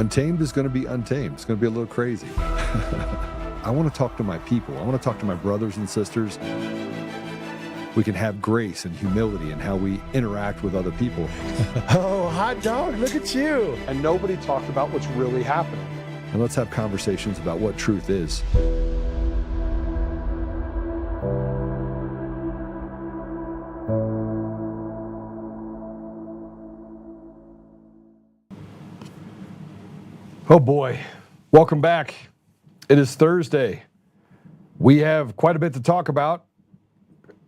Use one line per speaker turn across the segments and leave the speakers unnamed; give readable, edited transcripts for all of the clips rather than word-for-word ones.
Untamed is going to be untamed. It's going to be a little crazy. I want to talk to my people. I want to talk to my brothers and sisters. We can have grace and humility in how we interact with other people.
Oh, hot dog, look at you.
And nobody talked about what's really happening.
And let's have conversations about what truth is. Oh boy, welcome back. It is Thursday. We have quite a bit to talk about.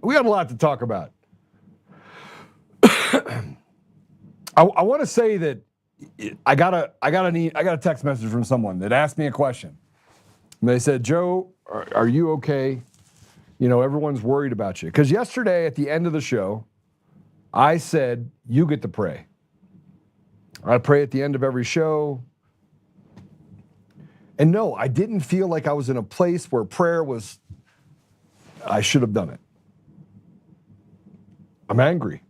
We got a lot to talk about. I want to say that I got a text message from someone that asked me a question. And they said, Joe, are you okay? You know, everyone's worried about you. Because yesterday at the end of the show, I said, you get to pray. I pray at the end of every show. And no, I didn't feel like I was in a place where prayer was, I should have done it. I'm angry.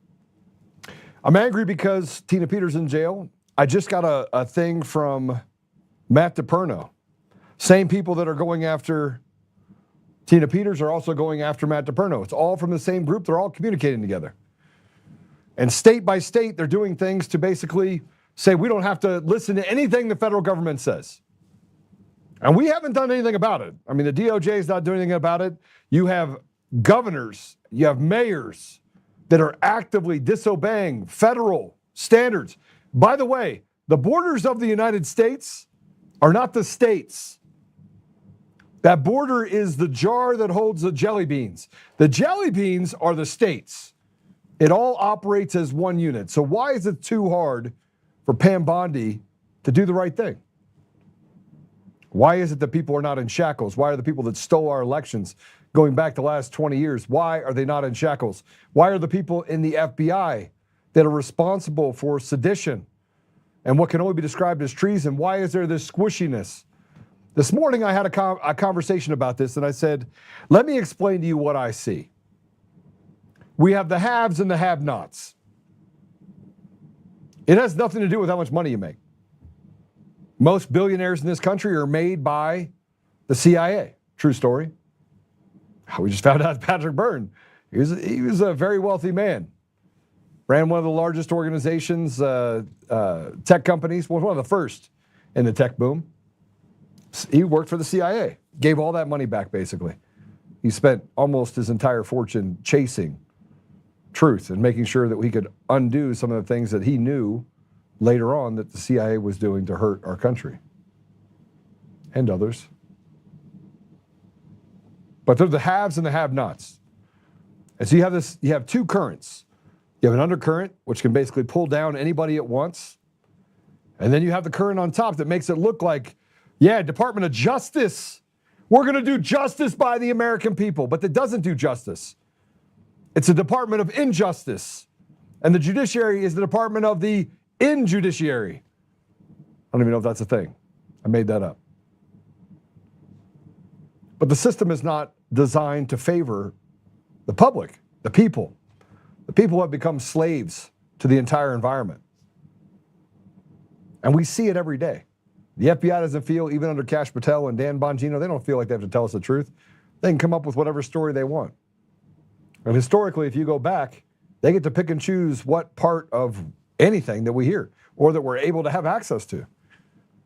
I'm angry because Tina Peters in jail. I just got a thing from Matt DePerno. Same people that are going after Tina Peters are also going after Matt DePerno. It's all from the same group. They're all communicating together. And state by state, they're doing things to basically say we don't have to listen to anything the federal government says. And we haven't done anything about it. I mean, the DOJ is not doing anything about it. You have governors, you have mayors that are actively disobeying federal standards. By the way, the borders of the United States are not the states. That border is the jar that holds the jelly beans. The jelly beans are the states. It all operates as one unit. So why is it too hard for Pam Bondi to do the right thing? Why is it that people are not in shackles? Why are the people that stole our elections going back the last 20 years, why are they not in shackles? Why are the people in the FBI that are responsible for sedition and what can only be described as treason, why is there this squishiness? This morning I had a conversation about this and I said, let me explain to you what I see. We have the haves and the have-nots. It has nothing to do with how much money you make. Most billionaires in this country are made by the CIA. True story. We just found out Patrick Byrne. He was a very wealthy man. Ran one of the largest organizations, tech companies, one of the first in the tech boom. He worked for the CIA. Gave all that money back, basically. He spent almost his entire fortune chasing truth and making sure that we could undo some of the things that he knew later on that the CIA was doing to hurt our country and others. But they're the haves and the have-nots. And so you have two currents. You have an undercurrent, which can basically pull down anybody at once. And then you have the current on top that makes it look like, yeah, Department of Justice, we're going to do justice by the American people. But that doesn't do justice. It's a Department of Injustice. And the judiciary is the Department of the Injudiciary. I don't even know if that's a thing. I made that up. But the system is not designed to favor the public, the people. The people have become slaves to the entire environment. And we see it every day. The FBI doesn't feel, even under Kash Patel and Dan Bongino, they don't feel like they have to tell us the truth. They can come up with whatever story they want. And historically, if you go back, they get to pick and choose what part of anything that we hear or that we're able to have access to.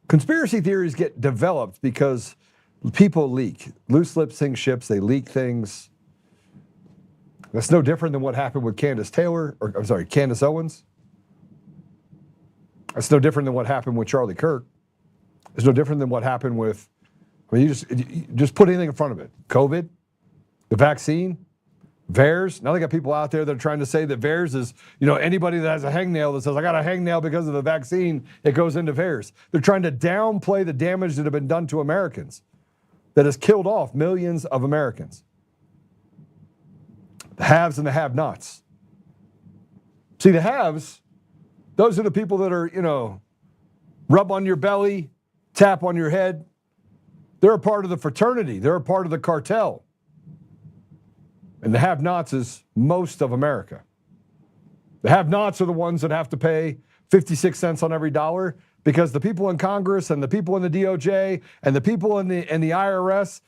Conspiracy theories get developed because people leak. Loose lips sink ships, they leak things. That's no different than what happened with Candace Owens. That's no different than what happened with Charlie Kirk. It's no different than what happened with, you just put anything in front of it. COVID, the vaccine, VAERS. Now they got people out there that are trying to say that VAERS is, anybody that has a hangnail that says, I got a hangnail because of the vaccine, it goes into VAERS. They're trying to downplay the damage that have been done to Americans that has killed off millions of Americans. The haves and the have-nots. See, the haves, those are the people that are, rub on your belly, tap on your head. They're a part of the fraternity. They're a part of the cartel. And the have-nots is most of America. The have-nots are the ones that have to pay 56 cents on every dollar because the people in Congress and the people in the DOJ and the people in the IRS,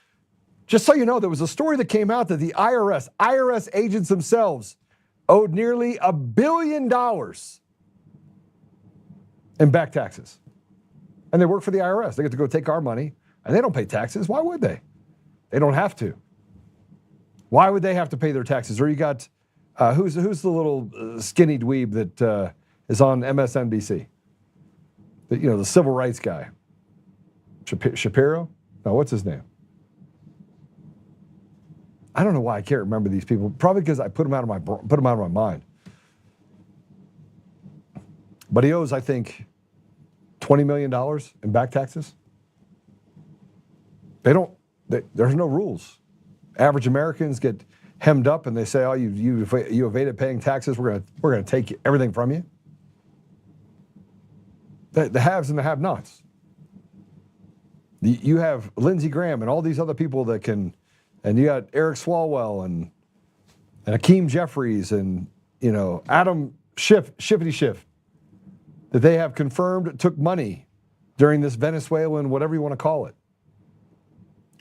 just so you know, there was a story that came out that the IRS agents themselves owed nearly $1 billion in back taxes. And they work for the IRS. They get to go take our money, and they don't pay taxes. Why would they? They don't have to. Why would they have to pay their taxes? Or you got, who's the little skinny dweeb that is on MSNBC? The civil rights guy. Shapiro? No, what's his name? I don't know why I can't remember these people. Probably because I put them out of my mind. But he owes, I think, $20 million in back taxes. There's no rules. Average Americans get hemmed up and they say, "Oh, you evaded paying taxes. We're gonna take everything from you." The haves and the have-nots. You have Lindsey Graham and all these other people that can, and you got Eric Swalwell and Hakeem Jeffries and Adam Schiff, that they have confirmed took money during this Venezuelan, whatever you want to call it,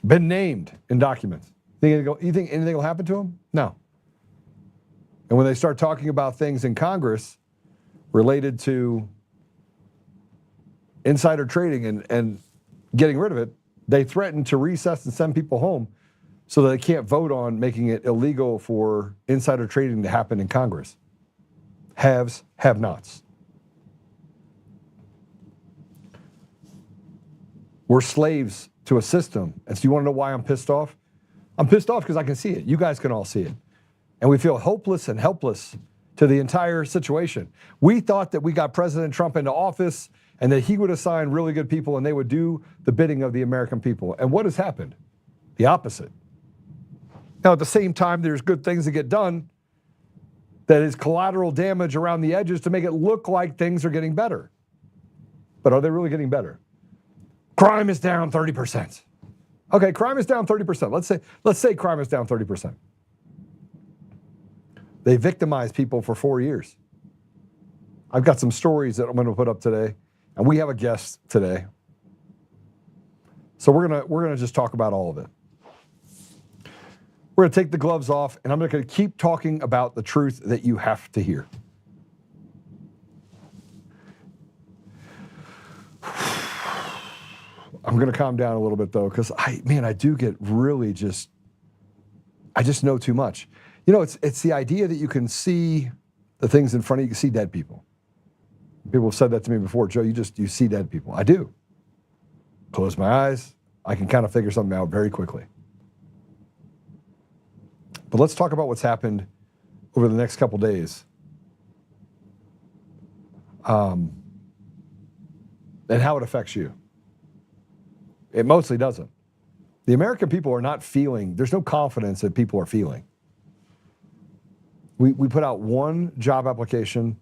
been named in documents. You think anything will happen to them? No. And when they start talking about things in Congress related to insider trading and getting rid of it, they threaten to recess and send people home so that they can't vote on making it illegal for insider trading to happen in Congress. Haves, have-nots. We're slaves to a system. And so you want to know why I'm pissed off? I'm pissed off because I can see it. You guys can all see it. And we feel hopeless and helpless to the entire situation. We thought that we got President Trump into office and that he would assign really good people and they would do the bidding of the American people. And what has happened? The opposite. Now, at the same time, there's good things that get done that is collateral damage around the edges to make it look like things are getting better. But are they really getting better? Crime is down 30%. Okay, crime is down 30%. Let's say crime is down 30%. They victimized people for 4 years. I've got some stories that I'm going to put up today, and we have a guest today. So we're gonna just talk about all of it. We're going to take the gloves off, and I'm going to keep talking about the truth that you have to hear. I'm going to calm down a little bit, though, because I do get really I just know too much. It's the idea that you can see the things in front of you. You can see dead people. People have said that to me before. Joe, you see dead people. I do. Close my eyes. I can kind of figure something out very quickly. But let's talk about what's happened over the next couple days. And how it affects you. It mostly doesn't. The American people are not feeling, there's no confidence that people are feeling. We put out one job application,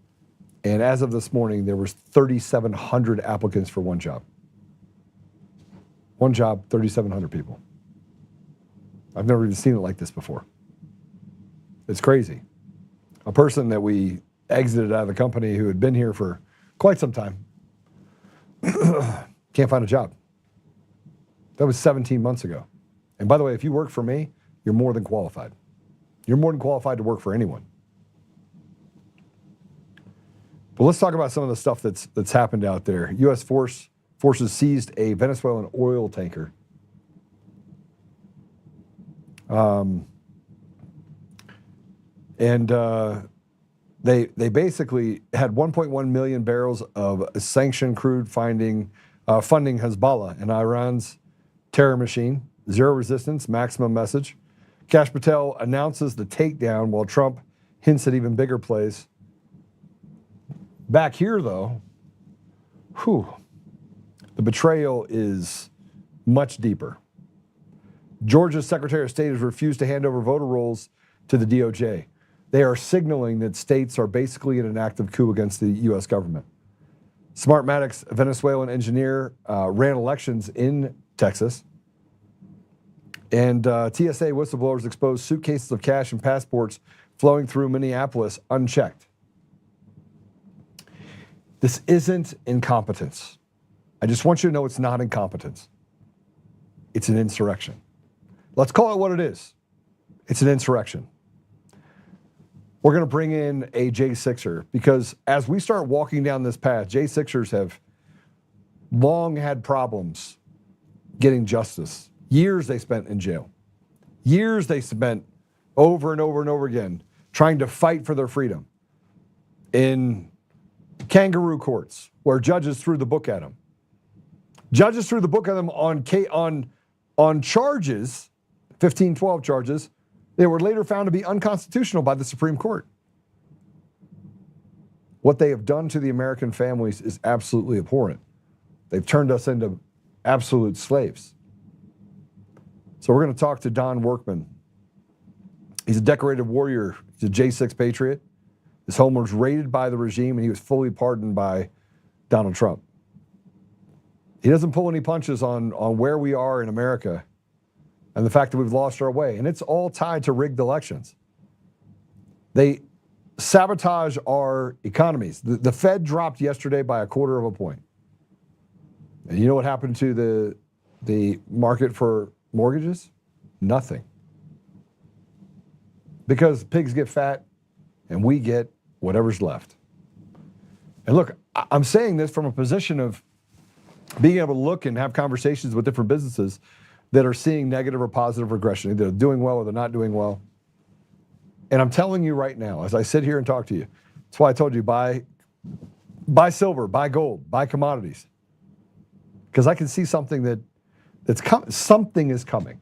and as of this morning, there was 3,700 applicants for one job. One job, 3,700 people. I've never even seen it like this before. It's crazy. A person that we exited out of the company who had been here for quite some time can't find a job. That was 17 months ago. And by the way, if you work for me, you're more than qualified. You're more than qualified to work for anyone. But let's talk about some of the stuff that's happened out there. U.S. forces seized a Venezuelan oil tanker. They basically had 1.1 million barrels of sanctioned crude funding Hezbollah and Iran's terror machine. Zero resistance, maximum message. Kash Patel announces the takedown while Trump hints at even bigger plays. Back here, though, the betrayal is much deeper. Georgia's Secretary of State has refused to hand over voter rolls to the DOJ. They are signaling that states are basically in an active coup against the U.S. government. Smartmatic's Venezuelan engineer ran elections in Texas. And TSA whistleblowers exposed suitcases of cash and passports flowing through Minneapolis unchecked. This isn't incompetence. I just want you to know it's not incompetence. It's an insurrection. Let's call it what it is. It's an insurrection. We're going to bring in a J6er because as we start walking down this path, J6ers have long had problems getting justice. Years they spent in jail. Years they spent over and over and over again trying to fight for their freedom in kangaroo courts where judges threw the book at them. Judges threw the book at them on charges, 1512 charges, they were later found to be unconstitutional by the Supreme Court. What they have done to the American families is absolutely abhorrent. They've turned us into absolute slaves. So we're going to talk to Don Workman. He's a decorated warrior. He's a J6 patriot. His home was raided by the regime and he was fully pardoned by Donald Trump. He doesn't pull any punches on where we are in America and the fact that we've lost our way. And it's all tied to rigged elections. They sabotage our economies. The Fed dropped yesterday by 1/4 point. And you know what happened to the market for mortgages? Nothing. Because pigs get fat and we get whatever's left. And look, I'm saying this from a position of being able to look and have conversations with different businesses that are seeing negative or positive regression. Either they're doing well or they're not doing well. And I'm telling you right now, as I sit here and talk to you, that's why I told you buy silver, buy gold, buy commodities. Because I can see something that's coming. Something is coming.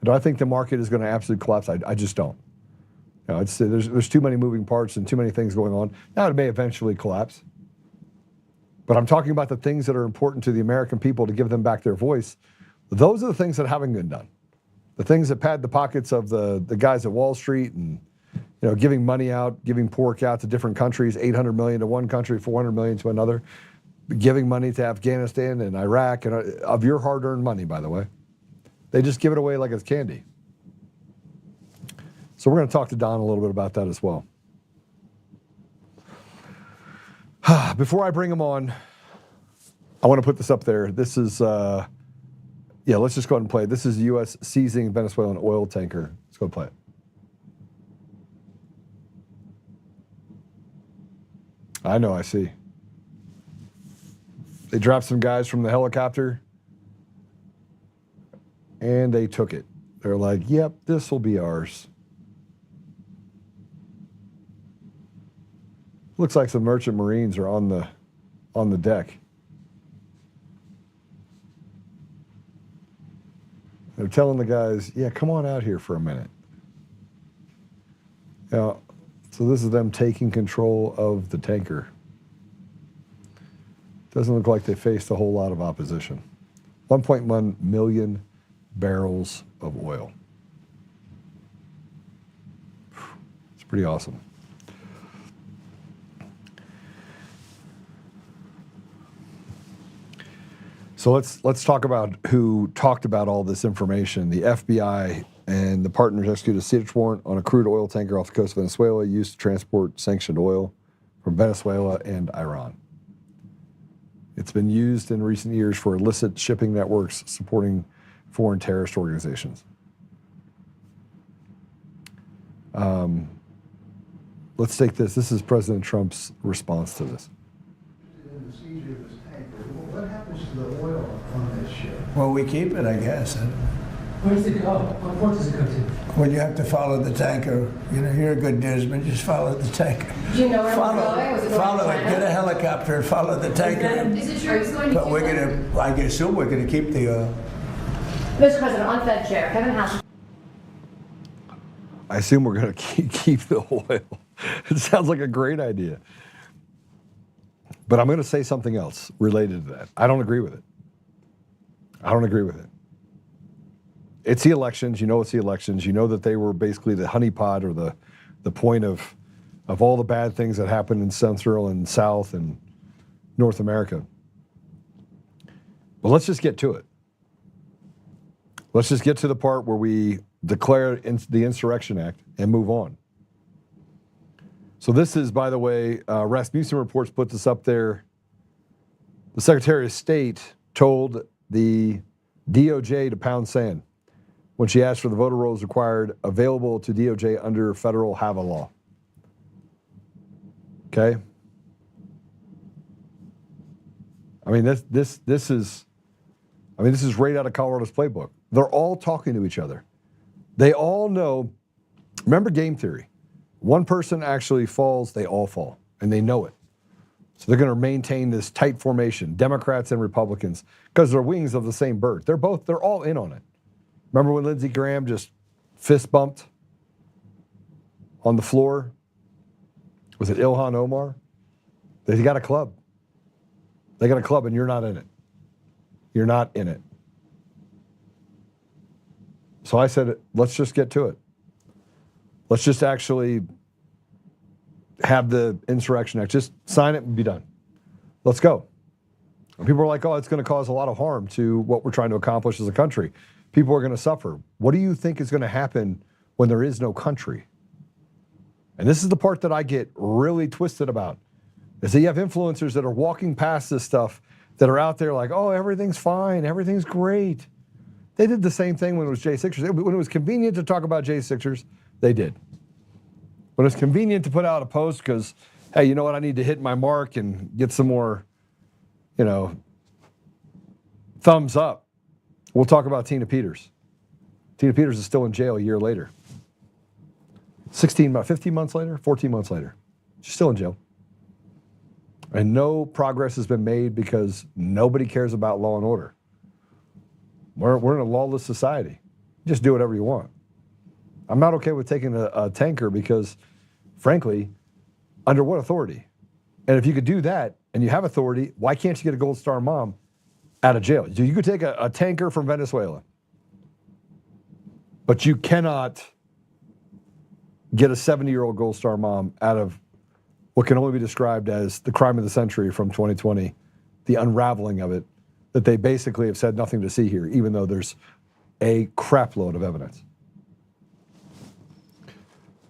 Do I think the market is going to absolutely collapse? I just don't. You know, there's too many moving parts and too many things going on. Now it may eventually collapse. But I'm talking about the things that are important to the American people to give them back their voice. Those are the things that haven't been done. The things that pad the pockets of the guys at Wall Street and giving money out, giving pork out to different countries, 800 million to one country, 400 million to another, giving money to Afghanistan and Iraq, and of your hard-earned money, by the way. They just give it away like it's candy. So we're going to talk to Don a little bit about that as well. Before I bring him on, I want to put this up there. This is, let's just go ahead and play it. This is the U.S. seizing Venezuelan oil tanker. Let's go play it. I know, I see. They dropped some guys from the helicopter and they took it. They're like, yep, this will be ours. Looks like some merchant marines are on the deck. They're telling the guys, yeah, come on out here for a minute. Yeah, so this is them taking control of the tanker. Doesn't look like they faced a whole lot of opposition. 1.1 million barrels of oil. It's pretty awesome. So let's talk about who talked about all this information. The FBI and the partners executed a search warrant on a crude oil tanker off the coast of Venezuela used to transport sanctioned oil from Venezuela and Iran. It's been used in recent years for illicit shipping networks supporting foreign terrorist organizations. Let's take this. This is President Trump's response to this.
In the seizure of this tanker, what happens to the oil on this ship?
Well, we keep it, I guess.
Where does it go? What port does it go to?
Well, you have to follow the tanker. You're a good newsman. Just follow the tanker.
Do you know where
Follow,
it was going? Was it going
follow
to
it.
China?
Get a helicopter and follow the tanker.
Is it true it's going to
But we're
Cuba?
gonna. I assume we're gonna keep the oil.
Mr. President, on Fed Chair, Kevin House.
I assume we're going to keep the oil. It sounds like a great idea. But I'm going to say something else related to that. I don't agree with it. I don't agree with it. It's the elections. You know it's the elections. You know that they were basically the honeypot or the point of all the bad things that happened in Central and South and North America. But let's just get to it. Let's just get to the part where we declare the Insurrection Act and move on. So this is, by the way, Rasmussen Reports put this up there. The Secretary of State told the DOJ to pound sand when she asked for the voter rolls required available to DOJ under federal HAVA law. Okay? I mean, this is right out of Colorado's playbook. They're all talking to each other. They all know. Remember game theory. One person actually falls, they all fall, and they know it. So they're going to maintain this tight formation, Democrats and Republicans, because they're wings of the same bird. They're all in on it. Remember when Lindsey Graham just fist bumped on the floor? Was it Ilhan Omar? They got a club. They got a club, and you're not in it. You're not in it. So I said, let's just get to it. Let's just actually have the Insurrection Act. Just sign it and be done. Let's go. And people are like, oh, it's going to cause a lot of harm to what we're trying to accomplish as a country. People are going to suffer. What do you think is going to happen when there is no country? And this is the part that I get really twisted about, is that you have influencers that are walking past this stuff that are out there like, oh, everything's fine, everything's great. They did the same thing when it was J6ers. When it was convenient to talk about J6ers, they did. When it's convenient to put out a post because, hey, you know what, I need to hit my mark and get some more, thumbs up. We'll talk about Tina Peters. Tina Peters is still in jail a year later. 15 months later, 14 months later. She's still in jail. And no progress has been made because nobody cares about law and order. We're in a lawless society. Just do whatever you want. I'm not okay with taking a tanker because, frankly, under what authority? And if you could do that and you have authority, why can't you get a Gold Star mom out of jail? You could take a tanker from Venezuela, but you cannot get a 70-year-old Gold Star mom out of what can only be described as the crime of the century from 2020, the unraveling of it, that they basically have said nothing to see here, even though there's a crap load of evidence.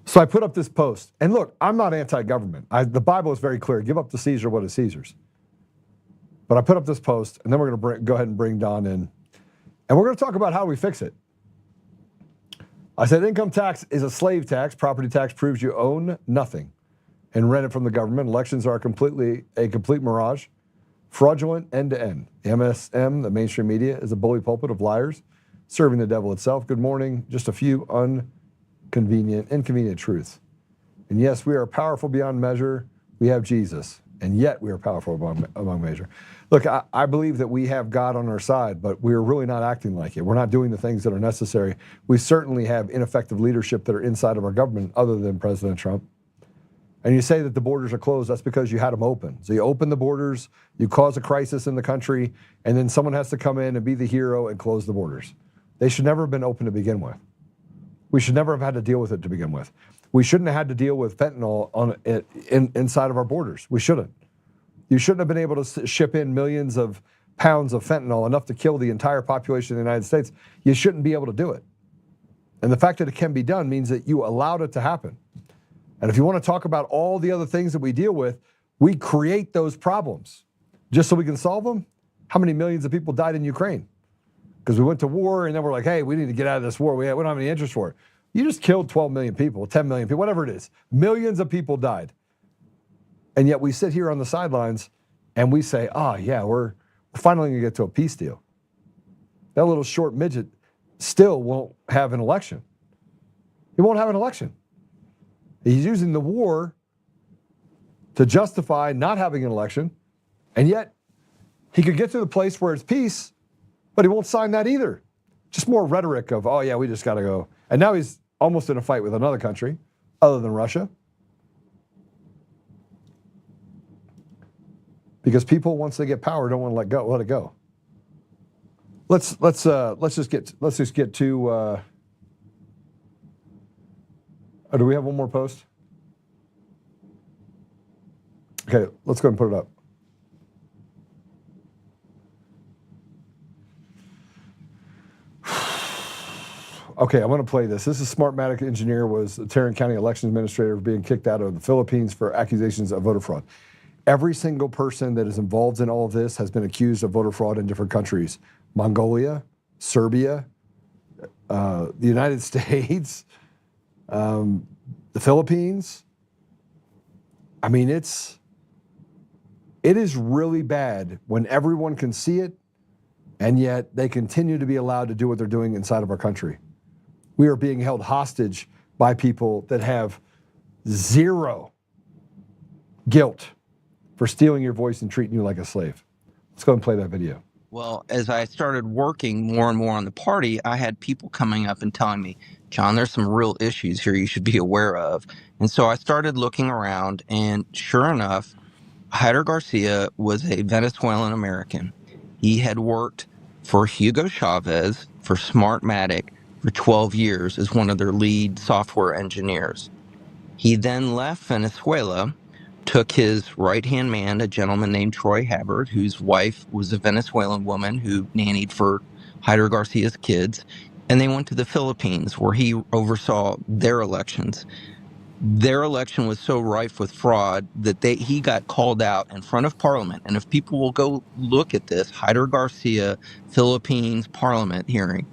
So I put up this post, and look, I'm not anti-government. The Bible is very clear, give up to Caesar what is Caesar's. But I put up this post, and then we're going to go ahead and bring Don in, and we're going to talk about how we fix it. I said income tax is a slave tax. Property tax proves you own nothing and rent it from the government. Elections are a complete mirage, fraudulent end to end. The MSM, the mainstream media, is a bully pulpit of liars, serving the devil itself. Good morning. Just a few inconvenient truths. And yes, we are powerful beyond measure. We have Jesus, and yet we are powerful among measure. Look, I believe that we have God on our side, but we're really not acting like it. We're not doing the things that are necessary. We certainly have ineffective leadership that are inside of our government other than President Trump. And you say that the borders are closed, that's because you had them open. So you open the borders, you cause a crisis in the country, and then someone has to come in and be the hero and close the borders. They should never have been open to begin with. We should never have had to deal with it to begin with. We shouldn't have had to deal with fentanyl inside of our borders. We shouldn't. You shouldn't have been able to ship in millions of pounds of fentanyl, enough to kill the entire population of the United States. You shouldn't be able to do it. And the fact that it can be done means that you allowed it to happen. And if you want to talk about all the other things that we deal with, we create those problems just so we can solve them. How many millions of people died in Ukraine? Because we went to war and then we're like, hey, we need to get out of this war. We don't have any interest for it. You just killed 12 million people, 10 million people, whatever it is. Millions of people died. And yet we sit here on the sidelines and we say, oh yeah, we're finally going to get to a peace deal. That little short midget still won't have an election. He won't have an election. He's using the war to justify not having an election, and yet he could get to the place where it's peace, but he won't sign that either. Just more rhetoric of, oh yeah, we just got to go. And now he's almost in a fight with another country other than Russia. Because people, once they get power, don't want to let it go. Let's just get to. Do we have one more post? Okay, let's go and put it up. Okay, I'm going to play this. This is Smartmatic engineer was a Tarrant County election administrator being kicked out of the Philippines for accusations of voter fraud. Every single person that is involved in all of this has been accused of voter fraud in different countries. Mongolia, Serbia, the United States, the Philippines. I mean, it is really bad when everyone can see it, and yet they continue to be allowed to do what they're doing inside of our country. We are being held hostage by people that have zero guilt for stealing your voice and treating you like a slave. Let's go and play that video.
Well, as I started working more and more on the party, I had people coming up and telling me, John, there's some real issues here you should be aware of. And so I started looking around, and sure enough, Hyder Garcia was a Venezuelan American. He had worked for Hugo Chavez for Smartmatic for 12 years as one of their lead software engineers. He then left Venezuela, took his right-hand man, a gentleman named Troy Habbard, whose wife was a Venezuelan woman who nannied for Hyder Garcia's kids, and they went to the Philippines, where he oversaw their elections. Their election was so rife with fraud that he got called out in front of Parliament. And if people will go look at this Hyder Garcia Philippines Parliament hearing,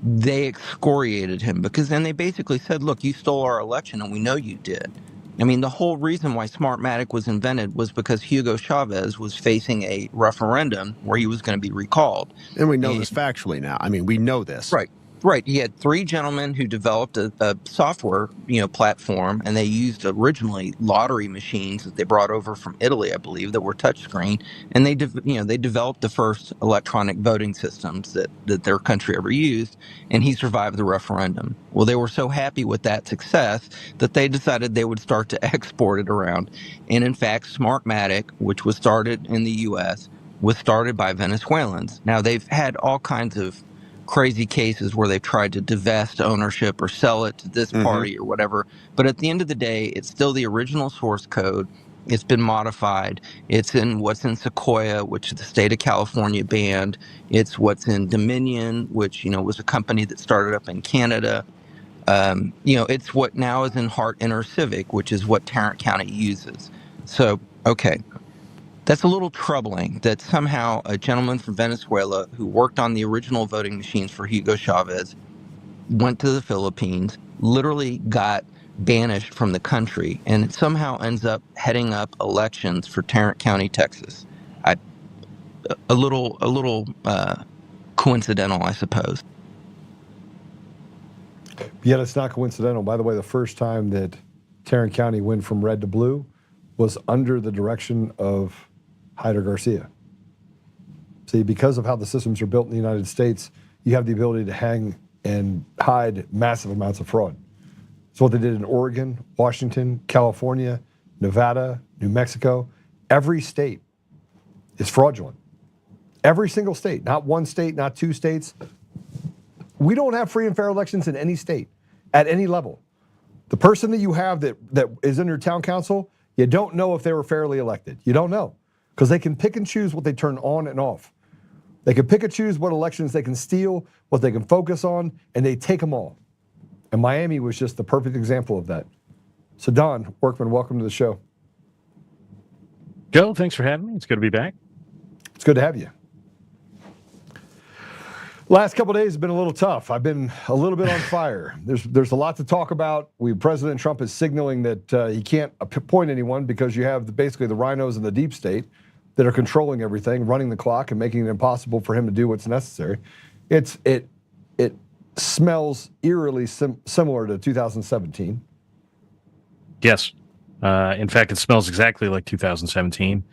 they excoriated him, because then they basically said, look, you stole our election and we know you did. I mean, the whole reason why Smartmatic was invented was because Hugo Chavez was facing a referendum where he was going to be recalled.
And we know this factually now. I mean, we know this.
Right. Right. He had three gentlemen who developed a software, platform, and they used originally lottery machines that they brought over from Italy, I believe, that were touchscreen, and they developed the first electronic voting systems that their country ever used, and he survived the referendum. Well, they were so happy with that success that they decided they would start to export it around. And in fact, Smartmatic, which was started in the U.S., was started by Venezuelans. Now, they've had all kinds of crazy cases where they've tried to divest ownership or sell it to this party or whatever. But at the end of the day, it's still the original source code. It's been modified. It's in what's in Sequoia, which the state of California banned. It's what's in Dominion, which, was a company that started up in Canada. It's what now is in Hart InterCivic, which is what Tarrant County uses. So, okay. That's a little troubling that somehow a gentleman from Venezuela who worked on the original voting machines for Hugo Chavez went to the Philippines, literally got banished from the country, and somehow ends up heading up elections for Tarrant County, Texas. A little coincidental, I suppose.
Yet it's not coincidental. By the way, the first time that Tarrant County went from red to blue was under the direction of Hyder Garcia. See, because of how the systems are built in the United States, you have the ability to hang and hide massive amounts of fraud. It's what they did in Oregon, Washington, California, Nevada, New Mexico. Every state is fraudulent. Every single state, not one state, not two states. We don't have free and fair elections in any state at any level. The person that you have that is in your town council, you don't know if they were fairly elected. You don't know, because they can pick and choose what they turn on and off. They can pick and choose what elections they can steal, what they can focus on, and they take them all. And Miami was just the perfect example of that. So Don Workman, welcome to the show.
Joe, thanks for having me. It's good to be back.
It's good to have you. Last couple of days have been a little tough. I've been a little bit on fire. There's a lot to talk about. President Trump is signaling that he can't appoint anyone because you have basically the rhinos and the deep state that are controlling everything, running the clock, and making it impossible for him to do what's necessary. It smells eerily similar to 2017.
Yes. In fact, it smells exactly like 2017.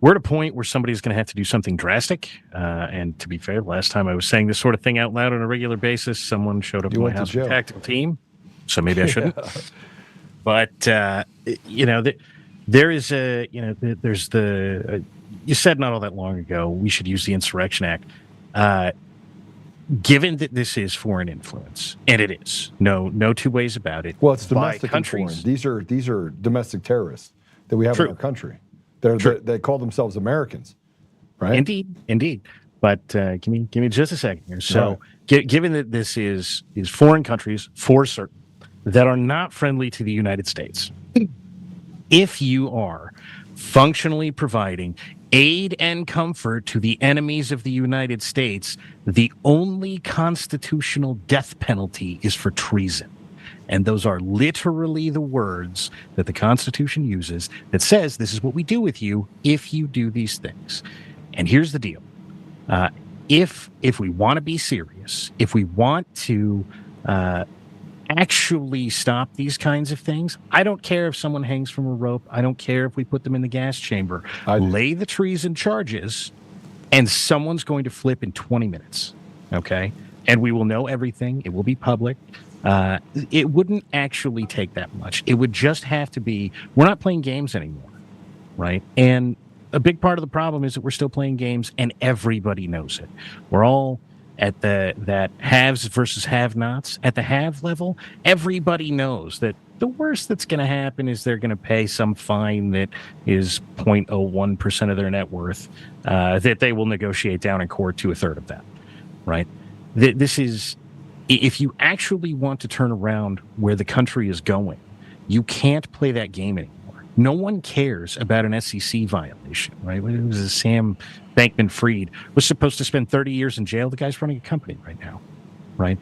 We're at a point where somebody's going to have to do something drastic. And to be fair, last time I was saying this sort of thing out loud on a regular basis, someone showed up at my house with a tactical team. So maybe I shouldn't. But, there is there's the, you said not all that long ago, we should use the Insurrection Act. Given that this is foreign influence, and it is, no two ways about it.
Well, it's domestic and foreign. These are domestic terrorists that we have in our country. They call themselves Americans, right?
Indeed. But give me just a second here. So, given that this is foreign countries, for certain, that are not friendly to the United States, If you are functionally providing aid and comfort to the enemies of the United States, the only constitutional death penalty is for treason. And those are literally the words that the Constitution uses that says this is what we do with you if you do these things. And here's the deal. If we want to be serious, if we want to actually stop these kinds of things, I don't care if someone hangs from a rope. I don't care if we put them in the gas chamber. Lay the treason charges, and someone's going to flip in 20 minutes, okay? And we will know everything. It will be public. It wouldn't actually take that much. It would just have to be, we're not playing games anymore, right? And a big part of the problem is that we're still playing games, and everybody knows it. We're all at that haves versus have-nots. At the have level, everybody knows that the worst that's going to happen is they're going to pay some fine that is 0.01% of their net worth, that they will negotiate down in court to a third of that, right? This is, if you actually want to turn around where the country is going, you can't play that game anymore. No one cares about an SEC violation, right? It was Sam Bankman-Fried was supposed to spend 30 years in jail. The guy's running a company right now, right?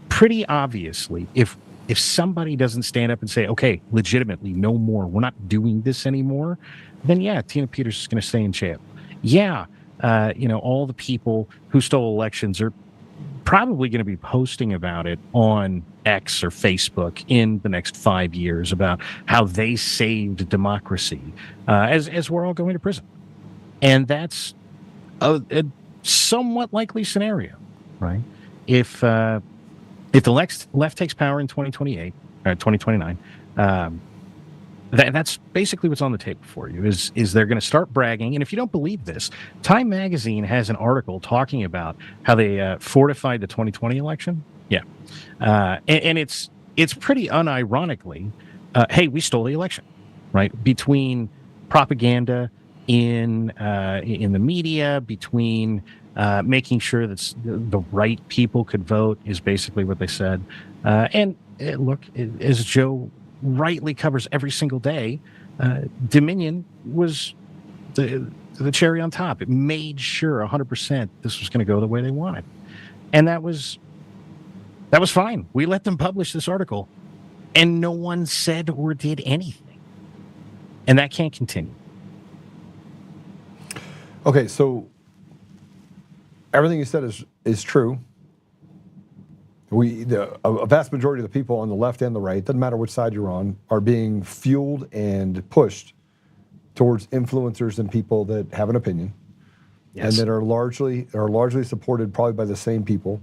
Pretty obviously, if somebody doesn't stand up and say, okay, legitimately, no more, we're not doing this anymore, then yeah, Tina Peters is going to stay in jail. Yeah, all the people who stole elections are probably going to be posting about it on X or Facebook in the next 5 years about how they saved democracy as we're all going to prison. And that's a somewhat likely scenario, right? If the left takes power in 2028 or 2029, that's basically what's on the table for you, is they're going to start bragging. And if you don't believe this, Time Magazine has an article talking about how they fortified the 2020 election. Yeah. And it's pretty unironically, hey, we stole the election, right? Between propaganda in the media, between making sure that the right people could vote is basically what they said. And look, as Joe rightly covers every single day, Dominion was the cherry on top. It made sure 100% this was going to go the way they wanted. And that was fine. We let them publish this article, and no one said or did anything. And that can't continue.
Okay, so everything you said is true. A vast majority of the people on the left and the right, doesn't matter which side you're on, are being fueled and pushed towards influencers and people that have an opinion, and that are largely supported probably by the same people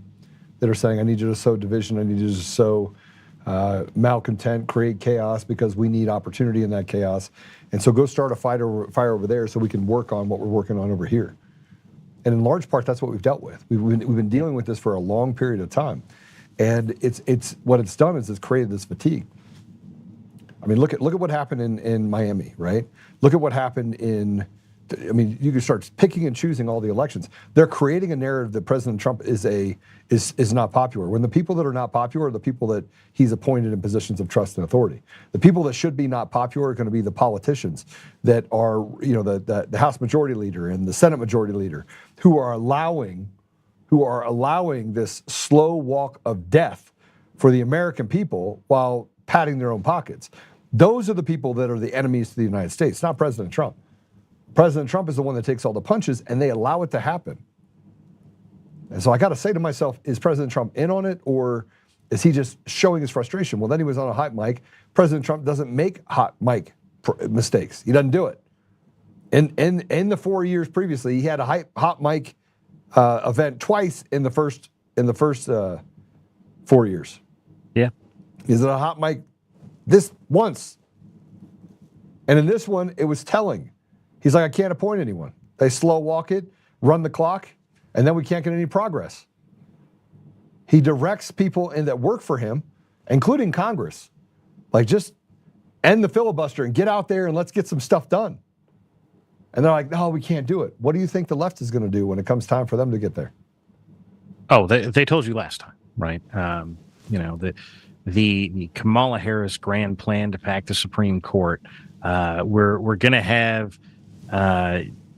that are saying, I need you to sow division, I need you to sow malcontent, create chaos, because we need opportunity in that chaos. And so go start a fire over there so we can work on what we're working on over here. And in large part, that's what we've dealt with. We've been dealing with this for a long period of time. And it's what it's done is it's created this fatigue. I mean, look at what happened in Miami, right? Look at what happened you can start picking and choosing all the elections. They're creating a narrative that President Trump is not popular, when the people that are not popular are the people that he's appointed in positions of trust and authority. The people that should be not popular are going to be the politicians that are, the House Majority Leader and the Senate Majority Leader, who are allowing this slow walk of death for the American people while patting their own pockets. Those are the people that are the enemies to the United States, not President Trump. President Trump is the one that takes all the punches, and they allow it to happen. And so I got to say to myself, is President Trump in on it, or is he just showing his frustration? Well, then he was on a hot mic. President Trump doesn't make hot mic mistakes. He doesn't do it. In the 4 years previously, he had a hot mic event twice in the first 4 years.
Yeah.
Is it a hot mic this once? And in this one, it was telling. He's like, I can't appoint anyone. They slow walk it, run the clock, and then we can't get any progress. He directs people that work for him, including Congress, like, just end the filibuster and get out there and let's get some stuff done. And they're like, no, we can't do it. What do you think the left is going to do when it comes time for them to get there?
Oh, they told you last time, right? The Kamala Harris grand plan to pack the Supreme Court We're going to have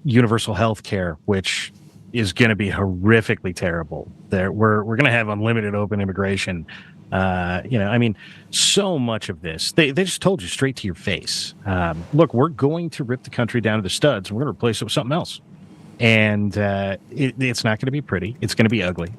universal health care, which is going to be horrifically terrible. We're going to have unlimited open immigration. So much of this, they just told you straight to your face. Look, we're going to rip the country down to the studs, and we're going to replace it with something else. And it's not going to be pretty. It's going to be ugly.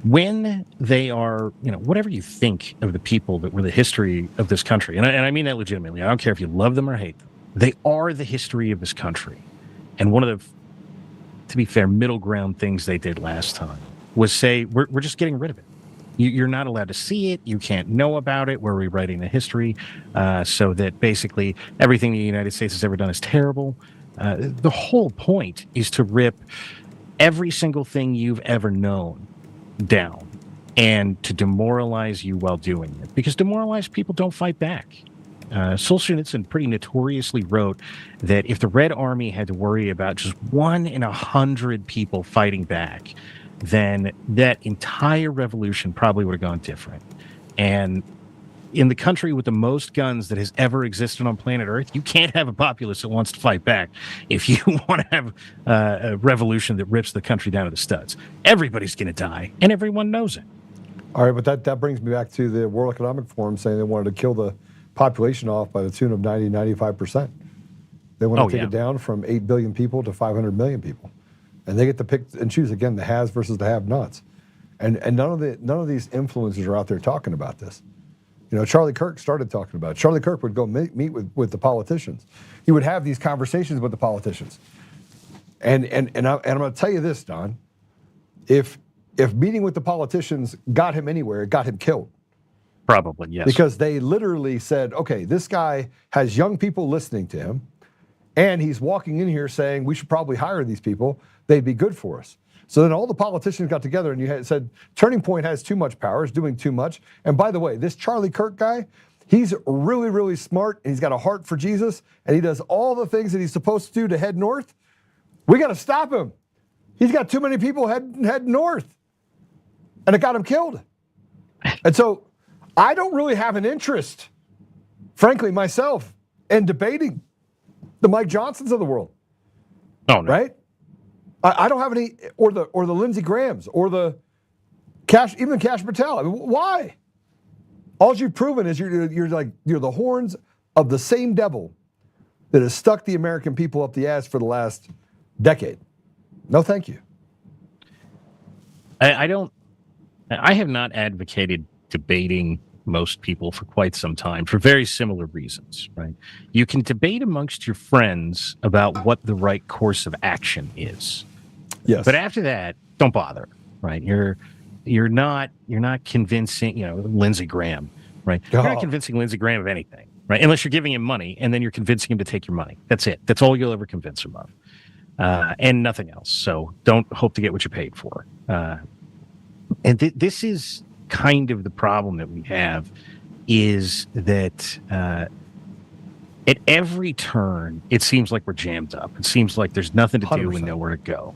When they are, whatever you think of the people that were the history of this country, and I mean that legitimately. I don't care if you love them or hate them. They are the history of this country. And one of the, to be fair, middle ground things they did last time was say, we're just getting rid of it. You're not allowed to see it. You can't know about it. We're rewriting the history so that basically everything the United States has ever done is terrible. The whole point is to rip every single thing you've ever known down and to demoralize you while doing it. Because demoralized people don't fight back. Solzhenitsyn pretty notoriously wrote that if the Red Army had to worry about just 1 in 100 people fighting back, then that entire revolution probably would have gone different. And in the country with the most guns that has ever existed on planet Earth, you can't have a populace that wants to fight back if you want to have a revolution that rips the country down to the studs. Everybody's going to die, and everyone knows it.
All right, but that brings me back to the World Economic Forum saying they wanted to kill the population off by the tune of 95%. They want to take it down from 8 billion people to 500 million people. And they get to pick and choose, again, the haves versus the have-nots. And none of these influencers are out there talking about this. Charlie Kirk started talking about it. Charlie Kirk would go meet with the politicians. He would have these conversations with the politicians. And I'm going to tell you this, Don. If meeting with the politicians got him anywhere, it got him killed.
Probably, yes.
Because they literally said, okay, this guy has young people listening to him, and he's walking in here saying we should probably hire these people. They'd be good for us. So then all the politicians got together and said, Turning Point has too much power, is doing too much. And by the way, this Charlie Kirk guy, he's really, really smart, and he's got a heart for Jesus, and he does all the things that he's supposed to do to head north. We got to stop him. He's got too many people head north. And it got him killed. And so I don't really have an interest, frankly, myself, in debating the Mike Johnsons of the world.
Oh, no.
Right? I don't have any, or the Lindsey Grahams, or the Kash Patel. I mean, why? All you've proven is you're the horns of the same devil that has stuck the American people up the ass for the last decade. No, thank you.
I have not advocated debating most people for quite some time for very similar reasons, right? You can debate amongst your friends about what the right course of action is.
Yes.
But after that, don't bother, right? You're not convincing, Lindsey Graham, right? You're not convincing Lindsey Graham of anything, right? Unless you're giving him money and then you're convincing him to take your money. That's it. That's all you'll ever convince him of. And nothing else. So don't hope to get what you paid for. And this is kind of the problem that we have, is that at every turn, it seems like we're jammed up. It seems like there's nothing to do
100%.
and nowhere to go.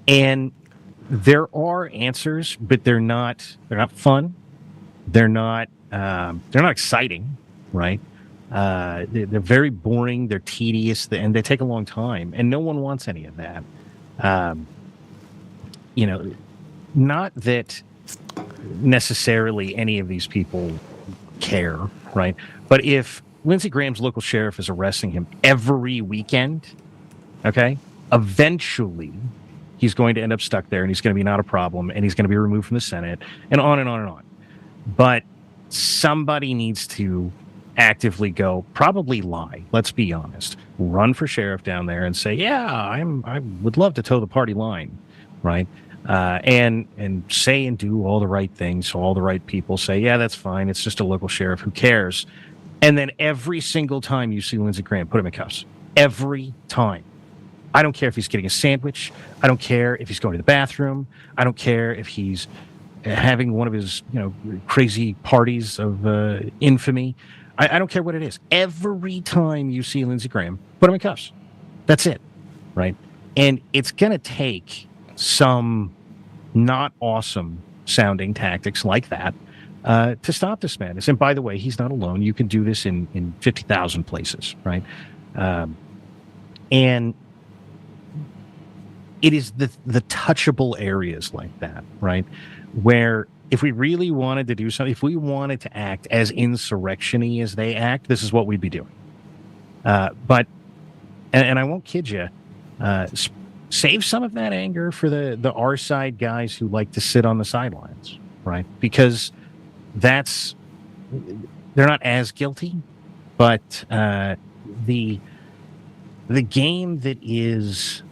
And there are answers, but they're not fun. They're not exciting, right? They're very boring. They're tedious, and they take a long time, and no one wants any of that. Not that necessarily any of these people care, right? But if Lindsey Graham's local sheriff is arresting him every weekend, okay, eventually he's going to end up stuck there, and he's going to be not a problem, and he's going to be removed from the Senate, and on and on and on. But somebody needs to actively go, probably lie, let's be honest, run for sheriff down there and say, yeah, I would love to toe the party line, right? And say and do all the right things. So all the right people say, yeah, that's fine. It's just a local sheriff. Who cares? And then every single time you see Lindsey Graham, put him in cuffs. Every time. I don't care if he's getting a sandwich. I don't care if he's going to the bathroom. I don't care if he's having one of his, crazy parties of infamy. I don't care what it is. Every time you see Lindsey Graham, put him in cuffs. That's it, right? And it's going to take some not awesome sounding tactics like that to stop this madness. And by the way, he's not alone. You can do this in 50,000 places, right? And it is the touchable areas like that, right? Where if we really wanted to do something, if we wanted to act as insurrection-y as they act, this is what we'd be doing. But I won't kid you, save some of that anger for the our side guys who like to sit on the sidelines, right? Because they're not as guilty, but the game that is,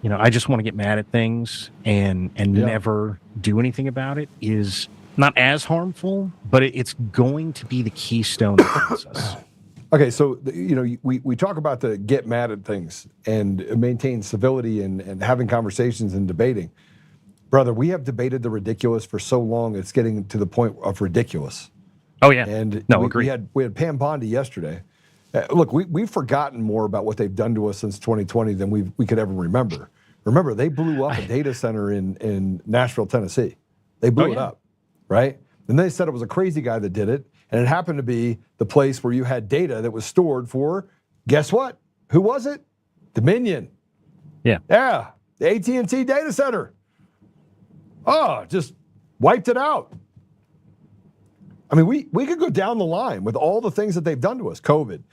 I just want to get mad at things and never do anything about it is not as harmful, but it's going to be the keystone that brings us.
Okay, so we talk about the get mad at things and maintain civility and having conversations and debating. Brother, we have debated the ridiculous for so long; it's getting to the point of ridiculous.
Oh yeah,
and
agree.
We had Pam Bondi yesterday. Look, we've forgotten more about what they've done to us since 2020 than we could ever remember. Remember, they blew up a data center in Nashville, Tennessee. They blew it up, right? And they said it was a crazy guy that did it. And it happened to be the place where you had data that was stored for, guess what? Who was it? Dominion.
Yeah.
Yeah, the AT&T data center. Oh, just wiped it out. I mean, we could go down the line with all the things that they've done to us. COVID,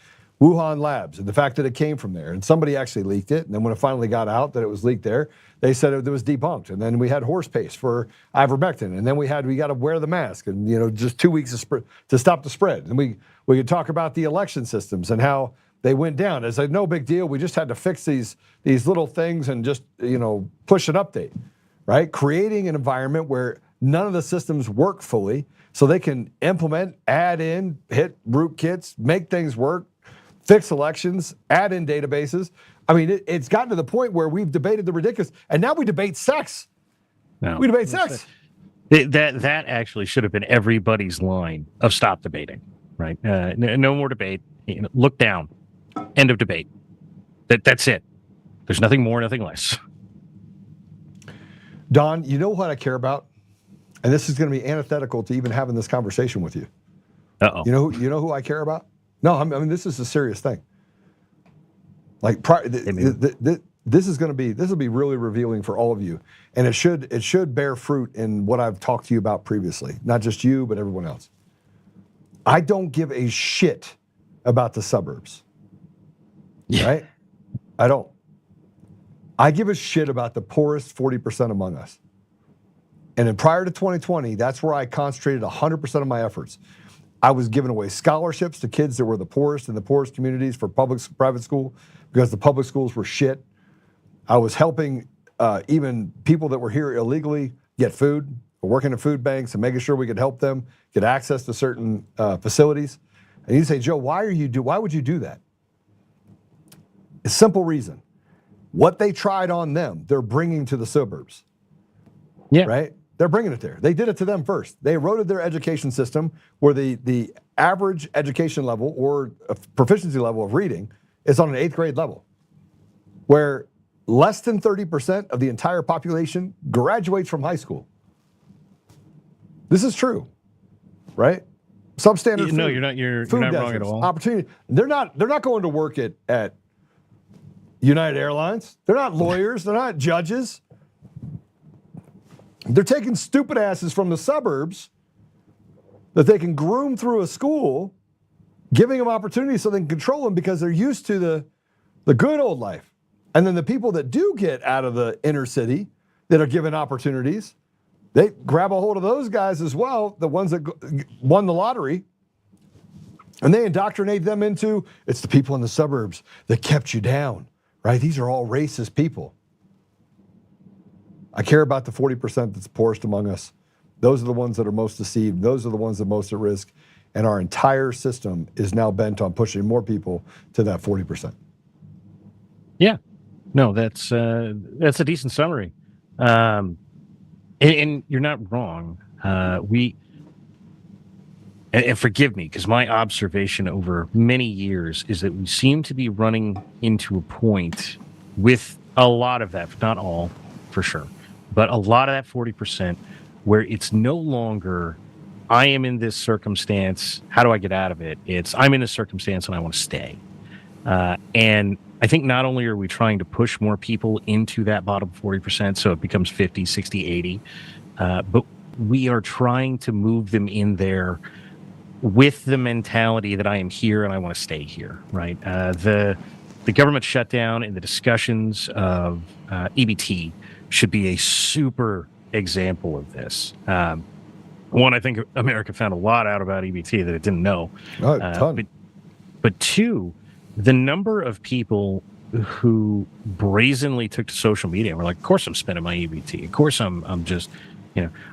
Wuhan labs, and the fact that it came from there. And somebody actually leaked it. And then when it finally got out that it was leaked there, they said it was debunked. And then we had horse paste for ivermectin. And then we got to wear the mask and, just 2 weeks to stop the spread. And we could talk about the election systems and how they went down. It's like, no big deal. We just had to fix these little things and just, push an update, right? Creating an environment where none of the systems work fully so they can implement, add in, hit rootkits, make things work, fix elections, add in databases. I mean, it's gotten to the point where we've debated the ridiculous, and now we debate sex.
No,
we debate sex.
That actually should have been everybody's line of stop debating, right? No more debate. Look down. End of debate. That's it. There's nothing more, nothing less.
Don, you know what I care about? And this is going to be antithetical to even having this conversation with you.
Uh-oh.
You know who I care about? No, I mean, this is a serious thing. Like, this will be really revealing for all of you, and it should bear fruit in what I've talked to you about previously, not just you, but everyone else. I don't give a shit about the suburbs, right? I don't. I give a shit about the poorest 40% among us. And then prior to 2020, that's where I concentrated 100% of my efforts. I was giving away scholarships to kids that were the poorest in the poorest communities for private school because the public schools were shit. I was helping even people that were here illegally get food, working in food banks and making sure we could help them get access to certain facilities. And you say, Joe, why would you do that? A simple reason. What they tried on them, they're bringing to the suburbs.
Yeah.
Right? They're bringing it there. They did it to them first. They eroded their education system where the average education level or proficiency level of reading is on an 8th grade level, where less than 30% of the entire population graduates from high school. This is true, right? Substandard food.
No, you're not wrong at all.
Opportunity. They're not going to work at United Airlines. They're not lawyers. They're not judges. They're taking stupid asses from the suburbs that they can groom through a school, giving them opportunities so they can control them because they're used to the good old life. And then the people that do get out of the inner city that are given opportunities, they grab a hold of those guys as well, the ones that won the lottery, and they indoctrinate them into, it's the people in the suburbs that kept you down, right? These are all racist people. I care about the 40% that's poorest among us. Those are the ones that are most deceived. Those are the ones that are most at risk. And our entire system is now bent on pushing more people to that 40%.
Yeah. No, that's a decent summary. And you're not wrong. And forgive me, because my observation over many years is that we seem to be running into a point with a lot of that, not all, for sure, but a lot of that 40%, where it's no longer, I am in this circumstance, how do I get out of it? It's, I'm in this circumstance and I want to stay. And I think not only are we trying to push more people into that bottom 40%, so it becomes 50, 60, 80, but we are trying to move them in there with the mentality that I am here and I want to stay here, right? The government shutdown and the discussions of EBT should be a super example of this. One, I think America found a lot out about EBT that it didn't know.
Oh, a ton.
But two, the number of people who brazenly took to social media and were like, of course I'm spending my EBT. Of course I'm just,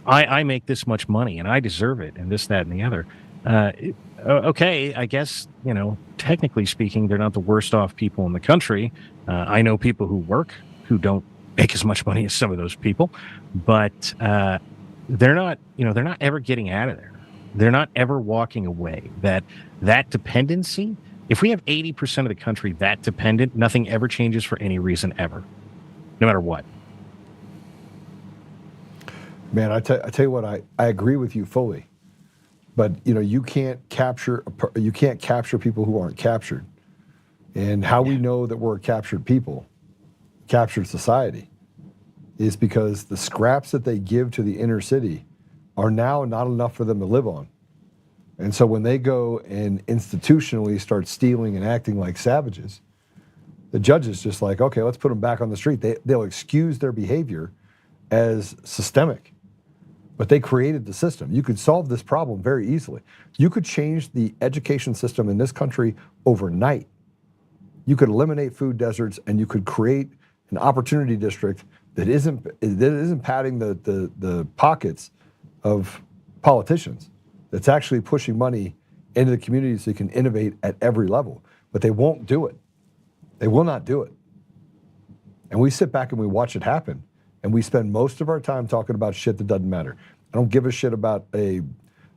I make this much money and I deserve it and this, that, and the other. Okay, I guess, technically speaking, they're not the worst off people in the country. I know people who work who don't make as much money as some of those people, but they're not ever getting out of there. They're not ever walking away. That dependency, if we have 80% of the country that dependent, nothing ever changes for any reason ever, no matter what.
Man, I tell you what, I agree with you fully. But you can't capture people who aren't captured, and how we know that we're a captured people, captured society, is because the scraps that they give to the inner city are now not enough for them to live on, and so when they go and institutionally start stealing and acting like savages, the judge is just like, okay, let's put them back on the street. They'll excuse their behavior as systemic. But they created the system. You could solve this problem very easily. You could change the education system in this country overnight. You could eliminate food deserts and you could create an opportunity district that isn't padding the pockets of politicians. That's actually pushing money into the community so you can innovate at every level. But they won't do it. They will not do it. And we sit back and we watch it happen. And we spend most of our time talking about shit that doesn't matter. I don't give a shit about a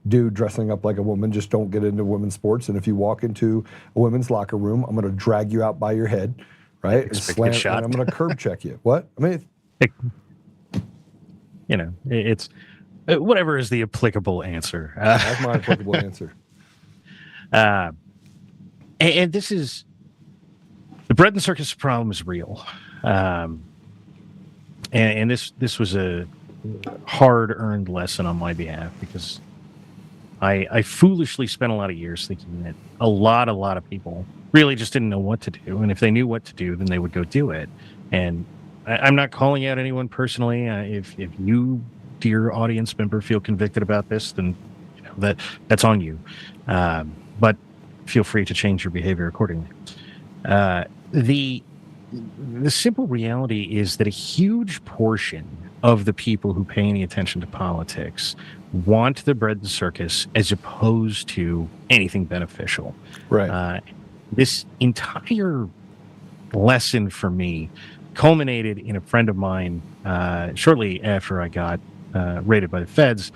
dude dressing up like a woman. Just don't get into women's sports. And if you walk into a women's locker room, I'm going to drag you out by your head, right? And I'm going to curb check you. What? I mean,
it's whatever is the applicable answer.
That's my applicable answer.
And this is the bread and circus problem is real. And this was a hard-earned lesson on my behalf because I foolishly spent a lot of years thinking that a lot of people really just didn't know what to do. And if they knew what to do, then they would go do it. And I'm not calling out anyone personally. If you, dear audience member, feel convicted about this, then that's on you. But feel free to change your behavior accordingly. The simple reality is that a huge portion of the people who pay any attention to politics want the bread and circus as opposed to anything beneficial.
Right.
This entire lesson for me culminated in a friend of mine shortly after I got raided by the feds,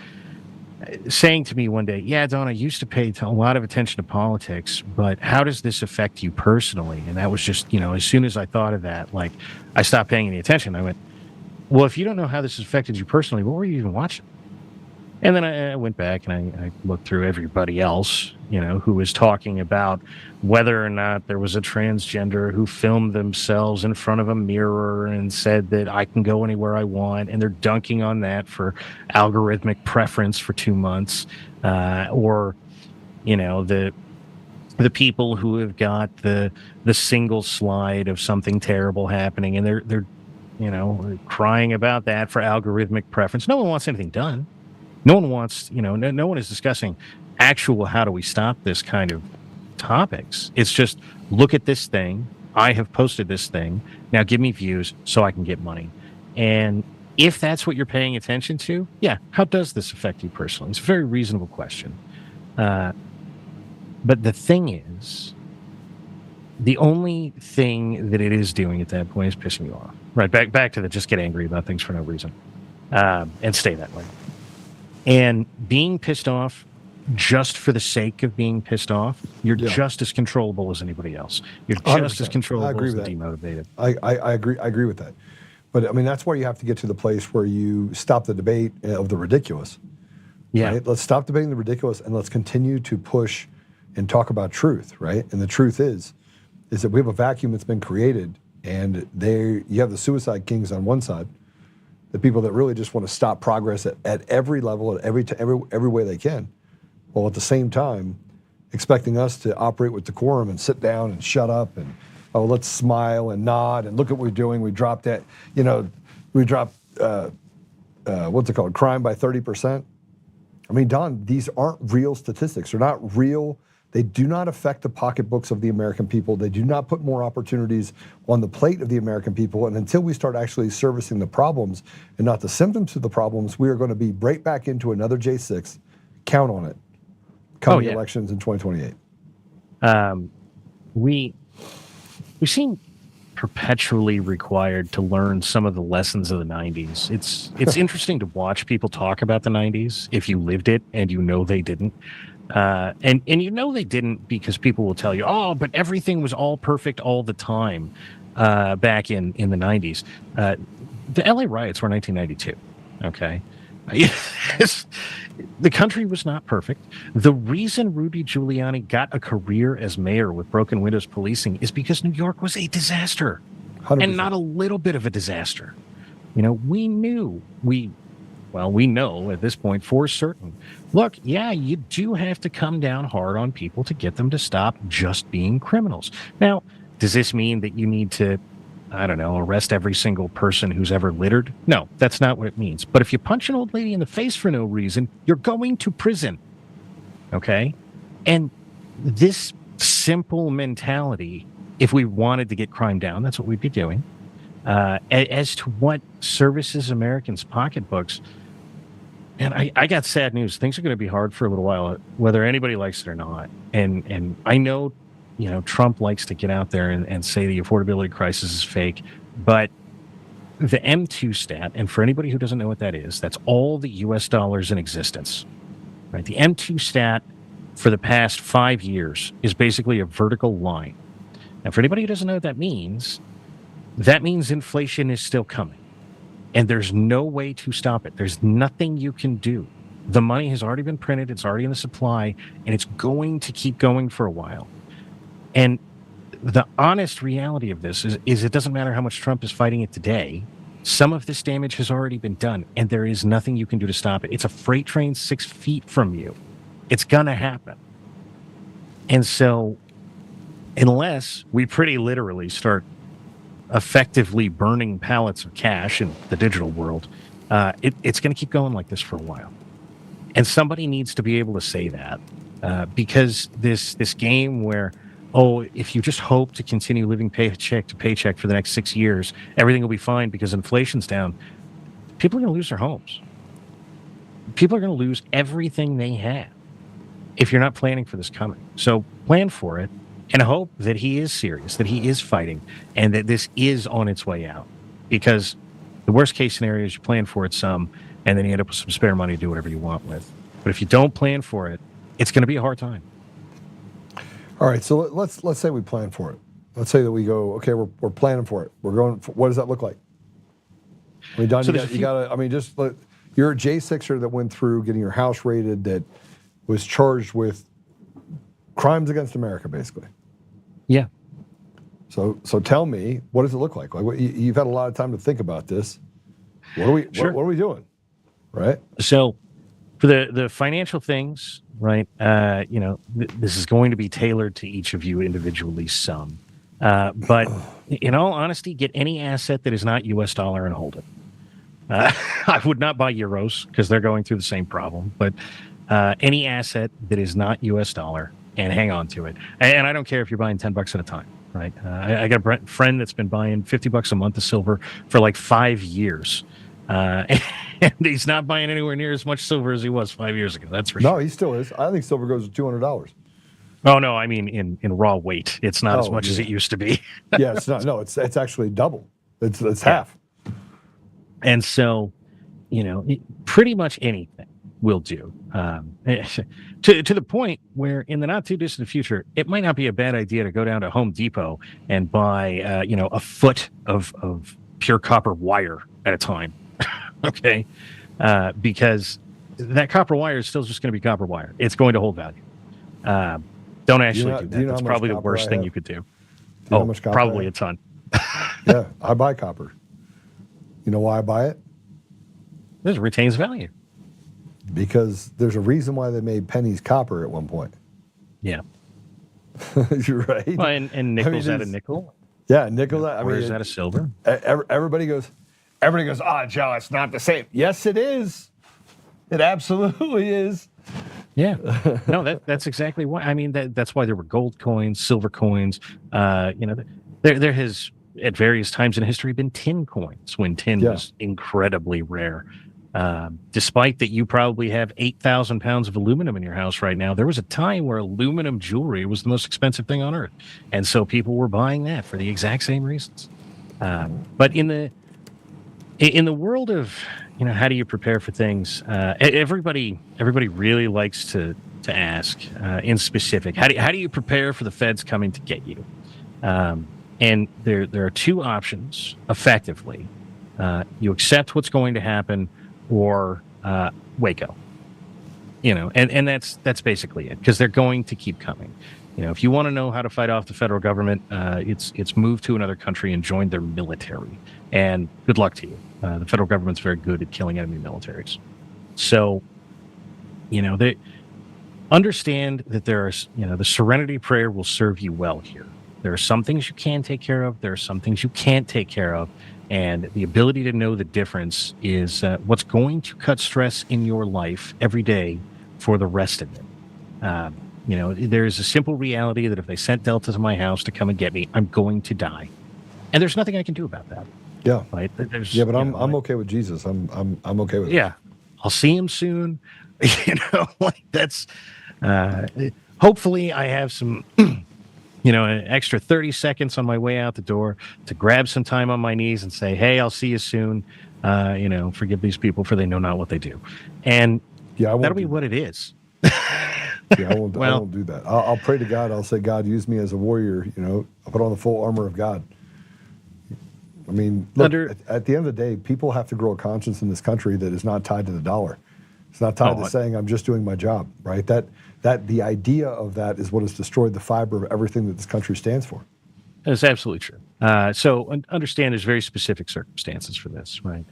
saying to me one day, yeah, Don, I used to pay a lot of attention to politics, but how does this affect you personally? And that was just, as soon as I thought of that, like, I stopped paying any attention. I went, well, if you don't know how this has affected you personally, what were you even watching? And then I went back and I looked through everybody else, who was talking about whether or not there was a transgender who filmed themselves in front of a mirror and said that I can go anywhere I want. And they're dunking on that for algorithmic preference for 2 months. Or, the people who have got the single slide of something terrible happening and they're crying about that for algorithmic preference. No one wants anything done. No one wants, no one is discussing actual how do we stop this kind of topics. It's just, look at this thing. I have posted this thing. Now give me views so I can get money. And if that's what you're paying attention to, yeah, how does this affect you personally? It's a very reasonable question. But the thing is, the only thing that it is doing at that point is pissing you off. Right, back to the just get angry about things for no reason. And stay that way. And being pissed off just for the sake of being pissed off, you're just as controllable as anybody else. You're just 100%. As controllable as the demotivated.
I agree with that. But I mean, that's where you have to get to the place where you stop the debate of the ridiculous.
Yeah.
Right? Let's stop debating the ridiculous and let's continue to push and talk about truth, right? And the truth is that we have a vacuum that's been created, and you have the suicide kings on one side, the people that really just want to stop progress at every level, at every way they can, while at the same time expecting us to operate with decorum and sit down and shut up and, oh, let's smile and nod and look at what we're doing. We dropped that, we dropped, what's it called, crime by 30%. I mean, Don, these aren't real statistics. They're not real. They do not affect the pocketbooks of the American people. They do not put more opportunities on the plate of the American people. And until we start actually servicing the problems and not the symptoms of the problems, we are going to be right back into another J6. Count on it. Coming elections in 2028.
We seem perpetually required to learn some of the lessons of the 90s. It's interesting to watch people talk about the 90s if you lived it and you know they didn't. And you know they didn't because people will tell you, oh, but everything was all perfect all the time back in the 90s. The LA riots were 1992, okay? The country was not perfect. The reason Rudy Giuliani got a career as mayor with broken windows policing is because New York was a disaster
100%.
and not a little bit of a disaster. We know at this point for certain. Look, yeah, you do have to come down hard on people to get them to stop just being criminals. Now, does this mean that you need to, arrest every single person who's ever littered? No, that's not what it means. But if you punch an old lady in the face for no reason, you're going to prison. Okay? And this simple mentality, if we wanted to get crime down, that's what we'd be doing. As to what services Americans' pocketbooks, and I got sad news. Things are going to be hard for a little while, whether anybody likes it or not. And I know, Trump likes to get out there and say the affordability crisis is fake, but the M2 stat, and for anybody who doesn't know what that is, that's all the U.S. dollars in existence, right? The M2 stat for the past 5 years is basically a vertical line. Now, for anybody who doesn't know what that means inflation is still coming, and there's no way to stop it. There's nothing you can do. The money has already been printed. It's already in the supply, and it's going to keep going for a while. And the honest reality of this is it doesn't matter how much Trump is fighting it today. Some of this damage has already been done, and there is nothing you can do to stop it. It's a freight train 6 feet from you. It's going to happen. And so unless we pretty literally start effectively burning pallets of cash in the digital world, it's going to keep going like this for a while. And somebody needs to be able to say that because this game where, if you just hope to continue living paycheck to paycheck for the next 6 years, everything will be fine because inflation's down. People are going to lose their homes. People are going to lose everything they have if you're not planning for this coming. So plan for it and hope that he is serious, that he is fighting, and that this is on its way out. Because the worst case scenario is you plan for it some, and then you end up with some spare money to do whatever you want with. But if you don't plan for it, it's going to be a hard time.
All right, so let's say we plan for it. Let's say that we go, okay, we're planning for it. We're going. What does that look like? I mean, Don,
So
you got to. I mean, you're a J6er that went through getting your house raided, that was charged with crimes against America, basically.
Yeah.
So tell me, what does it look like? Like you've had a lot of time to think about this. What are we?
Sure.
What are we doing? Right.
So for the financial things, right? This is going to be tailored to each of you individually some. But in all honesty, get any asset that is not U.S. dollar and hold it. I would not buy euros because they're going through the same problem. But any asset that is not U.S. dollar and hang on to it. And I don't care if you're buying $10 at a time, right? I got a friend that's been buying $50 a month of silver for like 5 years. And he's not buying anywhere near as much silver as he was 5 years ago. That's for sure.
No, he still is. I think silver goes to $200.
Oh no, I mean in raw weight, it's not as much as it used to be.
Yeah, it's not. No, it's actually double. It's half.
And so, pretty much anything will do. To the point where, in the not too distant future, it might not be a bad idea to go down to Home Depot and buy, a foot of pure copper wire at a time. Okay, because that copper wire is still just going to be copper wire. It's going to hold value. Don't actually do that. That's probably the worst thing you could do.
Do you know how much copper
probably
I
a ton.
Yeah, I buy copper. You know why I buy it?
This retains value.
Because there's a reason why they made pennies copper at one point.
Yeah.
You're right.
Well, and nickel's out of nickel.
Yeah, nickel. I mean,
is out of silver.
Everybody goes, Joe, it's not the same. Yes, it is. It absolutely is.
Yeah. No, that's exactly why. I mean, that's why there were gold coins, silver coins. There has at various times in history been tin coins when tin was incredibly rare. Despite that, you probably have 8,000 pounds of aluminum in your house right now. There was a time where aluminum jewelry was the most expensive thing on earth, and so people were buying that for the exact same reasons. But in the world of how do you prepare for things? Everybody really likes to ask in specific. How do you prepare for the feds coming to get you? And there are two options effectively. You accept what's going to happen, or Waco. And that's basically it, because they're going to keep coming. If you want to know how to fight off the federal government, it's move to another country and join their military. And good luck to you. The federal government's very good at killing enemy militaries. So, they understand that there are, the serenity prayer will serve you well here. There are some things you can take care of. There are some things you can't take care of. And the ability to know the difference is what's going to cut stress in your life every day for the rest of it. There's a simple reality that if they sent Delta to my house to come and get me, I'm going to die. And there's nothing I can do about that.
Yeah.
Right?
But I'm okay with Jesus. I'm okay with it.
Yeah. I'll see him soon. That's hopefully I have some an extra 30 seconds on my way out the door to grab some time on my knees and say, hey, I'll see you soon. Forgive these people, for they know not what they do. And that'll be what it is.
I won't do that. I'll pray to God. I'll say, God, use me as a warrior. I'll put on the full armor of God. I mean, look, at the end of the day, people have to grow a conscience in this country that is not tied to the dollar. It's not tied to saying I'm just doing my job, right? That the idea of that is what has destroyed the fiber of everything that this country stands for.
That's absolutely true. So understand there's very specific circumstances for this, right?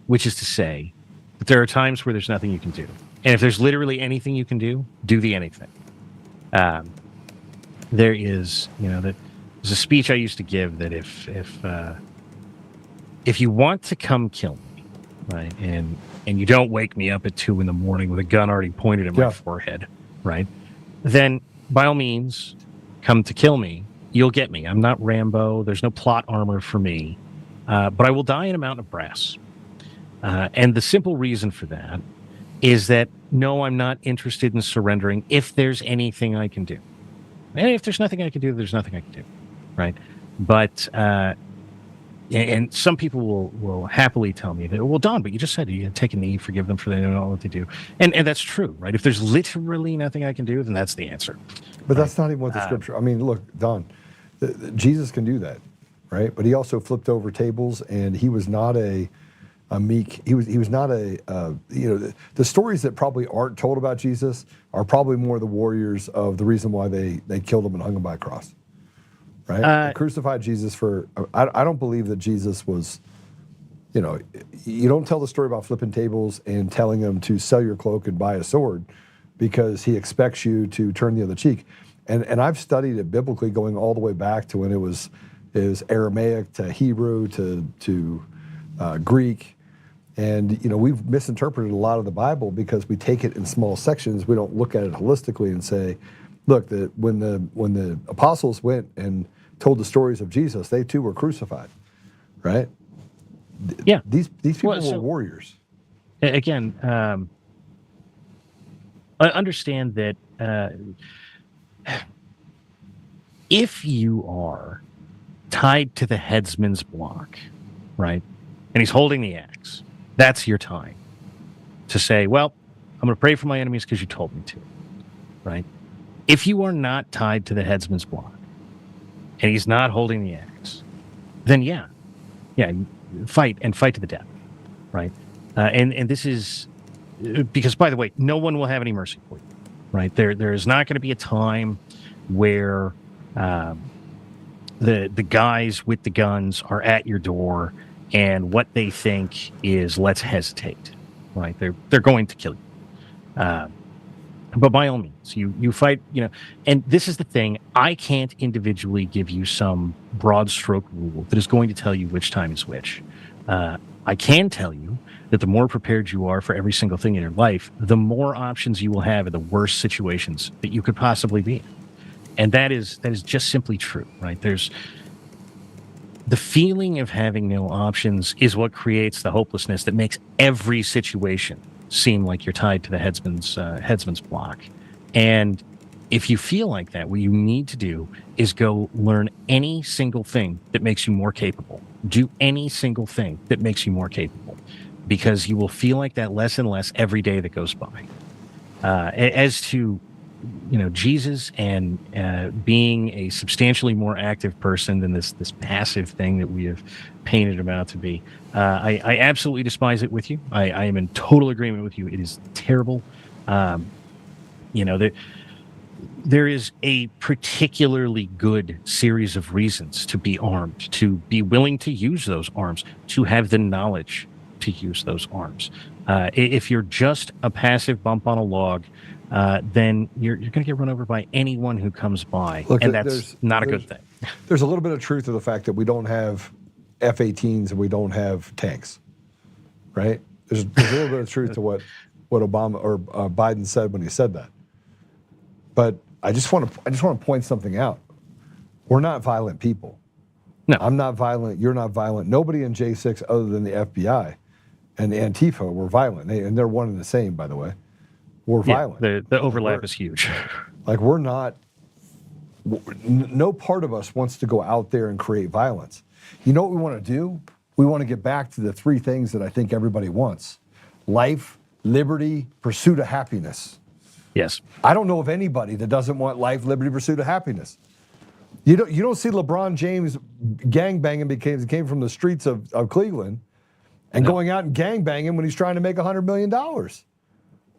Which is to say that there are times where there's nothing you can do. And if there's literally anything you can do the anything. There is, there's a speech I used to give that if you want to come kill me, right, and you don't wake me up at 2 a.m. with a gun already pointed at my forehead, right, then by all means, come to kill me. You'll get me. I'm not Rambo. There's no plot armor for me. But I will die in a mountain of brass. And the simple reason for that is that, no, I'm not interested in surrendering if there's anything I can do. And if there's nothing I can do, there's nothing I can do, right? But, and some people will happily tell me that, well, Don, but you just said you take a knee, forgive them for they don't know what they do. And that's true, right? If there's literally nothing I can do, then that's the answer.
But that's not even what the scripture, I mean, look, Don, Jesus can do that, right? But he also flipped over tables, and he was not a meek, he was not the stories that probably aren't told about Jesus are probably more the warriors of the reason why they killed him and hung him by a cross, right? They crucified Jesus for, I don't believe that Jesus was, you don't tell the story about flipping tables and telling them to sell your cloak and buy a sword because he expects you to turn the other cheek. And I've studied it biblically going all the way back to when it was Aramaic to Hebrew to Greek. And, we've misinterpreted a lot of the Bible because we take it in small sections. We don't look at it holistically and say, look, when the apostles went and told the stories of Jesus, they too were crucified, right?
Yeah.
These people were warriors.
Again, I understand that if you are tied to the headsman's block, right, and he's holding the axe, that's your time to say, well, I'm going to pray for my enemies because you told me to, right? If you are not tied to the headsman's block and he's not holding the axe, then yeah, fight to the death, right? And this is because, by the way, no one will have any mercy for you, right? There is not going to be a time where the guys with the guns are at your door, and what they think is let's hesitate, right? They're going to kill you. But by all means, you fight, and this is the thing. I can't individually give you some broad stroke rule that is going to tell you which time is which. I can tell you that the more prepared you are for every single thing in your life, the more options you will have in the worst situations that you could possibly be in. And that is just simply true, right? There's the feeling of having no options is what creates the hopelessness that makes every situation seem like you're tied to the headsman's block. And if you feel like that, what you need to do is go learn any single thing that makes you more capable. Do any single thing that makes you more capable, because you will feel like that less and less every day that goes by. As to Jesus and being a substantially more active person than this passive thing that we have painted him out to be. I absolutely despise it with you. I am in total agreement with you. It is terrible. There is a particularly good series of reasons to be armed, to be willing to use those arms, to have the knowledge to use those arms. If you're just a passive bump on a log, then you're going to get run over by anyone who comes by.
Look,
and that's not a good thing.
There's a little bit of truth to the fact that we don't have F-18s and we don't have tanks, right? There's a little bit of truth to what Obama or Biden said when he said that. But I just want to point something out. We're not violent people.
No.
I'm not violent. You're not violent. Nobody in J6 other than the FBI and the Antifa were violent. And they're one and the same, by the way. We're violent.
The overlap is huge.
Like, we're not, no part of us wants to go out there and create violence. You know what we want to do? We want to get back to the three things that I think everybody wants: life, liberty, pursuit of happiness.
Yes.
I don't know of anybody that doesn't want life, liberty, pursuit of happiness. You don't see LeBron James gangbanging because he came from the streets of Cleveland and going out and gangbanging when he's trying to make $100 million.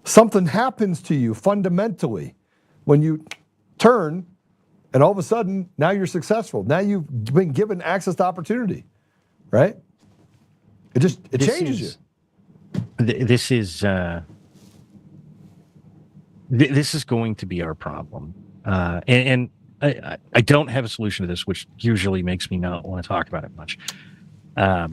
Something happens to you fundamentally when you turn, and all of a sudden, now you're successful. Now you've been given access to opportunity, right? It changes you.
This is going to be our problem. And I don't have a solution to this, which usually makes me not want to talk about it much. A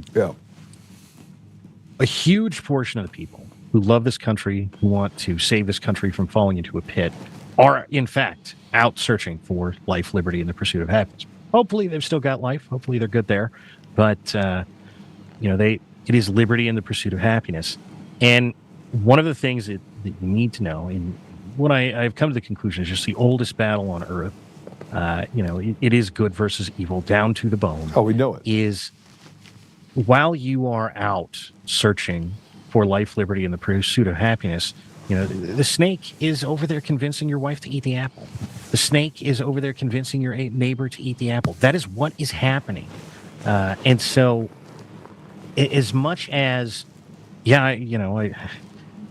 huge portion of the people who love this country, who want to save this country from falling into a pit, are in fact out searching for life, liberty, and the pursuit of happiness. Hopefully they've still got life. Hopefully they're good there. But, it is liberty and the pursuit of happiness. And one of the things that you need to know, and what I've come to the conclusion is just the oldest battle on earth, it is good versus evil down to the bone.
Oh, we know it.
Is while you are out searching for life, liberty, and the pursuit of happiness, the snake is over there convincing your wife to eat the apple. The snake is over there convincing your neighbor to eat the apple. That is what is happening. And so, as much as,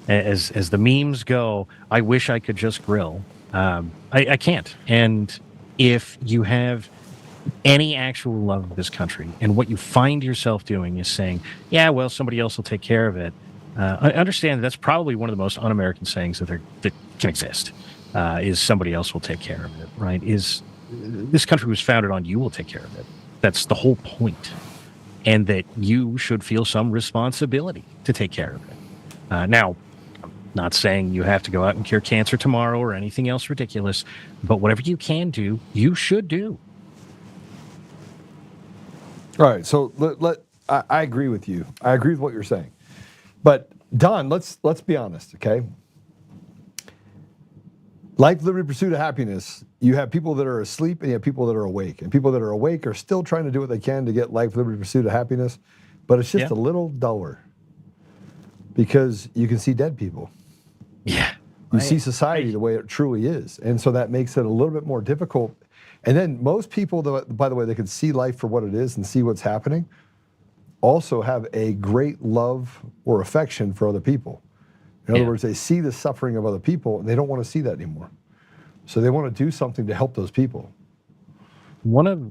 as the memes go, I wish I could just grill. I can't. And if you have any actual love of this country, and what you find yourself doing is saying, yeah, well, somebody else will take care of it. I understand that's probably one of the most un-American sayings that can exist, is somebody else will take care of it, right? Is this country was founded on you will take care of it. That's the whole point. And that you should feel some responsibility to take care of it. Now, I'm not saying you have to go out and cure cancer tomorrow or anything else ridiculous, but whatever you can do, you should do.
All right, so I agree with you. I agree with what you're saying. But Don, let's be honest, okay? Life, liberty, pursuit of happiness, you have people that are asleep and you have people that are awake. And people that are awake are still trying to do what they can to get life, liberty, pursuit of happiness, but it's just a little duller because you can see dead people.
Yeah.
You see society the way it truly is. And so that makes it a little bit more difficult. And then most people, by the way, they can see life for what it is and see what's happening, also have a great love or affection for other people. In other words, they see the suffering of other people and they don't want to see that anymore. So they want to do something to help those people.
One of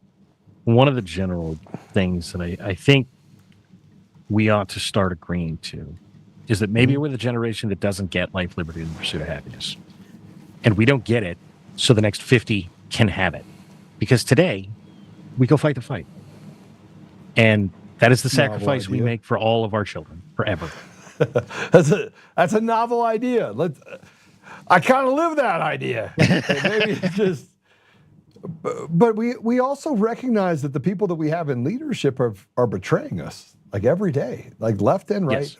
the general things that I think we ought to start agreeing to is that maybe we're the generation that doesn't get life, liberty, and the pursuit of happiness. And we don't get it, so the next 50 can have it. Because today, we go fight the fight. And that is the sacrifice we make for all of our children, forever.
That's a novel idea. I kind of live that idea. Maybe it's just... But we also recognize that the people that we have in leadership are betraying us, like every day, like left and right. Yes.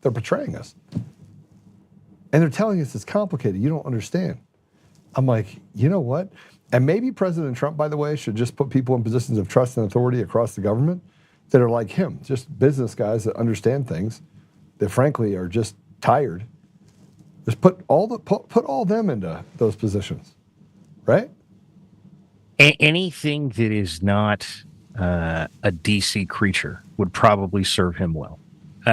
They're betraying us, and they're telling us it's complicated. You don't understand. I'm like, you know what? And maybe President Trump, by the way, should just put people in positions of trust and authority across the government that are like him, just business guys that understand things, that frankly are just tired. Just put all them into those positions, right?
Anything that is not a DC creature would probably serve him well.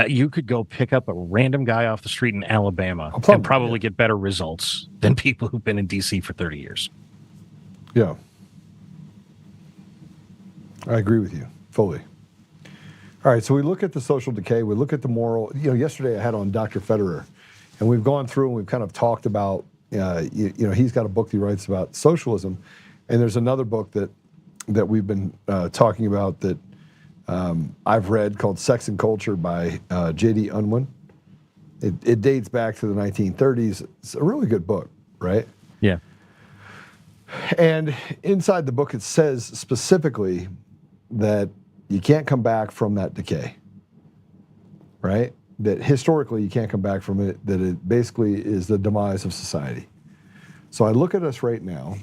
You could go pick up a random guy off the street in Alabama and probably get better results than people who've been in DC for 30 years.
Yeah. I agree with you fully. All right, so we look at the social decay, we look at the moral. Yesterday I had on Dr. Federer, and we've gone through and we've kind of talked about, he's got a book he writes about socialism. And there's another book that we've been talking about that I've read called Sex and Culture by J.D. Unwin. It dates back to the 1930s. It's a really good book, right?
Yeah.
And inside the book it says specifically that you can't come back from that decay, right? That historically you can't come back from it, that it basically is the demise of society. So I look at us right now,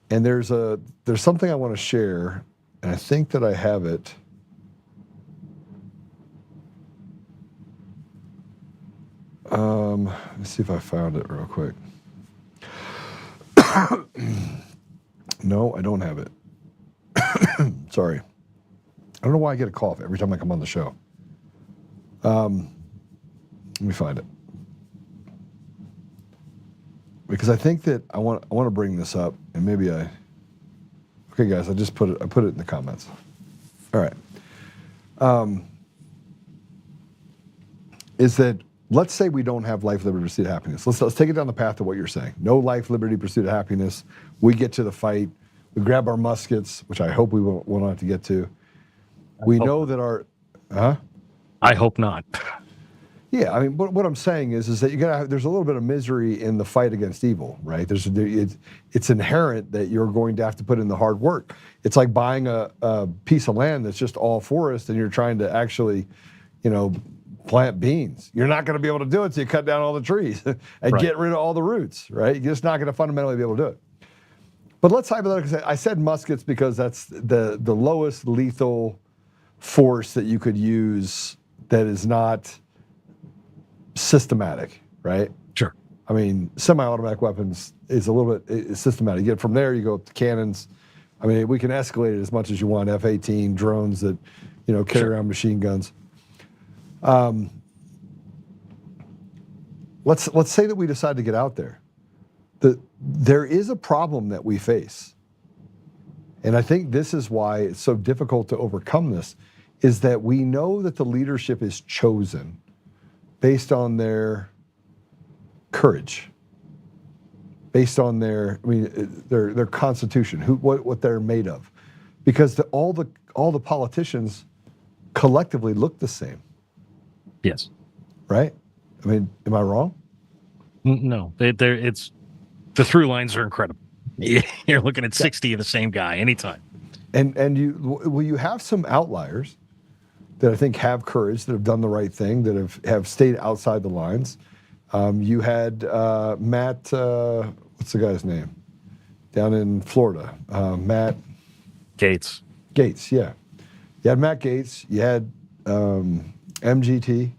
and there's something I want to share, and I think that I have it. Let's see if I found it real quick. No, I don't have it. Sorry. I don't know why I get a cough every time I come on the show. Let me find it. Because I think that I want to bring this up, and maybe okay guys, I put it in the comments. All right. Is that, let's say we don't have life, liberty, pursuit of happiness. Let's take it down the path of what you're saying. No life, liberty, pursuit of happiness. We get to the fight. We grab our muskets, which I hope we won't have to get to. We know that our...
I hope not.
Yeah, I mean, what I'm saying is that there's a little bit of misery in the fight against evil, right? It's inherent that you're going to have to put in the hard work. It's like buying a piece of land that's just all forest, and you're trying to actually, plant beans. You're not going to be able to do it until you cut down all the trees and get rid of all the roots, right? You're just not going to fundamentally be able to do it. But let's hypothetically say, I said muskets because that's the lowest lethal force that you could use that is not systematic, right?
Sure.
I mean, semi-automatic weapons is a little bit systematic. You get from there, you go up to cannons. I mean, we can escalate it as much as you want. F-18 drones that, carry around machine guns. Let's say that we decide to get out there. There is a problem that we face, and I think this is why it's so difficult to overcome this, is that we know that the leadership is chosen based on their courage, based on their constitution, what they're made of, because all the politicians collectively look the same.
Yes.
Right? I mean, am I wrong?
No, it's the through lines are incredible. You're looking at 60 of the same guy anytime.
And you have some outliers that I think have courage, that have done the right thing, that have stayed outside the lines. You had Matt, what's the guy's name? Down in Florida, Matt
Gaetz.
Gaetz, yeah. You had Matt Gaetz. You had MTG,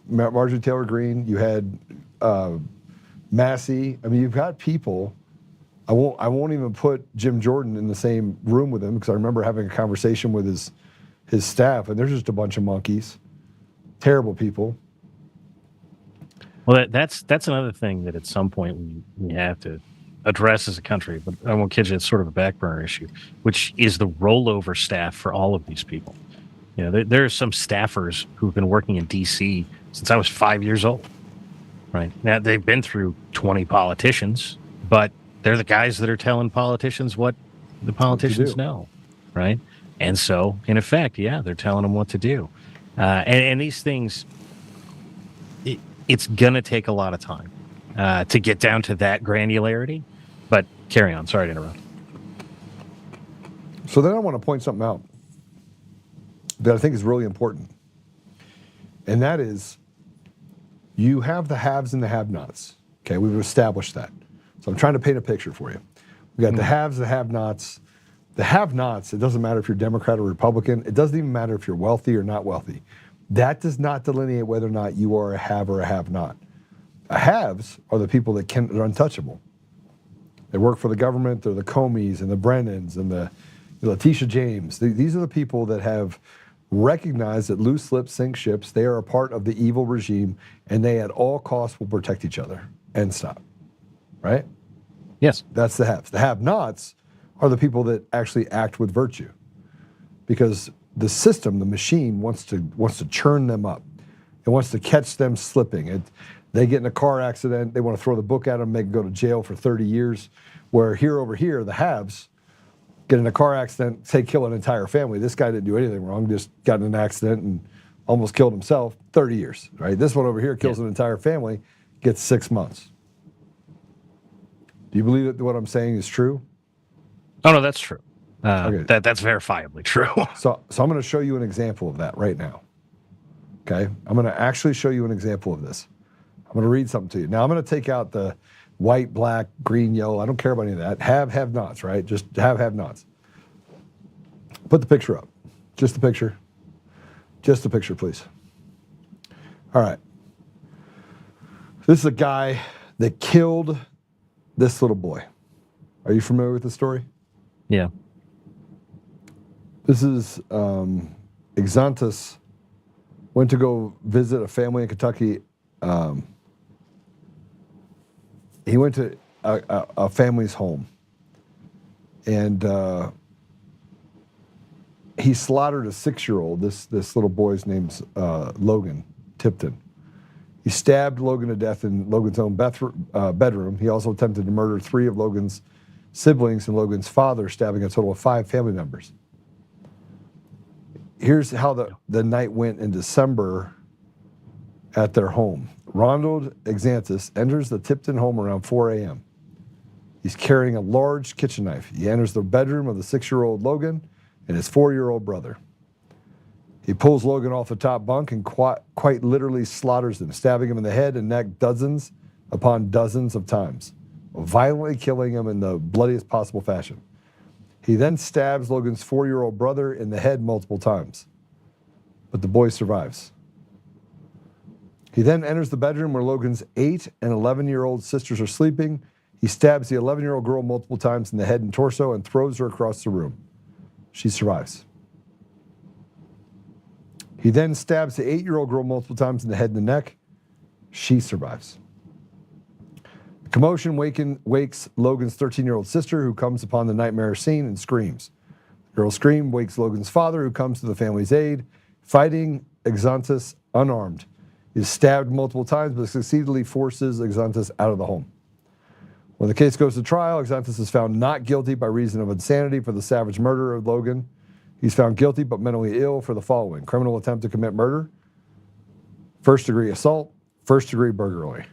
Marjorie Taylor Greene. You had Massey. I mean, you've got people I won't even put Jim Jordan in the same room with him because I remember having a conversation with his staff, and they're just a bunch of monkeys, terrible people.
Well, that's another thing that at some point we have to address as a country, but I won't kid you, it's sort of a back burner issue, which is the rollover staff for all of these people. You know, there are some staffers who've been working in D.C. since I was 5 years old, right? Now, they've been through 20 politicians, but they're the guys that are telling politicians what the politicians know, right? And so, in effect, yeah, they're telling them what to do. And these things, it's going to take a lot of time to get down to that granularity. But carry on. Sorry to interrupt.
So then I want to point something out that I think is really important. And that is, you have the haves and the have-nots. Okay, we've established that. So I'm trying to paint a picture for you. We got the haves, the have-nots. The have-nots, it doesn't matter if you're Democrat or Republican. It doesn't even matter if you're wealthy or not wealthy. That does not delineate whether or not you are a have or a have-not. Haves are the people that are untouchable. They work for the government. They're the Comeys and the Brennans and the Letitia James. These are the people that have recognized that loose lips sink ships. They are a part of the evil regime, and they at all costs will protect each other and stop. Right?
Yes.
That's the haves. The have-nots are the people that actually act with virtue, because the system, the machine, wants to churn them up. It wants to catch them slipping. They get in a car accident, they want to throw the book at them, make them go to jail for 30 years. Where over here, the haves get in a car accident, say kill an entire family. This guy didn't do anything wrong, just got in an accident and almost killed himself, 30 years, right? This one over here kills an entire family, gets 6 months. Do you believe that what I'm saying is true?
Oh, no, that's true.
Okay.
That's verifiably true.
So I'm going to show you an example of that right now. Okay? I'm going to actually show you an example of this. I'm going to read something to you. Now, I'm going to take out the white, black, green, yellow. I don't care about any of that. Have-nots, right? Just have-nots. Put the picture up. Just the picture. Just the picture, please. All right. This is a guy that killed this little boy. Are you familiar with the story?
Yeah.
This is Exantus went to go visit a family in Kentucky. He went to a family's home, and he slaughtered a 6-year-old. This little boy's name's Logan Tipton. He stabbed Logan to death in Logan's own bedroom. He also attempted to murder 3 of Logan's siblings and Logan's father, stabbing a total of 5 family members. Here's how the night went in December at their home. Ronald Exantus enters the Tipton home around 4 a.m. He's carrying a large kitchen knife. He enters the bedroom of the 6-year-old Logan and his 4-year-old brother. He pulls Logan off the top bunk and quite literally slaughters him, stabbing him in the head and neck dozens upon dozens of times, violently killing him in the bloodiest possible fashion. He then stabs Logan's 4-year-old brother in the head multiple times, but the boy survives. He then enters the bedroom where Logan's 8 and 11-year-old sisters are sleeping. He stabs the 11-year-old girl multiple times in the head and torso and throws her across the room. She survives. He then stabs the 8-year-old girl multiple times in the head and the neck. She survives. The commotion wakes Logan's 13-year-old sister, who comes upon the nightmare scene and screams. The girl's scream wakes Logan's father, who comes to the family's aid. Fighting Exantus unarmed, he is stabbed multiple times, but succeedingly forces Exantus out of the home. When the case goes to trial, Exantus is found not guilty by reason of insanity for the savage murder of Logan. He's found guilty but mentally ill for the following: criminal attempt to commit murder, first-degree assault, first-degree burglary.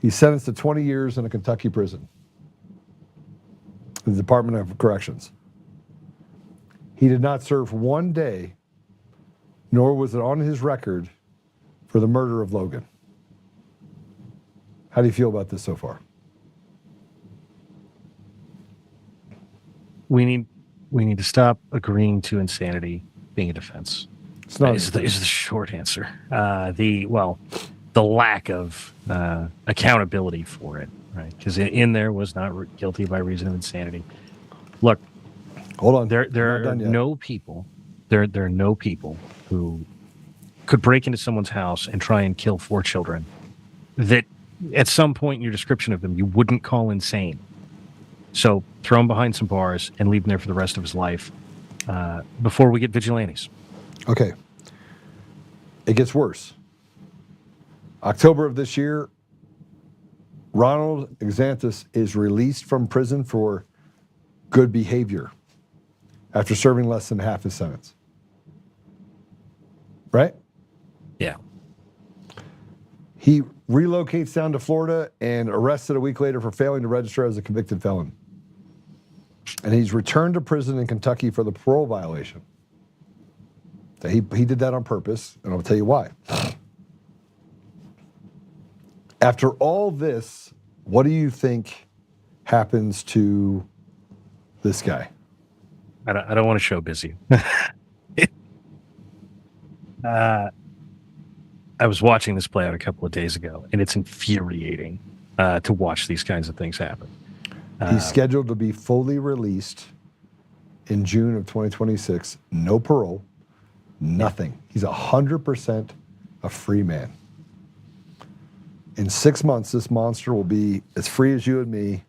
He's sentenced to 20 years in a Kentucky prison, the Department of Corrections. He did not serve one day, nor was it on his record, for the murder of Logan. How do you feel about this so far?
We need to stop agreeing to insanity being a defense.
It's not.
Is the short answer. The lack of accountability for it right? Because in there was not guilty by reason of insanity. Look,
Hold on.
there
I'm not
are
done yet.
no people. There are no people who could break into someone's house and try and kill 4 children that at some point in your description of them you wouldn't call insane. So throw him behind some bars and leave him there for the rest of his life before we get vigilantes.
Okay. It gets worse. October of this year, Ronald Exanthus is released from prison for good behavior after serving less than half his sentence. Right?
Yeah.
He relocates down to Florida and arrested a week later for failing to register as a convicted felon. And he's returned to prison in Kentucky for the parole violation. So he did that on purpose, and I'll tell you why. After all this, what do you think happens to this guy?
I don't want to show busy. I was watching this play out a couple of days ago, and it's infuriating to watch these kinds of things happen.
He's scheduled to be fully released in June of 2026. No parole, nothing. He's 100% a free man. In 6 months, this monster will be as free as you and me,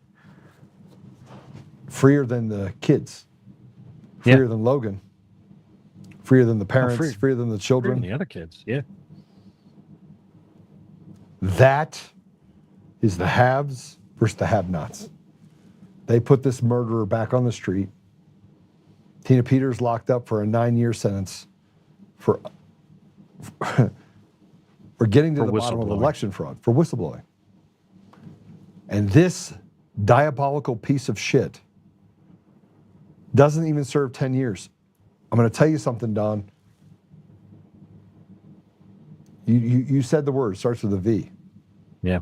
freer than the kids, freer than Logan, freer than the parents, freer than the children.
Freer than the other kids, yeah.
That is the haves versus the have-nots. They put this murderer back on the street. Tina Peters locked up for a 9-year sentence for getting to the bottom of election fraud, for whistleblowing. And this diabolical piece of shit doesn't even serve 10 years. I'm going to tell you something, Don. You said the word, starts with a V.
Yeah.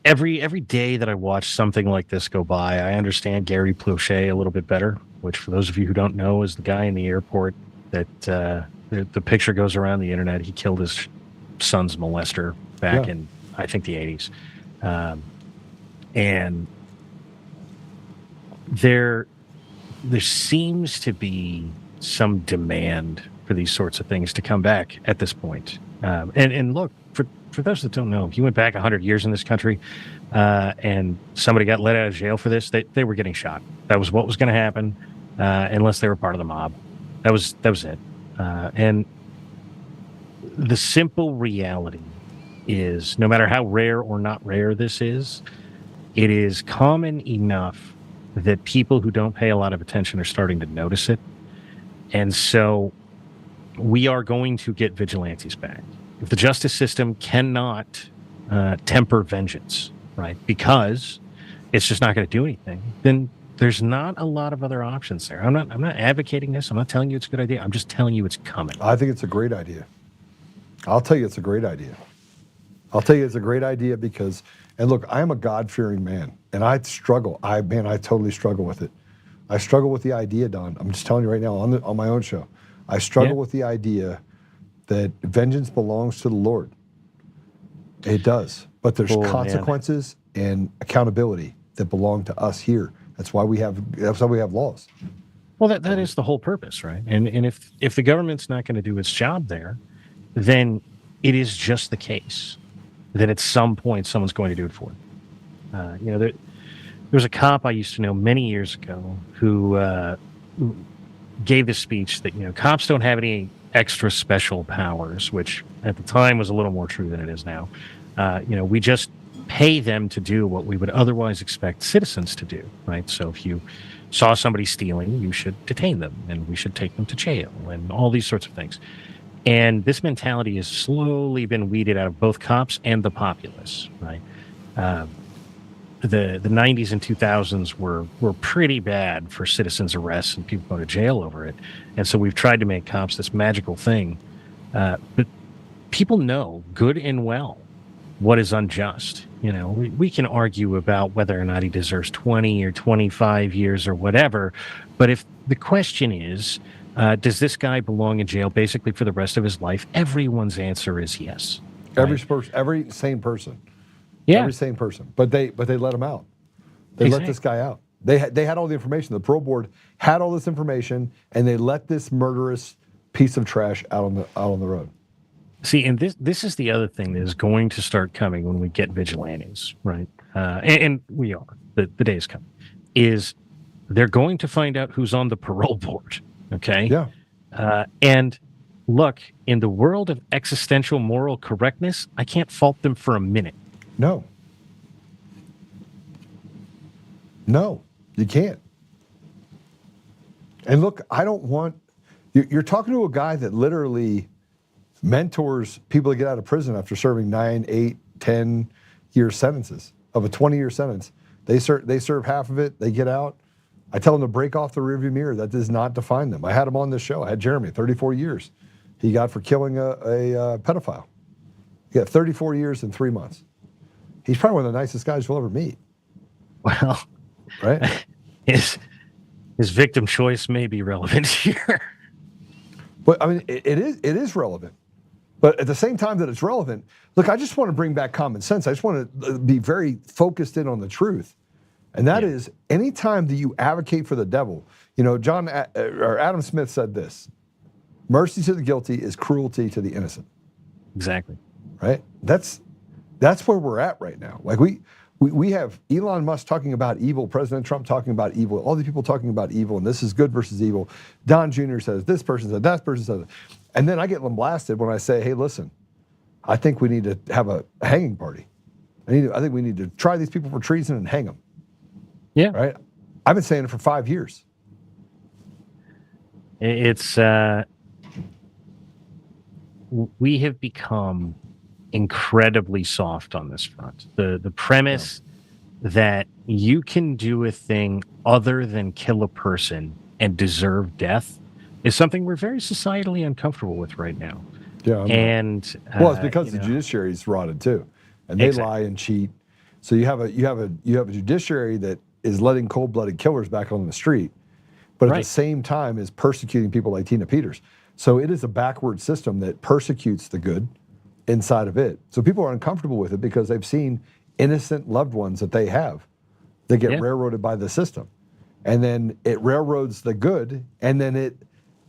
Every day that I watch something like this go by, I understand Gary Plauché a little bit better, which for those of you who don't know is the guy in the airport that the picture goes around the internet. He killed his son's molester back in, I think, the 80s. And there seems to be some demand for these sorts of things to come back at this point. And look, for those that don't know, if you went back 100 years in this country and somebody got let out of jail for this, they were getting shot. That was what was going to happen unless they were part of the mob. That was it. And the simple reality is, no matter how rare or not rare this is, it is common enough that people who don't pay a lot of attention are starting to notice it. And so we are going to get vigilantes back. If the justice system cannot temper vengeance, right, because it's just not going to do anything, then there's not a lot of other options there. I'm not advocating this. I'm not telling you it's a good idea. I'm just telling you it's coming.
I think it's a great idea. I'll tell you it's a great idea. I'll tell you it's a great idea because, and look, I am a God-fearing man, and I struggle. I totally struggle with it. I struggle with the idea, Don. I'm just telling you right now on my own show. I struggle with the idea that vengeance belongs to the Lord. It does. But there's consequences and accountability that belong to us here. That's why we have laws.
Well, that is the whole purpose, right? And if the government's not going to do its job there, then it is just the case that at some point someone's going to do it for it. There was a cop I used to know many years ago who gave this speech that, cops don't have any extra special powers, which at the time was a little more true than it is now. We just pay them to do what we would otherwise expect citizens to do, right? So if you saw somebody stealing, you should detain them, and we should take them to jail, and all these sorts of things. And this mentality has slowly been weeded out of both cops and the populace, right? The 90s and 2000s were pretty bad for citizens' arrests and people going to jail over it. And so we've tried to make cops this magical thing. But people know good and well what is unjust. We can argue about whether or not he deserves 20 or 25 years or whatever. But if the question is, does this guy belong in jail basically for the rest of his life? Everyone's answer is yes.
Every sane person.
Yeah.
Every sane person. But they let him out. They let this guy out. They had all the information. The parole board had all this information, and they let this murderous piece of trash out on the road.
See, and this is the other thing that is going to start coming when we get vigilantes, right? And we are. The day is coming. Is they're going to find out who's on the parole board, okay?
Yeah.
And look, in the world of existential moral correctness, I can't fault them for a minute.
No. No, you can't. And look, I don't want... You're talking to a guy that literally mentors people to get out of prison after serving 9, 8, 10-year sentences of a 20-year sentence. They serve half of it, they get out. I tell them to break off the rearview mirror. That does not define them. I had him on this show. I had Jeremy, 34 years. He got for killing a pedophile. He got 34 years and 3 months. He's probably one of the nicest guys you'll ever meet.
Well,
right?
His victim choice may be relevant here.
But I mean, it is relevant. But at the same time that it's relevant, look, I just want to bring back common sense. I just want to be very focused in on the truth. And that is, anytime that you advocate for the devil, you know, Adam Smith said this: mercy to the guilty is cruelty to the innocent.
Exactly.
Right? That's where we're at right now. Like we have Elon Musk talking about evil, President Trump talking about evil, all these people talking about evil, and this is good versus evil. Don Jr. says this person said that person says it. And then I get lambasted when I say, hey, listen, I think we need to have a hanging party. I think we need to try these people for treason and hang them.
Yeah.
Right? I've been saying it for 5 years.
It's we have become incredibly soft on this front. The premise that you can do a thing other than kill a person and deserve death is something we're very societally uncomfortable with right now.
Yeah.
And
well, it's because the judiciary is rotted too, and they lie and cheat. So you have a judiciary that is letting cold-blooded killers back on the street, but at the same time is persecuting people like Tina Peters. So it is a backward system that persecutes the good inside of it. So people are uncomfortable with it because they've seen innocent loved ones that they have that get railroaded by the system. And then it railroads the good, and then it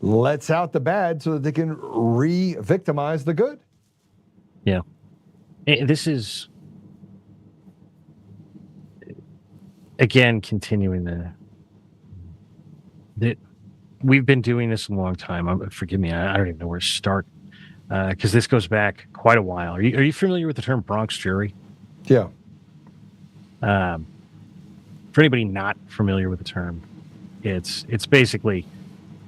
lets out the bad so that they can re-victimize the good.
Yeah. This is, again, continuing that we've been doing this a long time. Forgive me, I don't even know where to start, because this goes back quite a while. Are you familiar with the term Bronx jury?
Yeah.
For anybody not familiar with the term, it's basically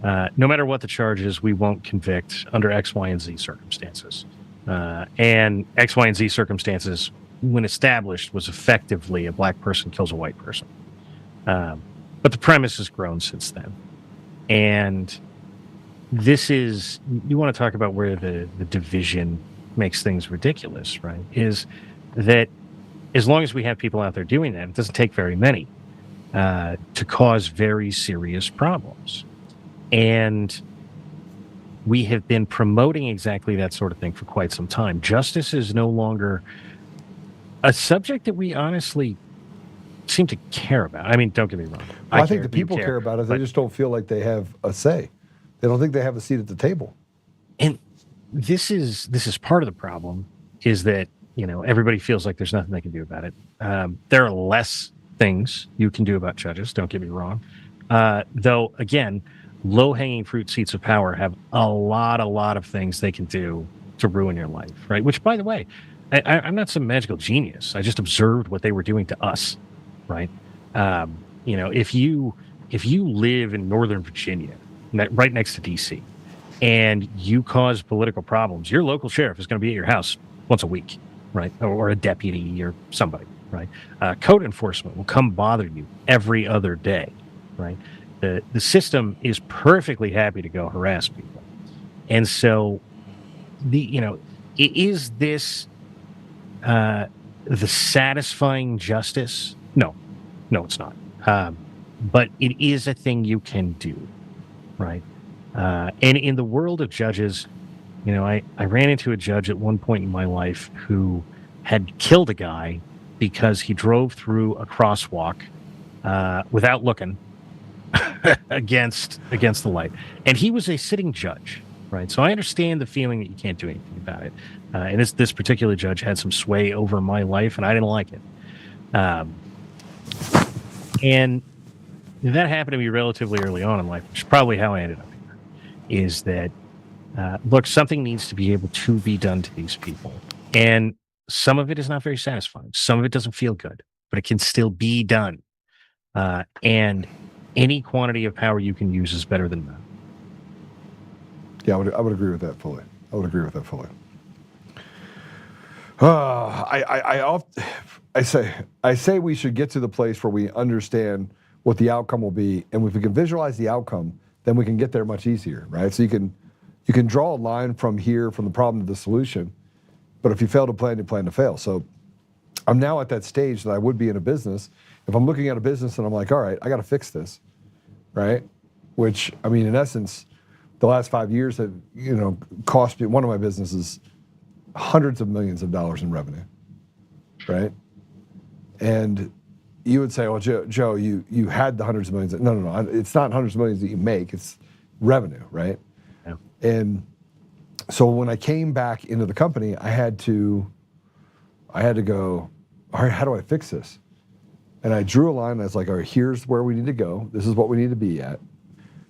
no matter what the charge is, we won't convict under X, Y, and Z circumstances. And X, Y, and Z circumstances, when established, was effectively a black person kills a white person. But the premise has grown since then. And this is, you want to talk about where the division makes things ridiculous, right? Is that as long as we have people out there doing that, it doesn't take very many to cause very serious problems. And we have been promoting exactly that sort of thing for quite some time. Justice is no longer a subject that we honestly seem to care about. I mean, don't get me wrong.
I think the people care about it. They just don't feel like they have a say. They don't think they have a seat at the table.
And this is part of the problem, is that, you know, everybody feels like there's nothing they can do about it. There are less things you can do about judges, don't get me wrong. Though, again, low-hanging fruit seats of power have a lot of things they can do to ruin your life, right? Which, by the way, I'm not some magical genius. I just observed what they were doing to us, right? You know, if you live in Northern Virginia, right next to D.C., and you cause political problems, your local sheriff is going to be at your house once a week, right? Or a deputy or somebody, right? Code enforcement will come bother you every other day, right? The system is perfectly happy to go harass people. And so, is this the satisfying justice? No, it's not. But it is a thing you can do, right? And in the world of judges, I ran into a judge at one point in my life who had killed a guy because he drove through a crosswalk without looking against the light. And he was a sitting judge, right? So I understand the feeling that you can't do anything about it. And this particular judge had some sway over my life, and I didn't like it. And that happened to me relatively early on in life, which is probably how I ended up here, is that, look, something needs to be able to be done to these people. And some of it is not very satisfying. Some of it doesn't feel good, but it can still be done. And any quantity of power you can use is better than none.
Yeah, I would agree with that fully. I say we should get to the place where we understand what the outcome will be, and if we can visualize the outcome, then we can get there much easier, right? So you can draw a line from here, from the problem to the solution, but if you fail to plan, you plan to fail. So I'm now at that stage that I would be in a business. If I'm looking at a business and I'm like, all right, I got to fix this, right? Which, I mean, in essence, the last 5 years have, cost me, one of my businesses, hundreds of millions of dollars in revenue, right? And you would say, well, Joe, you had the hundreds of millions. No. It's not hundreds of millions that you make. It's revenue, right?
Yeah.
And so when I came back into the company, I had to go, all right, how do I fix this? And I drew a line. And I was like, all right, here's where we need to go. This is what we need to be at.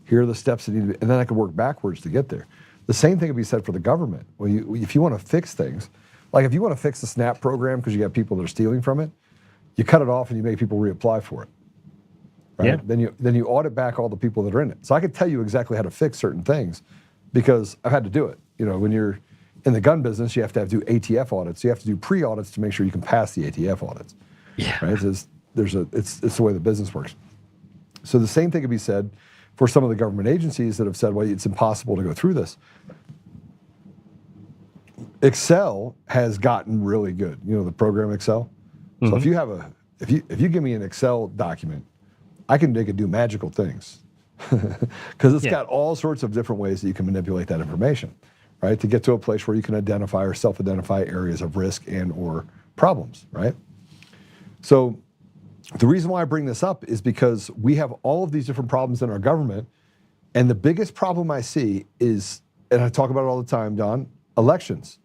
Here are the steps that need to be, and then I could work backwards to get there. The same thing could be said for the government. Well, if you want to fix things, like if you want to fix the SNAP program because you got people that are stealing from it, you cut it off and you make people reapply for it. Right?
Yeah.
Then you audit back all the people that are in it. So I could tell you exactly how to fix certain things because I've had to do it. When you're in the gun business, you have to do ATF audits. You have to do pre-audits to make sure you can pass the ATF audits.
Yeah.
Right? It's the way the business works. So the same thing could be said for some of the government agencies that have said, well, it's impossible to go through this. Excel has gotten really good. The program Excel. Mm-hmm. So if you give me an Excel document, I can make it do magical things because it's got all sorts of different ways that you can manipulate that information, right? To get to a place where you can identify or self-identify areas of risk and or problems, right? So the reason why I bring this up is because we have all of these different problems in our government, and the biggest problem I see is, and I talk about it all the time, Don, elections.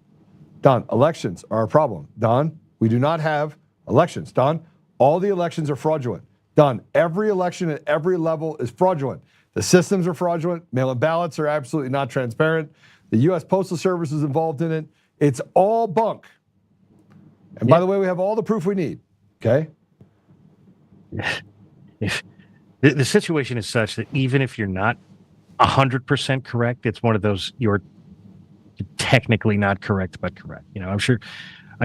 Don, elections are a problem. Don, we do not have elections. Don, all the elections are fraudulent. Don, every election at every level is fraudulent. The systems are fraudulent. Mail-in ballots are absolutely not transparent. The U.S. Postal Service is involved in it. It's all bunk. And by the way, we have all the proof we need, okay?
If the situation is such that even if you're not 100% correct, it's one of those you're technically not correct but correct. I'm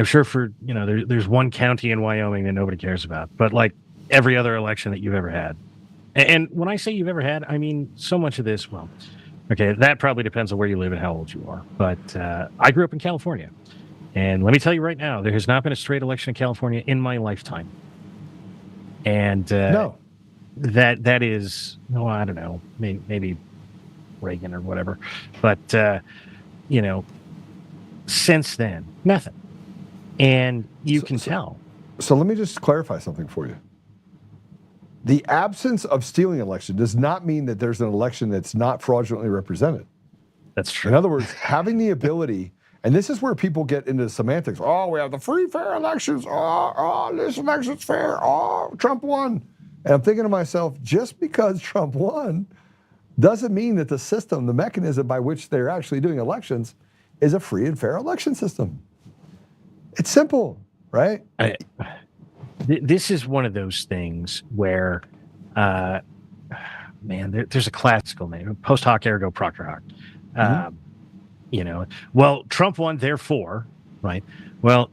sure for there's one county in Wyoming that nobody cares about, but like every other election that you've ever had. And when I say you've ever had, I mean so much of this. Well, okay, that probably depends on where you live and how old you are. But I grew up in California, and let me tell you right now, there has not been a straight election in California in my lifetime. And
no,
that is, I don't know, maybe Reagan or whatever, but since then, nothing. And you can tell.
So let me just clarify something for you. The absence of stealing election does not mean that there's an election that's not fraudulently represented.
That's true.
In other words, having the ability, and this is where people get into semantics. Oh, we have the free, fair elections. Oh, this election's fair. Oh, Trump won. And I'm thinking to myself, just because Trump won doesn't mean that the system, the mechanism by which they're actually doing elections is a free and fair election system. It's simple, right?
This is one of those things where, there's a classical name, post hoc ergo proctor hoc. Well, Trump won, therefore, right? Well,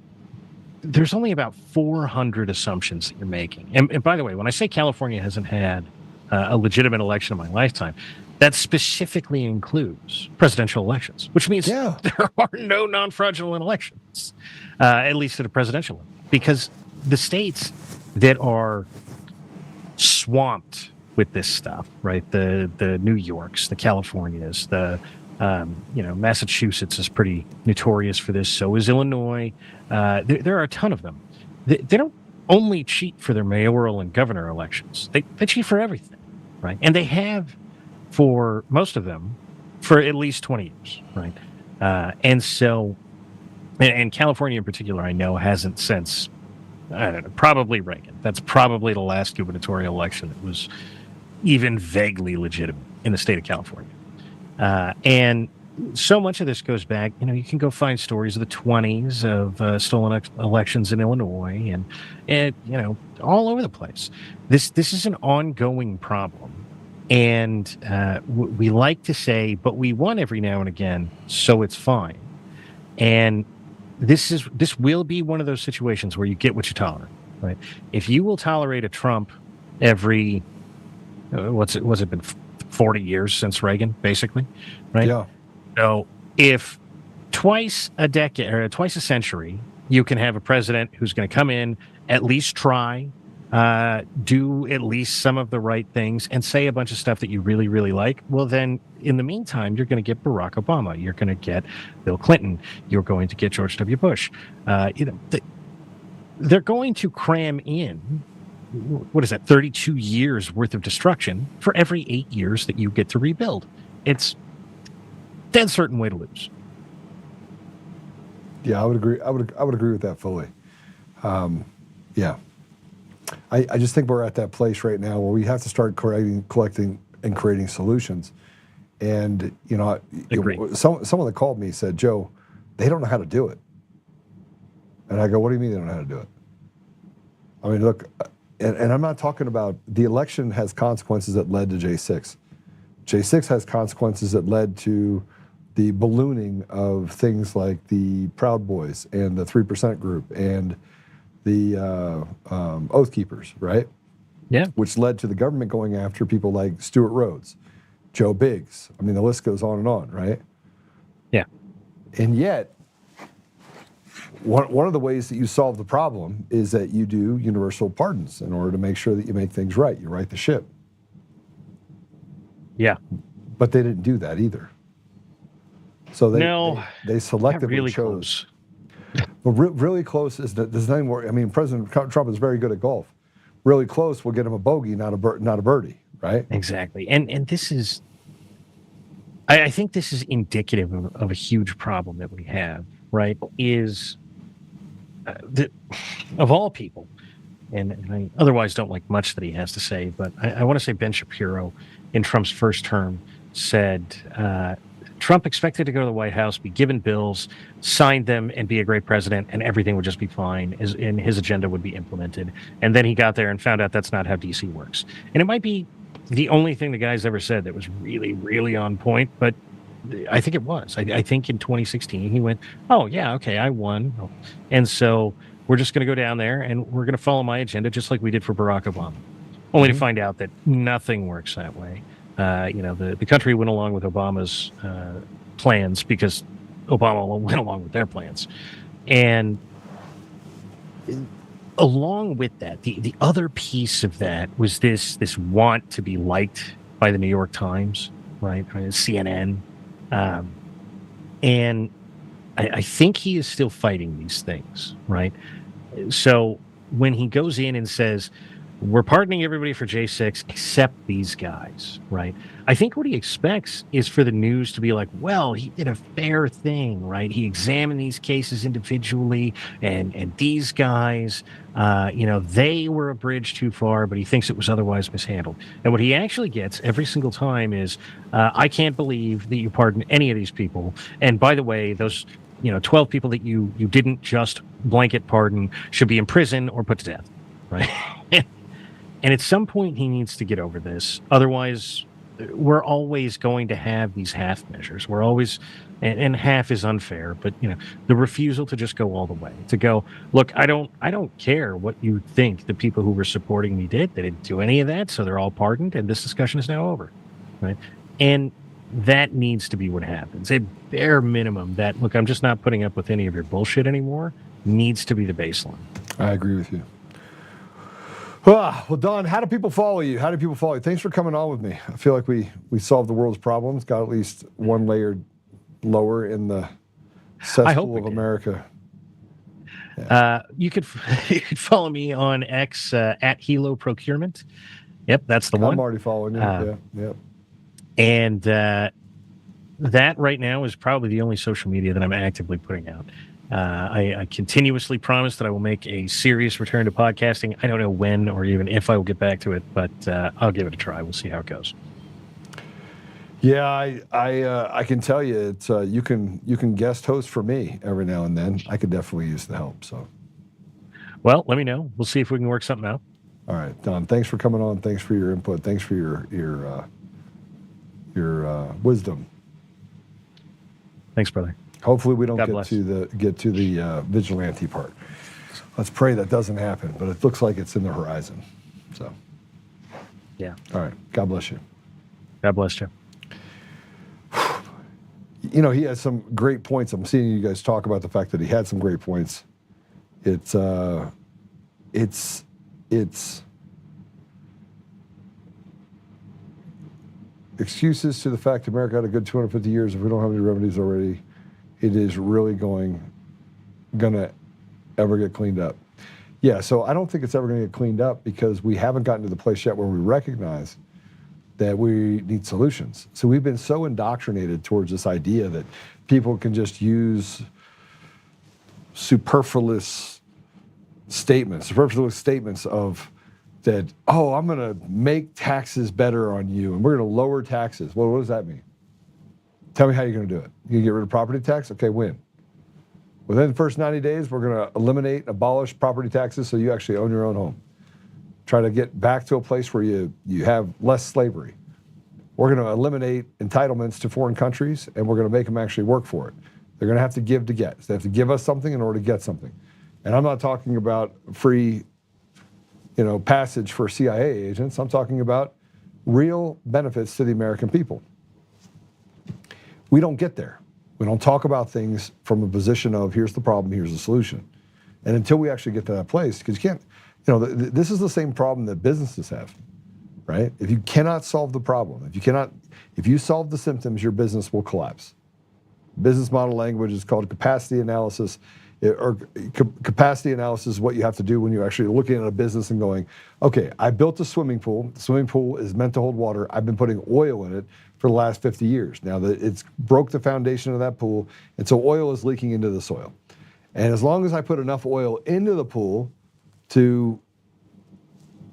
there's only about 400 assumptions that you're making. And by the way, when I say California hasn't had a legitimate election in my lifetime, that specifically includes presidential elections, which means there are no non-fraudulent elections, at least at a presidential level, because the states that are swamped with this stuff, right? The New Yorks, the Californias, the Massachusetts is pretty notorious for this. So is Illinois. There are a ton of them. They don't only cheat for their mayoral and governor elections. They cheat for everything, right? And they have, for most of them, for at least 20 years, right? And California in particular, I know, hasn't since, I don't know, probably Reagan. That's probably the last gubernatorial election that was even vaguely legitimate in the state of California. And so much of this goes back, you can go find stories of the 20s of stolen elections in Illinois and all over the place. This is an ongoing problem. And we like to say, but we won every now and again, so it's fine. And this will be one of those situations where you get what you tolerate, right? If you will tolerate a Trump every, what's it been 40 years since Reagan, basically, right?
Yeah.
So if twice a century, you can have a president who's going to come in, at least try, do at least some of the right things, and say a bunch of stuff that you really, really like, well, then in the meantime, you're going to get Barack Obama. You're going to get Bill Clinton. You're going to get George W. Bush. They're going to cram in, what is that, 32 years worth of destruction for every 8 years that you get to rebuild. It's dead certain way to lose.
Yeah, I would agree. I would agree with that fully. Yeah. I just think we're at that place right now where we have to start collecting and creating solutions. And, someone that called me said, Joe, they don't know how to do it. And I go, what do you mean they don't know how to do it? I mean, look, and I'm not talking about the election has consequences that led to J6. J6 has consequences that led to the ballooning of things like the Proud Boys and the 3% group and the Oath Keepers, right?
Yeah.
Which led to the government going after people like Stuart Rhodes, Joe Biggs. I mean, the list goes on and on, right?
Yeah.
And yet, one of the ways that you solve the problem is that you do universal pardons in order to make sure that you make things right. You right the ship.
Yeah.
But they didn't do that either. So they selectively
really
chose.
Close.
Well, really close is that there's nothing more. I mean, President Trump is very good at golf. Really close will get him a bogey, not a birdie, right?
Exactly. And this is, I think this is indicative of a huge problem that we have, right? Is that of all people, and I otherwise don't like much that he has to say, but I want to say Ben Shapiro in Trump's first term said, Trump expected to go to the White House, be given bills, sign them, and be a great president, and everything would just be fine, and his agenda would be implemented. And then he got there and found out that's not how D.C. works. And it might be the only thing the guy's ever said that was really, really on point, but I think it was. I think in 2016, he went, oh, yeah, okay, I won. And so we're just going to go down there, and we're going to follow my agenda just like we did for Barack Obama, only to find out that nothing works that way. The country went along with Obama's plans because Obama went along with their plans. And along with that, the other piece of that was this want to be liked by the New York Times, right? CNN. And I think he is still fighting these things, right? So when he goes in and says, we're pardoning everybody for J6 except these guys, right? I think what he expects is for the news to be like, well, he did a fair thing, right? He examined these cases individually, and these guys, they were a bridge too far, but he thinks it was otherwise mishandled. And what he actually gets every single time is, I can't believe that you pardoned any of these people. And by the way, those 12 people that you didn't just blanket pardon should be in prison or put to death, right? And at some point, he needs to get over this. Otherwise, we're always going to have these half measures. We're always, and half is unfair, but the refusal to just go all the way, to go, look, I don't care what you think the people who were supporting me did. They didn't do any of that, so they're all pardoned, and this discussion is now over, right? And that needs to be what happens. A bare minimum that, look, I'm just not putting up with any of your bullshit anymore, needs to be the baseline.
I agree with you. Well, Don, how do people follow you? Thanks for coming on with me. I feel like we solved the world's problems, got at least one layer lower in the cesspool of America.
You could you could follow me on X at Helo Procurement. Yep, that's the one.
I'm already following you. Yeah.
And that right now is probably the only social media that I'm actively putting out. I continuously promise that I will make a serious return to podcasting. I don't know when or even if I will get back to it, but I'll give it a try. We'll see how it goes.
Yeah, I can tell you it's you can guest host for me every now and then. I could definitely use the help. So,
well, let me know. We'll see if we can work something out.
All right, Don. Thanks for coming on. Thanks for your input. Thanks for your wisdom.
Thanks, brother.
Hopefully, we don't
God
get
bless.
to the vigilante part. Let's pray that doesn't happen, but it looks like it's in the horizon. So,
yeah.
All right. God bless you.
God bless you.
You know, he has some great points. I'm seeing you guys talk about the fact that he had some great points. It's excuses to the fact America had a good 250 years. If we don't have any remedies already, it is really gonna ever get cleaned up. Yeah, so I don't think it's ever gonna get cleaned up because we haven't gotten to the place yet where we recognize that we need solutions. So we've been so indoctrinated towards this idea that people can just use superfluous statements of that, oh, I'm gonna make taxes better on you and we're gonna lower taxes. Well, what does that mean? Tell me how you're gonna do it. You gonna get rid of property tax? Okay, when? Within the first 90 days, we're gonna eliminate, abolish property taxes so you actually own your own home. Try to get back to a place where you have less slavery. We're going to eliminate entitlements to foreign countries, and we're going to make them actually work for it. They're going to have to give to get. So they have to give us something in order to get something. And I'm not talking about free, passage for CIA agents. I'm talking about real benefits to the American people. We don't get there. We don't talk about things from a position of here's the problem, here's the solution. And until we actually get to that place, because you can't, this is the same problem that businesses have, right? If you cannot solve the problem, if you solve the symptoms, your business will collapse. Business model language is called capacity analysis, capacity analysis is what you have to do when you're actually looking at a business and going, okay, I built a swimming pool. The swimming pool is meant to hold water. I've been putting oil in it for the last 50 years. Now that it's broke the foundation of that pool, and so oil is leaking into the soil. And as long as I put enough oil into the pool to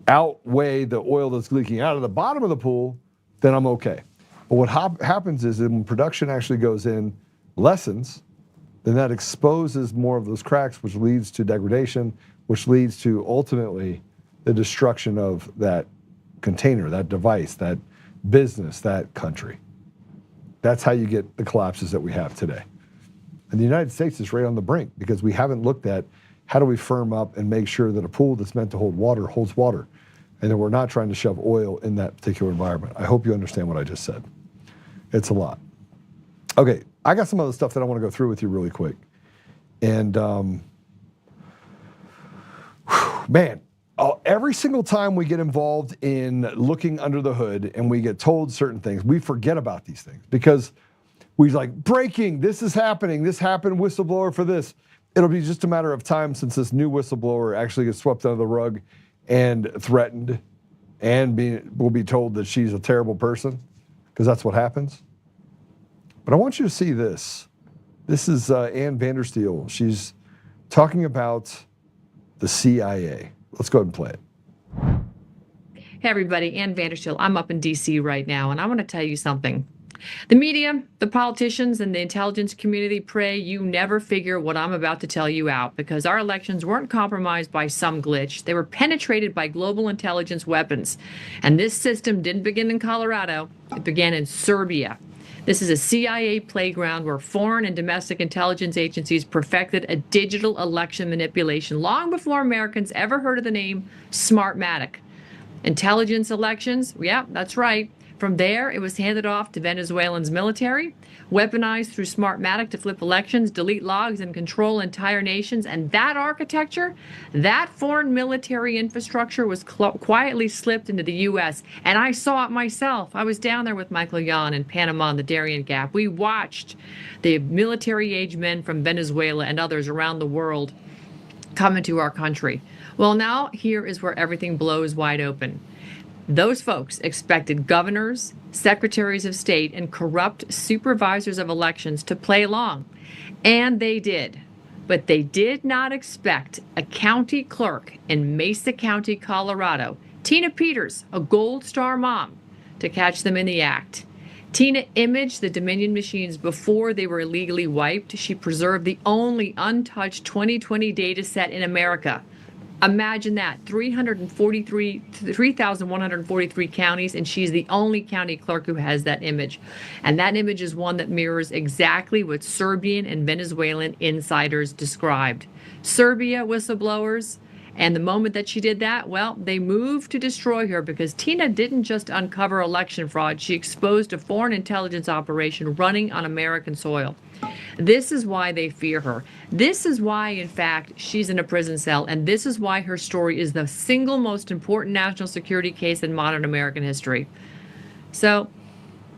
outweigh the oil that's leaking out of the bottom of the pool, then I'm okay. But what happens is that when production actually goes in, lessens, then that exposes more of those cracks, which leads to degradation, which leads to ultimately the destruction of that container, that device, that business, that country. That's how you get the collapses that we have today. And the United States is right on the brink because we haven't looked at how do we firm up and make sure that a pool that's meant to hold water holds water, and that we're not trying to shove oil in that particular environment. I hope you understand what I just said. It's a lot. Okay, I got some other stuff that I want to go through with you really quick. And man, every single time we get involved in looking under the hood and we get told certain things, we forget about these things because we like, breaking, this is happening, this happened, whistleblower for this. It'll be just a matter of time since this new whistleblower actually gets swept under the rug and threatened and will be told that she's a terrible person, because that's what happens. But I want you to see this. This is Ann Vandersteel. She's talking about the CIA. Let's go ahead and play it.
Hey everybody, Ann Vandersteel. I'm up in DC right now, and I want to tell you something. The media, the politicians, and the intelligence community pray you never figure what I'm about to tell you out, because our elections weren't compromised by some glitch. They were penetrated by global intelligence weapons. And this system didn't begin in Colorado. It began in Serbia. This is a CIA playground where foreign and domestic intelligence agencies perfected a digital election manipulation long before Americans ever heard of the name Smartmatic. Intelligence elections, yeah, that's right. From there, it was handed off to Venezuelan's military, weaponized through Smartmatic to flip elections, delete logs, and control entire nations. And that architecture, that foreign military infrastructure was quietly slipped into the U.S. And I saw it myself. I was down there with Michael Yon in Panama on the Darien Gap. We watched the military-age men from Venezuela and others around the world come into our country. Well, now here is where everything blows wide open. Those folks expected governors, secretaries of state, and corrupt supervisors of elections to play along. And they did. But they did not expect a county clerk in Mesa County, Colorado, Tina Peters, a Gold Star mom, to catch them in the act. Tina imaged the Dominion machines before they were illegally wiped. She preserved the only untouched 2020 data set in America. Imagine that, 3,143 counties, and she's the only county clerk who has that image. And that image is one that mirrors exactly what Serbian and Venezuelan insiders described. Serbia whistleblowers, and the moment that she did that, well, they moved to destroy her because Tina didn't just uncover election fraud, she exposed a foreign intelligence operation running on American soil. This is why they fear her. This is why, in fact, she's in a prison cell. And this is why her story is the single most important national security case in modern American history. So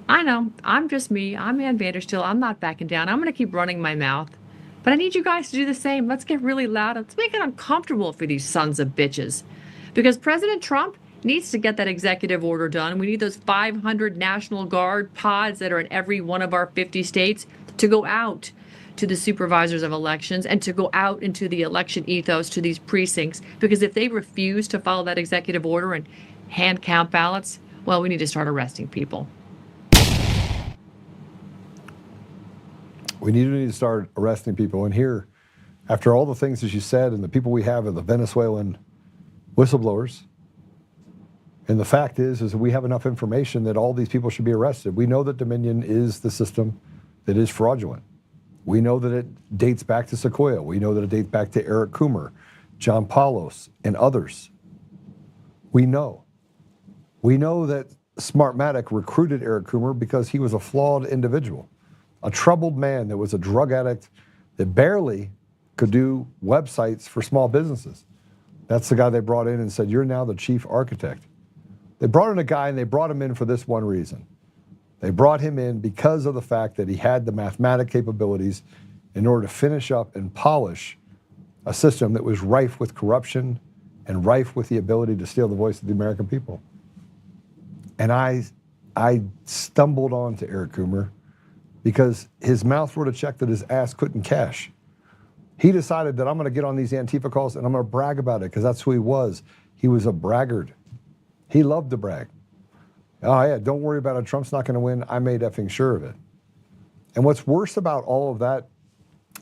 I know I'm just me. I'm Ann Vanderstiel. I'm not backing down. I'm going to keep running my mouth. But I need you guys to do the same. Let's get really loud. Let's make it uncomfortable for these sons of bitches. Because President Trump needs to get that executive order done. We need those 500 National Guard pods that are in every one of our 50 states to go out to the supervisors of elections and to go out into the election ethos to these precincts. Because if they refuse to follow that executive order and hand count ballots, well, we need to start arresting people.
We need to start arresting people. And here, after all the things that you said and the people we have are the Venezuelan whistleblowers, and the fact is that we have enough information that all these people should be arrested. We know that Dominion is the system that is fraudulent. We know that it dates back to Sequoia. We know that it dates back to Eric Coomer, John Paulos, and others. We know. We know that Smartmatic recruited Eric Coomer because he was a flawed individual, a troubled man that was a drug addict that barely could do websites for small businesses. That's the guy they brought in and said, you're now the chief architect. They brought in a guy and they brought him in for this one reason. They brought him in because of the fact that he had the mathematic capabilities in order to finish up and polish a system that was rife with corruption and rife with the ability to steal the voice of the American people. And I stumbled onto Eric Coomer because his mouth wrote a check that his ass couldn't cash. He decided that I'm going to get on these Antifa calls and I'm going to brag about it because that's who he was. He was a braggart. He loved to brag. Oh yeah, don't worry about it. Trump's not going to win. I made effing sure of it. And what's worse about all of that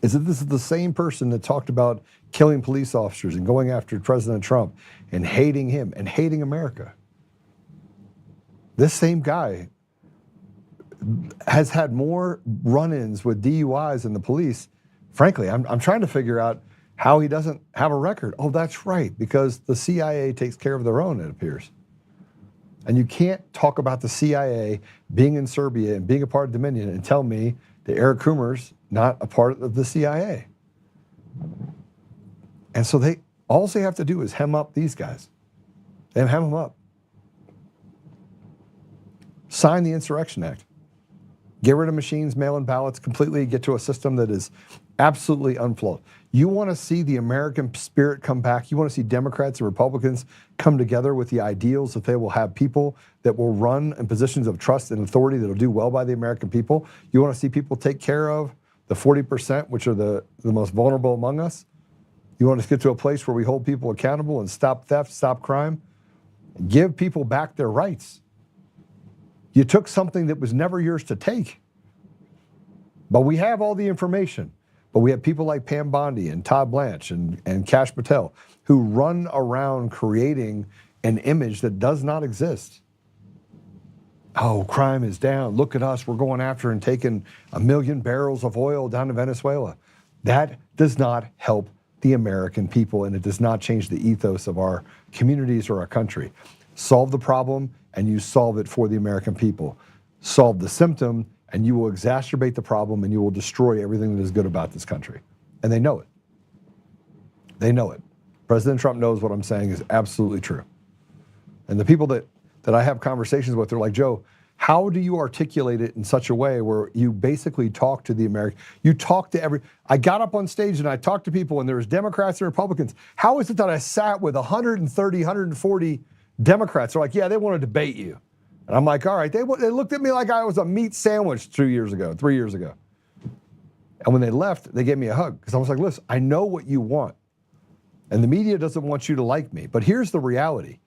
is that this is the same person that talked about killing police officers and going after President Trump and hating him and hating America. This same guy has had more run-ins with DUIs than the police. Frankly, I'm trying to figure out how he doesn't have a record. Oh, that's right, because the CIA takes care of their own, it appears. And you can't talk about the CIA being in Serbia and being a part of Dominion and tell me that Eric Coomer's not a part of the CIA. And so all they have to do is hem up these guys. They hem them up. Sign the Insurrection Act. Get rid of machines, mail-in ballots, completely get to a system that is absolutely unflawed. You want to see the American spirit come back. You want to see Democrats and Republicans come together with the ideals that they will have people that will run in positions of trust and authority that will do well by the American people. You want to see people take care of the 40%, which are the most vulnerable among us. You want to get to a place where we hold people accountable and stop theft, stop crime, give people back their rights. You took something that was never yours to take. But we have all the information. But we have people like Pam Bondi and Todd Blanche and Kash Patel who run around creating an image that does not exist. Oh, crime is down. Look at us. We're going after and taking 1 million barrels of oil down to Venezuela. That does not help the American people, and it does not change the ethos of our communities or our country. Solve the problem and you solve it for the American people. Solve the symptom, and you will exacerbate the problem, and you will destroy everything that is good about this country. And they know it. They know it. President Trump knows what I'm saying is absolutely true. And the people that I have conversations with, they're like, Joe, how do you articulate it in such a way where you basically talk to the American, you talk to I got up on stage and I talked to people, and there was Democrats and Republicans. How is it that I sat with 130, 140 Democrats? They're like, yeah, they want to debate you. And I'm like, all right. They looked at me like I was a meat sandwich 3 years ago. And when they left, they gave me a hug, because I was like, listen, I know what you want. And the media doesn't want you to like me. But here's the reality.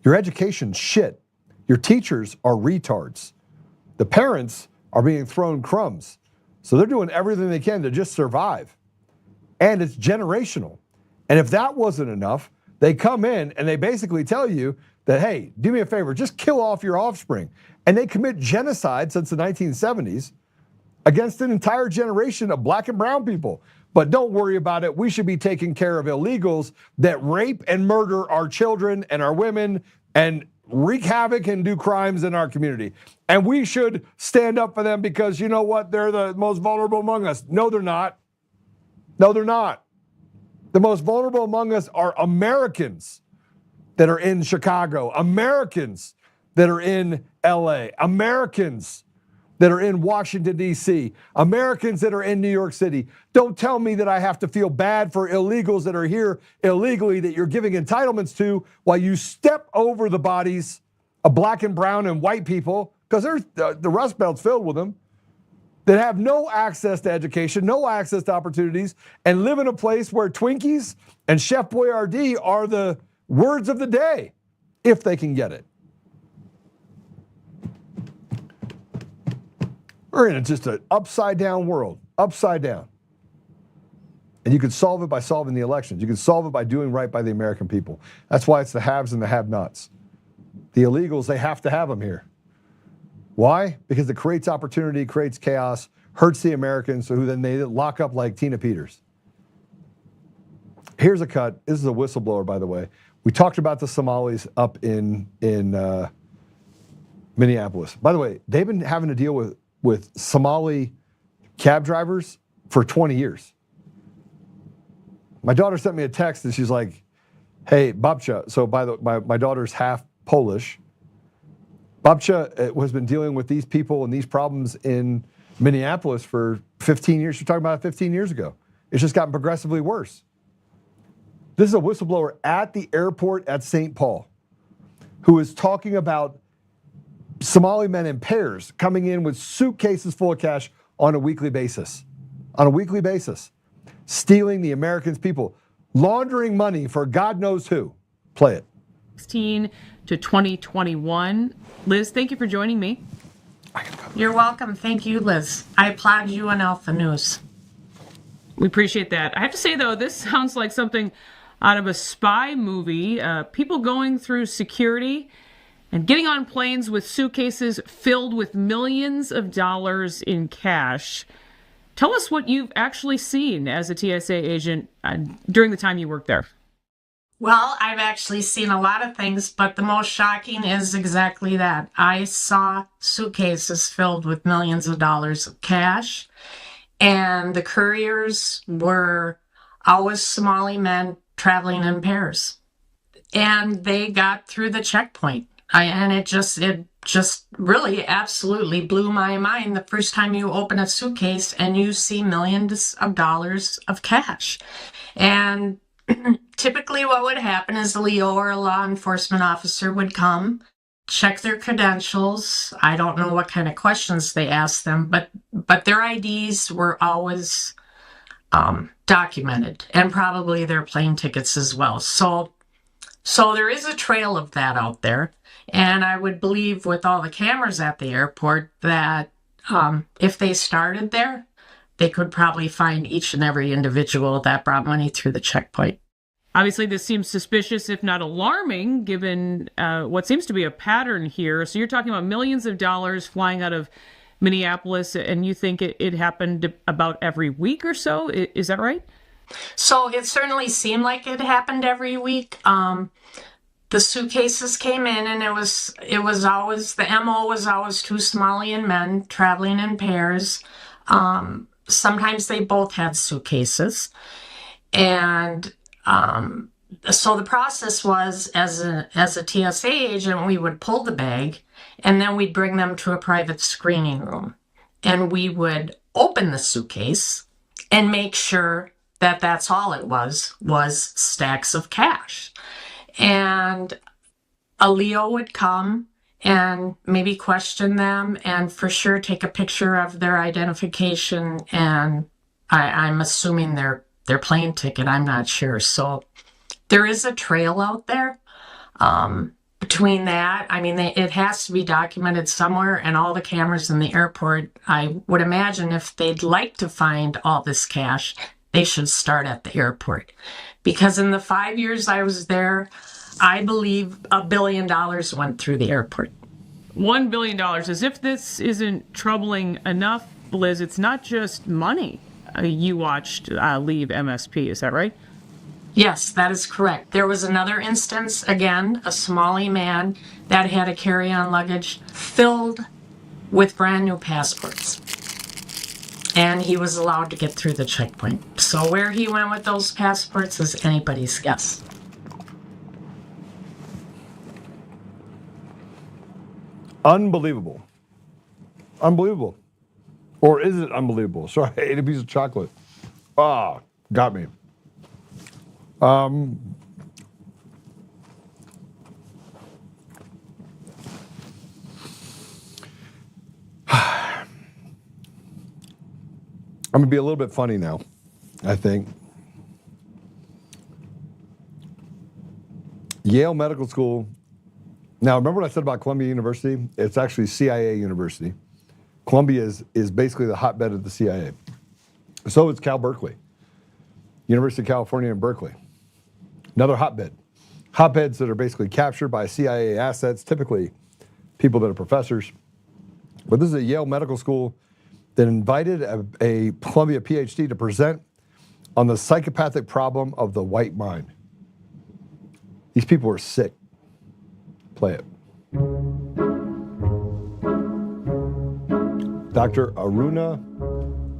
Your education's shit. Your teachers are retards. The parents are being thrown crumbs. So they're doing everything they can to just survive. And it's generational. And if that wasn't enough, they come in and they basically tell you that, hey, do me a favor, just kill off your offspring. And they commit genocide since the 1970s against an entire generation of black and brown people. But don't worry about it. We should be taking care of illegals that rape and murder our children and our women and wreak havoc and do crimes in our community. And we should stand up for them because, you know what, they're the most vulnerable among us. No, they're not. No, they're not. The most vulnerable among us are Americans that are in Chicago, Americans that are in LA, Americans that are in Washington, D.C., Americans that are in New York City. Don't tell me that I have to feel bad for illegals that are here illegally that you're giving entitlements to while you step over the bodies of black and brown and white people, because there's the Rust Belt's filled with them, that have no access to education, no access to opportunities, and live in a place where Twinkies and Chef Boyardee are the words of the day, if they can get it. We're in just an upside down world, upside down. And you can solve it by solving the elections. You can solve it by doing right by the American people. That's why it's the haves and the have-nots. The illegals, they have to have them here. Why? Because it creates opportunity, creates chaos, hurts the Americans, who then they lock up like Tina Peters. Here's a cut. This is a whistleblower, by the way. We talked about the Somalis up in Minneapolis. By the way, they've been having to deal with Somali cab drivers for 20 years. My daughter sent me a text and she's like, hey, Babcia, so my daughter's half Polish. Babcia has been dealing with these people and these problems in Minneapolis for 15 years. You're talking about 15 years ago. It's just gotten progressively worse. This is a whistleblower at the airport at St. Paul who is talking about Somali men in pairs coming in with suitcases full of cash on a weekly basis. On a weekly basis. Stealing the Americans' people. Laundering money for God knows who. Play it.
2016 to 2021. Liz, thank you for joining me.
You're welcome. Thank you, Liz. I applaud you and Alpha News.
We appreciate that. I have to say, though, this sounds like something out of a spy movie. People going through security and getting on planes with suitcases filled with millions of dollars in cash. Tell us what you've actually seen as a TSA agent during the time you worked there.
Well, I've actually seen a lot of things, but the most shocking is exactly that. I saw suitcases filled with millions of dollars of cash, and the couriers were always Somali men traveling in pairs. And they got through the checkpoint. And it just really absolutely blew my mind the first time you open a suitcase and you see millions of dollars of cash. And typically what would happen is a Leo or a law enforcement officer would come, check their credentials. I don't know what kind of questions they asked them, but their IDs were always documented, and probably their plane tickets as well. So there is a trail of that out there. And I would believe with all the cameras at the airport that if they started there, they could probably find each and every individual that brought money through the checkpoint.
Obviously, this seems suspicious, if not alarming, given what seems to be a pattern here. So you're talking about millions of dollars flying out of Minneapolis, and you think it happened about every week or so? Is that right?
So it certainly seemed like it happened every week. the suitcases came in, and it was always, the MO was always two Somalian men traveling in pairs. Sometimes they both had suitcases. And so the process was, as a TSA agent, we would pull the bag, and then we'd bring them to a private screening room. And we would open the suitcase and make sure that that's all it was stacks of cash. And a Leo would come and maybe question them and for sure take a picture of their identification, and I'm assuming their plane ticket. I'm not sure. So there is a trail out there. Between that, I mean, it has to be documented somewhere, and all the cameras in the airport, I would imagine if they'd like to find all this cash, they should start at the airport. Because in the 5 years I was there, I believe $1 billion went through the airport.
$1 billion. As if this isn't troubling enough, Liz, it's not just money you watched leave MSP. Is that right?
Yes, that is correct. There was another instance, again, a Somali man that had a carry-on luggage filled with brand new passports. And he was allowed to get through the checkpoint. So where he went with those passports is anybody's guess.
Unbelievable. Unbelievable. Or is it unbelievable? Sorry, I ate a piece of chocolate. Ah, got me. I'm going to be a little bit funny now, I think. Yale Medical School. Now, remember what I said about Columbia University? It's actually CIA University. Columbia is basically the hotbed of the CIA. So is Cal Berkeley. University of California in Berkeley. Another hotbed. Hotbeds that are basically captured by CIA assets, typically people that are professors. But this is a Yale Medical School that invited a Columbia PhD to present on the psychopathic problem of the white mind. These people are sick. Play it. Dr. Aruna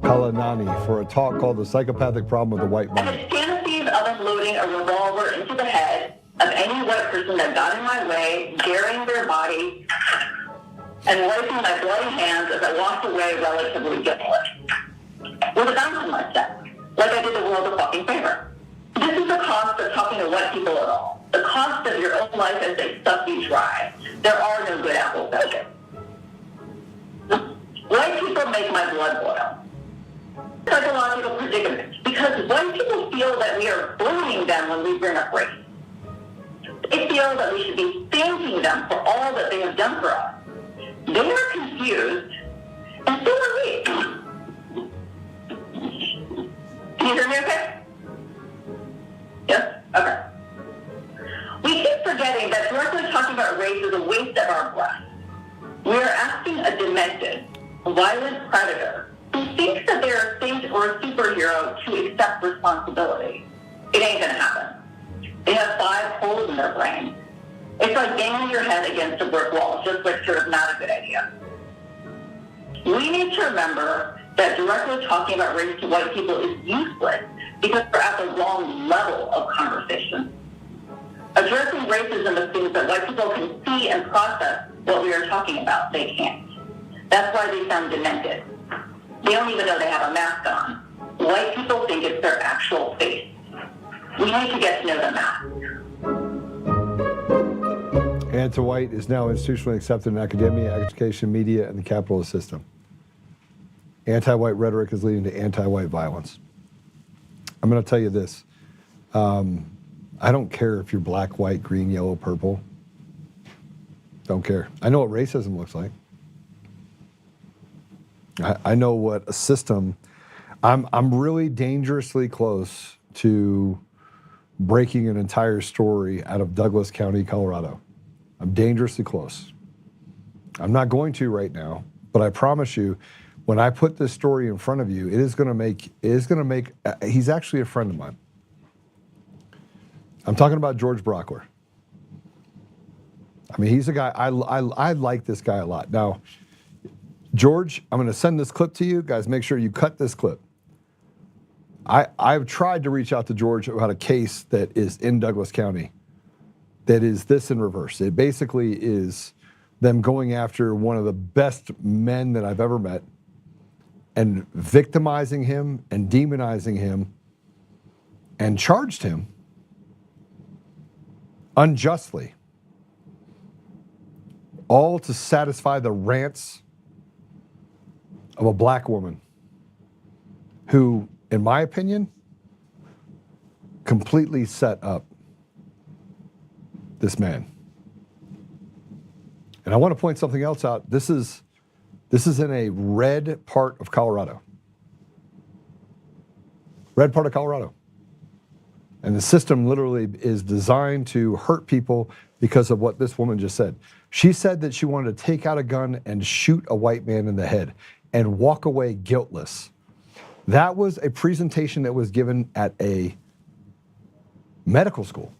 Kalanani for a talk called The Psychopathic Problem of the White Mind.
The fantasies of unloading a revolver into the head of any white person that got in my way, burying their body, and wiping my bloody hands as I walked away relatively guiltless. With a bouncing my step, like I did the world a fucking favor. This is the cost of talking to white people at all. The cost of your own life as they suck you dry. There are no good apples out there. White people make my blood boil. Psychological predicament, because white people feel that we are bullying them when we bring up race. They feel that we should be thanking them for all that they have done for us. They are confused, and so are we. Can you hear me okay? Yes? Okay. We keep forgetting that directly talking about race is a waste of our breath. We are asking a demented, violent predator who thinks that they're a saint or a superhero to accept responsibility. It ain't gonna happen. They have 5 holes in their brain. It's like banging your head against a brick wall, just like sort of not a good idea. We need to remember that directly talking about race to white people is useless because we're at the wrong level of conversation. Addressing racism assumes that white people can see and process what we are talking about. They can't. That's why they sound demented. They don't even know they have a mask on. White people think it's their actual face. We need to get to know the mask.
Anti-white is now institutionally accepted in academia, education, media, and the capitalist system. Anti-white rhetoric is leading to anti-white violence. I'm going to tell you this. I don't care if you're black, white, green, yellow, purple. Don't care. I know what racism looks like. I know what a system. I'm really dangerously close to breaking an entire story out of Douglas County, Colorado. I'm dangerously close. I'm not going to right now, but I promise you, when I put this story in front of you, it is going to make, he's actually a friend of mine. I'm talking about George Brockler. I mean, he's a guy, I like this guy a lot. Now, George, I'm going to send this clip to you. Guys, make sure you cut this clip. I've tried to reach out to George about a case that is in Douglas County that is this in reverse. It basically is them going after one of the best men that I've ever met and victimizing him and demonizing him and charged him unjustly, all to satisfy the rants of a black woman who, in my opinion, completely set up this man. And I want to point something else out. This is in a red part of Colorado. Red part of Colorado. And the system literally is designed to hurt people because of what this woman just said. She said that she wanted to take out a gun and shoot a white man in the head and walk away guiltless. That was a presentation that was given at a medical school.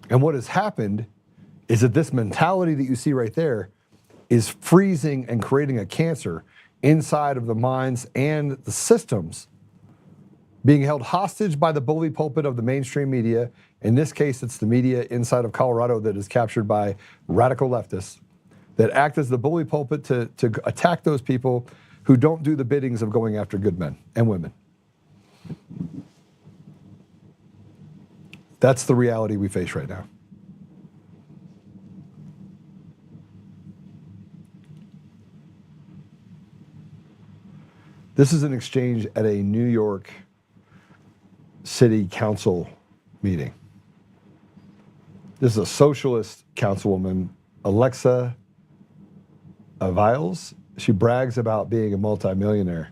And what has happened is that this mentality that you see right there is freezing and creating a cancer inside of the minds and the systems, being held hostage by the bully pulpit of the mainstream media. In this case, it's the media inside of Colorado that is captured by radical leftists that act as the bully pulpit to attack those people who don't do the biddings of going after good men and women. That's the reality we face right now. This is an exchange at a New York City Council meeting. This is a socialist councilwoman, Alexa Aviles. She brags about being a multimillionaire.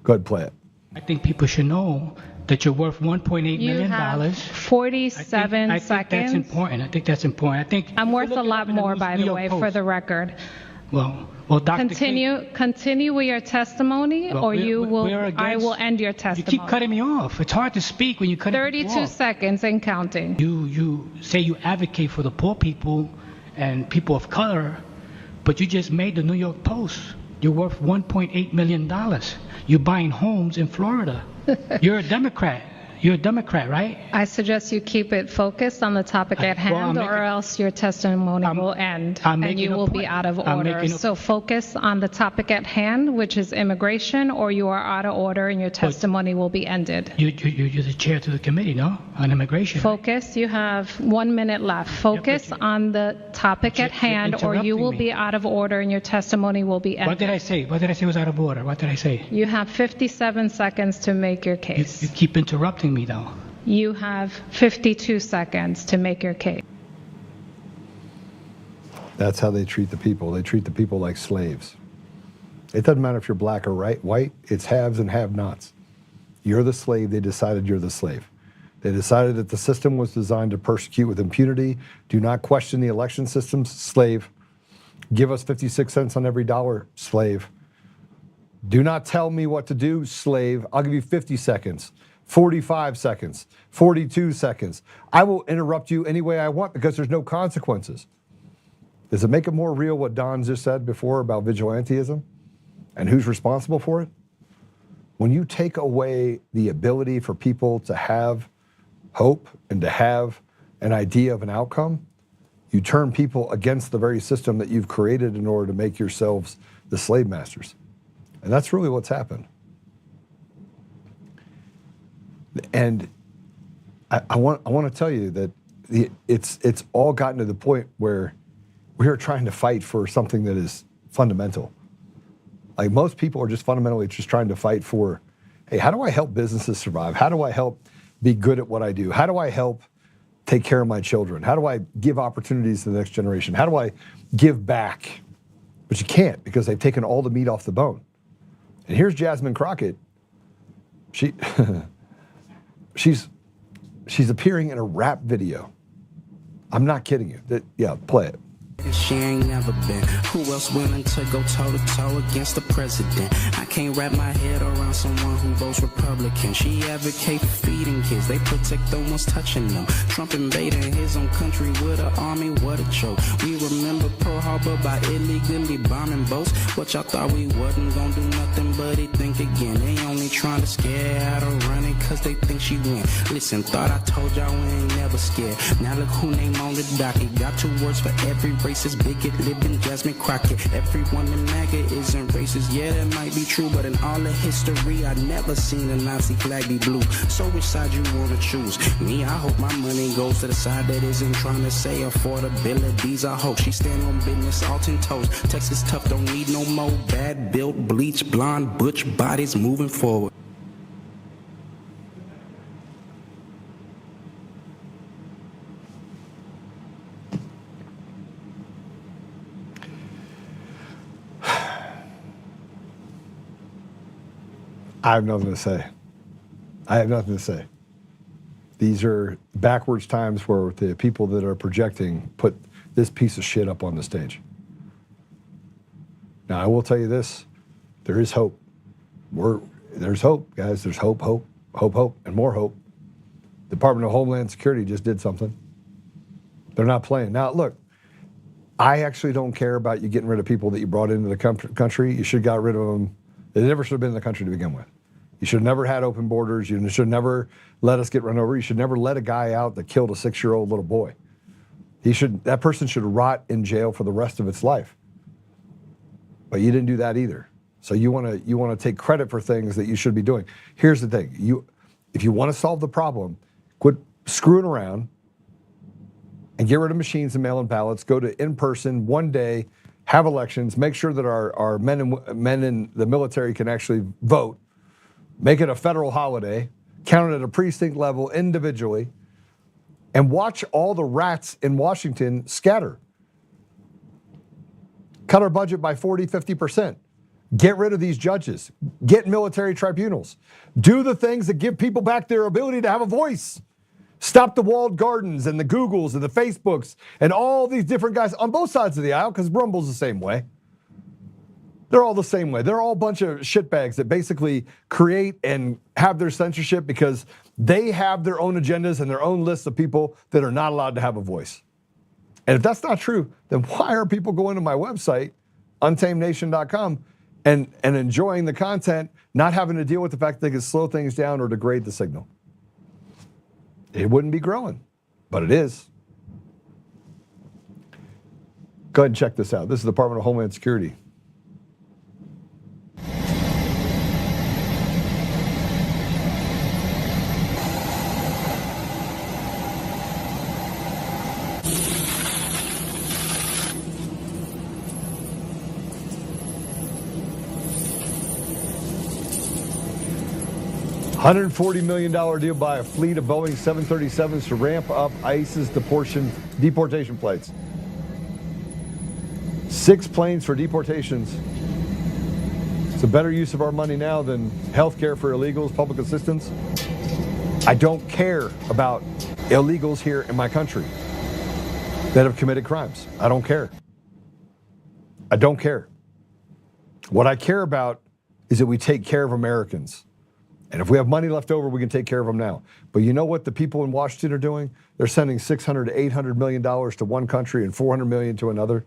Go ahead, play it.
I think people should know that you're worth $1.8 million.
You have 47 seconds.
I think that's important. I think that's important. I think
I'm worth a lot more, by the way, for the record.
Well, Dr.
Continue with your testimony, or I will end your testimony.
You keep cutting me off. It's hard to speak when you cut me off.
32 seconds and counting.
You say you advocate for the poor people and people of color, but you just made the New York Post. You're worth $1.8 million. You're buying homes in Florida. You're a Democrat. You're a Democrat, right?
I suggest you keep it focused on the topic at hand, or else your testimony will end and you will be out of order. So focus on the topic at hand, which is immigration, or you are out of order and your testimony will be ended.
You're the chair to the committee, no? On immigration.
Focus. You have 1 minute left. Focus on the topic at hand, or you will be out of order and your testimony will be ended.
What did I say? What did I say was out of order? What did I say?
You have 57 seconds to make your case.
You keep interrupting me, though.
You have 52 seconds to make your case.
That's how they treat the people. They treat the people like slaves. It doesn't matter if you're black or white. It's haves and have-nots. You're the slave. They decided you're the slave. They decided that the system was designed to persecute with impunity. Do not question the election systems, slave. Give us 56 cents on every dollar, slave. Do not tell me what to do, slave. I'll give you 50 seconds. 45 seconds, 42 seconds. I will interrupt you any way I want because there's no consequences. Does it make it more real what Don just said before about vigilantism and who's responsible for it? When you take away the ability for people to have hope and to have an idea of an outcome, you turn people against the very system that you've created in order to make yourselves the slave masters. And that's really what's happened. And I want to tell you that it's all gotten to the point where we are trying to fight for something that is fundamental. Like most people are just fundamentally just trying to fight for, hey, how do I help businesses survive? How do I help be good at what I do? How do I help take care of my children? How do I give opportunities to the next generation? How do I give back? But you can't because they've taken all the meat off the bone. And here's Jasmine Crockett. She's appearing in a rap video. I'm not kidding you. Yeah, play it.
She ain't never been. Who else willing to go toe to toe against the president? I can't wrap my head around someone who votes Republican. She advocate for feeding kids. They protect the ones touching them. Trump invading his own country with an army. What a joke. We remember Pearl Harbor by illegally bombing boats. What y'all thought we wasn't gonna do nothing but it think again. They only trying to scare out of running cause they think she win. Listen, thought I told y'all we ain't never scared. Now look who name on the docket. Got 2 words for every racist bigot living Jasmine Crockett. Everyone in MAGA isn't racist. Yeah, that might be true, but in all of history, I never seen a Nazi flag be blue. So which side you wanna choose? Me, I hope my money goes to the side that isn't trying to say affordabilities. I hope she stand on business, all 10 toes. Texas tough, don't need no more bad built, bleach, blonde, butch bodies moving forward.
I have nothing to say. I have nothing to say. These are backwards times where the people that are projecting put this piece of shit up on the stage. Now, I will tell you this. There is hope. There's hope, guys. There's hope, and more hope. Department of Homeland Security just did something. They're not playing. Now, look, I actually don't care about you getting rid of people that you brought into the country. You should have got rid of them. They never should have been in the country to begin with. You should have never had open borders. You should have never let us get run over. You should never let a guy out that killed a 6-year-old little boy. That person should rot in jail for the rest of its life. But you didn't do that either. So you want to take credit for things that you should be doing. Here's the thing. If you want to solve the problem, quit screwing around and get rid of machines and mail-in ballots. Go to in-person, one day, have elections, make sure that our men in the military can actually vote, make it a federal holiday, count it at a precinct level individually, and watch all the rats in Washington scatter. Cut our budget by 40, 50%. Get rid of these judges. Get military tribunals. Do the things that give people back their ability to have a voice. Stop the walled gardens and the Googles and the Facebooks and all these different guys on both sides of the aisle, because Rumble's the same way. They're all the same way. They're all a bunch of shitbags that basically create and have their censorship because they have their own agendas and their own lists of people that are not allowed to have a voice. And if that's not true, then why are people going to my website, untamednation.com, and enjoying the content, not having to deal with the fact that they can slow things down or degrade the signal? It wouldn't be growing, but it is. Go ahead and check this out. This is the Department of Homeland Security. $140 million deal by a fleet of Boeing 737s to ramp up ICE's deportation flights. 6 planes for deportations. It's a better use of our money now than health care for illegals, public assistance. I don't care about illegals here in my country that have committed crimes. I don't care. I don't care. What I care about is that we take care of Americans. And if we have money left over, we can take care of them now. But you know what the people in Washington are doing? They're sending $600 to $800 million to one country and $400 million to another,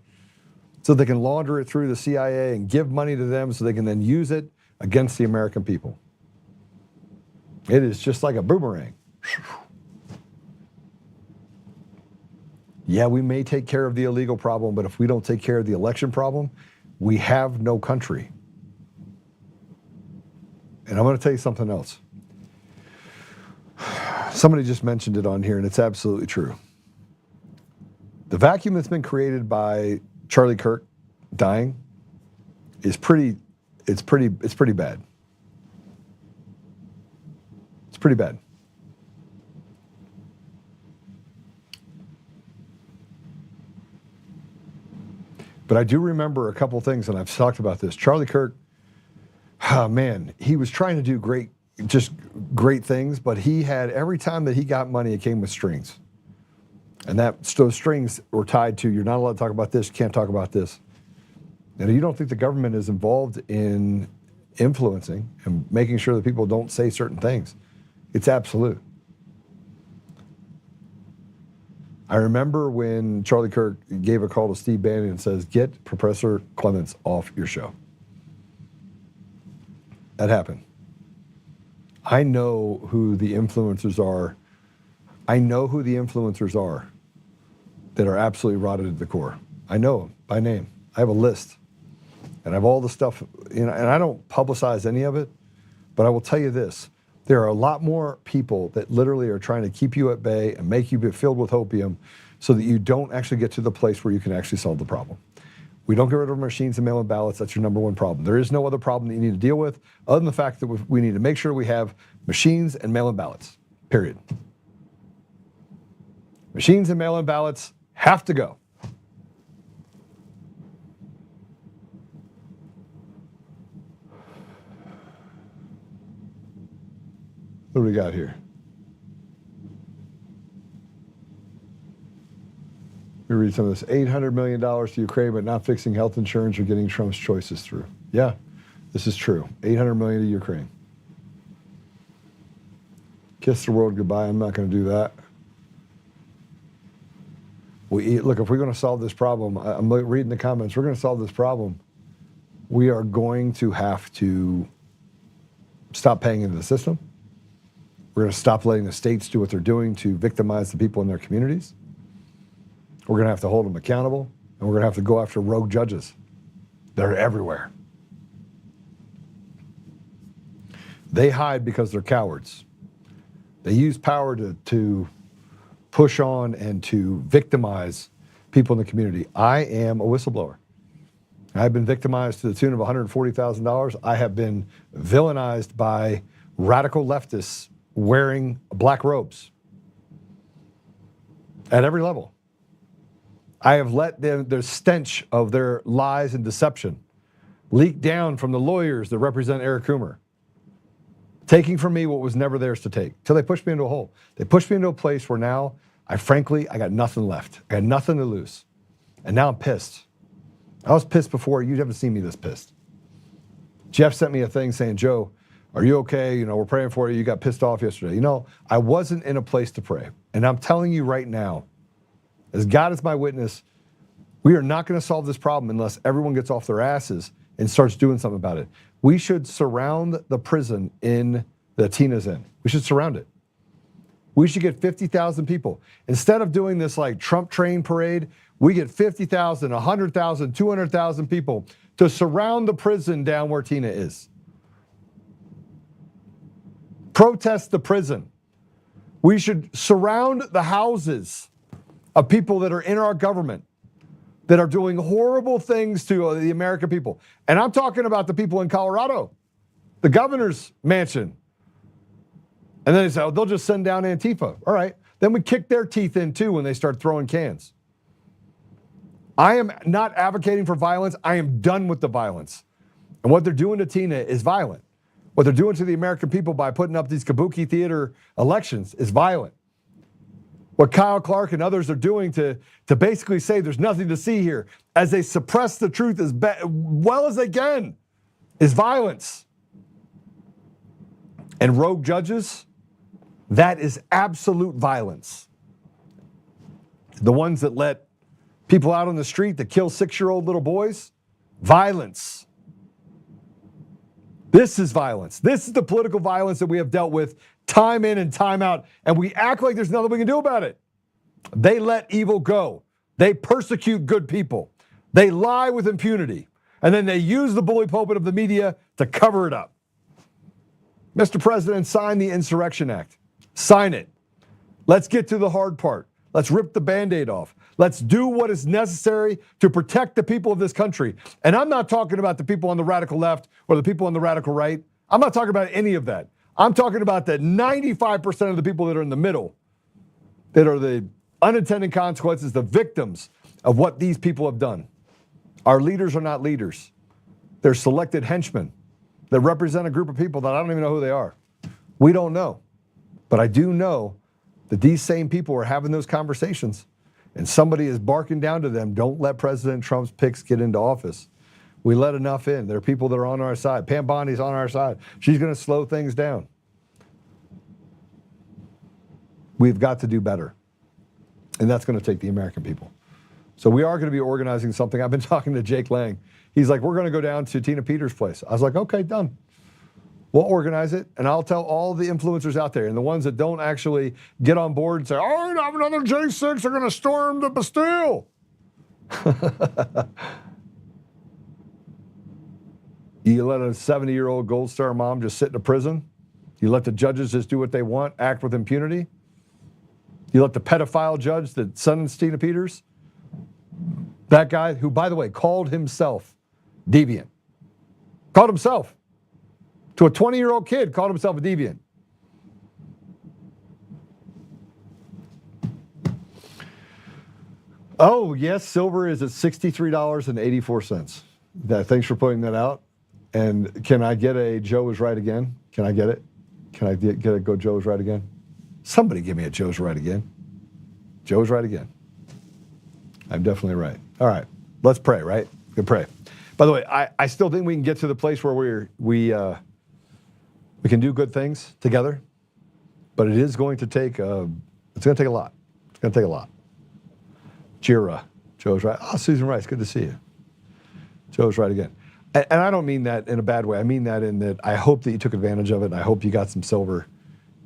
so they can launder it through the CIA and give money to them so they can then use it against the American people. It is just like a boomerang. Yeah, we may take care of the illegal problem, but if we don't take care of the election problem, we have no country. And I'm going to tell you something else. Somebody just mentioned it on here, and it's absolutely true. The vacuum that's been created by Charlie Kirk dying is pretty bad. It's pretty bad. But I do remember a couple things, and I've talked about this. Charlie Kirk, oh man, he was trying to do great things, but he had, every time that he got money, it came with strings. And those strings were tied to, you're not allowed to talk about this, you can't talk about this. And you don't think the government is involved in influencing and making sure that people don't say certain things. It's absolute. I remember when Charlie Kirk gave a call to Steve Bannon and says, get Professor Clements off your show. That happened. I know who the influencers are. I know who the influencers are that are absolutely rotted at the core. I know them by name. I have a list. And I have all the stuff, and I don't publicize any of it, but I will tell you this. There are a lot more people that literally are trying to keep you at bay and make you be filled with opium so that you don't actually get to the place where you can actually solve the problem. We don't get rid of machines and mail-in ballots. That's your number one problem. There is no other problem that you need to deal with other than the fact that we need to make sure we have machines and mail-in ballots, period. Machines and mail-in ballots have to go. What do we got here? Let me read some of this. $800 million to Ukraine, but not fixing health insurance or getting Trump's choices through. Yeah, this is true. $800 million to Ukraine. Kiss the world goodbye. I'm not going to do that. Look, if we're going to solve this problem, I'm reading the comments, we're going to solve this problem. We are going to have to stop paying into the system. We're going to stop letting the states do what they're doing to victimize the people in their communities. We're going to have to hold them accountable, and we're going to have to go after rogue judges. They're everywhere. They hide because they're cowards. They use power to push on and to victimize people in the community. I am a whistleblower. I've been victimized to the tune of $140,000. I have been villainized by radical leftists wearing black robes at every level. I have let the stench of their lies and deception leak down from the lawyers that represent Eric Coomer, taking from me what was never theirs to take, till they pushed me into a hole. They pushed me into a place where now, I got nothing left. I got nothing to lose. And now I'm pissed. I was pissed before. You haven't seen me this pissed. Jeff sent me a thing saying, Joe, are you okay? We're praying for you. You got pissed off yesterday. I wasn't in a place to pray. And I'm telling you right now, as God is my witness, we are not going to solve this problem unless everyone gets off their asses and starts doing something about it. We should surround the prison that Tina's in. We should surround it. We should get 50,000 people. Instead of doing this like Trump train parade, we get 50,000, 100,000, 200,000 people to surround the prison down where Tina is. Protest the prison. We should surround the houses of people that are in our government that are doing horrible things to the American people. And I'm talking about the people in Colorado, the governor's mansion. And then they say, they'll just send down Antifa. All right. Then we kick their teeth in too when they start throwing cans. I am not advocating for violence. I am done with the violence. And what they're doing to Tina is violent. What they're doing to the American people by putting up these kabuki theater elections is violent. What Kyle Clark and others are doing to basically say there's nothing to see here as they suppress the truth as well as they can is violence. And rogue judges, that is absolute violence. The ones that let people out on the street that kill 6-year-old little boys, violence. This is violence. This is the political violence that we have dealt with time in and time out, and we act like there's nothing we can do about it. They let evil go. They persecute good people. They lie with impunity, and then they use the bully pulpit of the media to cover it up. Mr. President, sign the Insurrection Act. Sign it. Let's get to the hard part. Let's rip the Band-Aid off. Let's do what is necessary to protect the people of this country. And I'm not talking about the people on the radical left or the people on the radical right. I'm not talking about any of that. I'm talking about the 95% of the people that are in the middle, that are the unintended consequences, the victims of what these people have done. Our leaders are not leaders. They're selected henchmen that represent a group of people that I don't even know who they are. We don't know. But I do know that these same people are having those conversations and somebody is barking down to them, don't let President Trump's picks get into office. We let enough in. There are people that are on our side. Pam Bondi's on our side. She's going to slow things down. We've got to do better. And that's going to take the American people. So we are going to be organizing something. I've been talking to Jake Lang. He's like, we're going to go down to Tina Peters' place. I was like, okay, done. We'll organize it, and I'll tell all the influencers out there, and the ones that don't actually get on board and say, oh, have another J6, they're going to storm the Bastille. You let a 70-year-old Gold Star mom just sit in a prison? You let the judges just do what they want, act with impunity? You let the pedophile judge that sentenced Tina Peters, that guy who, by the way, called himself deviant, called himself, to a 20-year-old kid, called himself a deviant. Oh, yes, silver is at $63.84. Thanks for putting that out. And can I get a Joe is right again? Can I get it? Can I get a go Joe is right again? Somebody give me a Joe's right again. Joe's right again. I'm definitely right. All right, let's pray, right? We can pray. By the way, I still think we can get to the place where we can do good things together, but it is going to take it's going to take a lot. It's going to take a lot. Jira, Joe's right. Oh, Susan Rice, good to see you. Joe's right again. And I don't mean that in a bad way. I mean that in that I hope that you took advantage of it, and I hope you got some silver,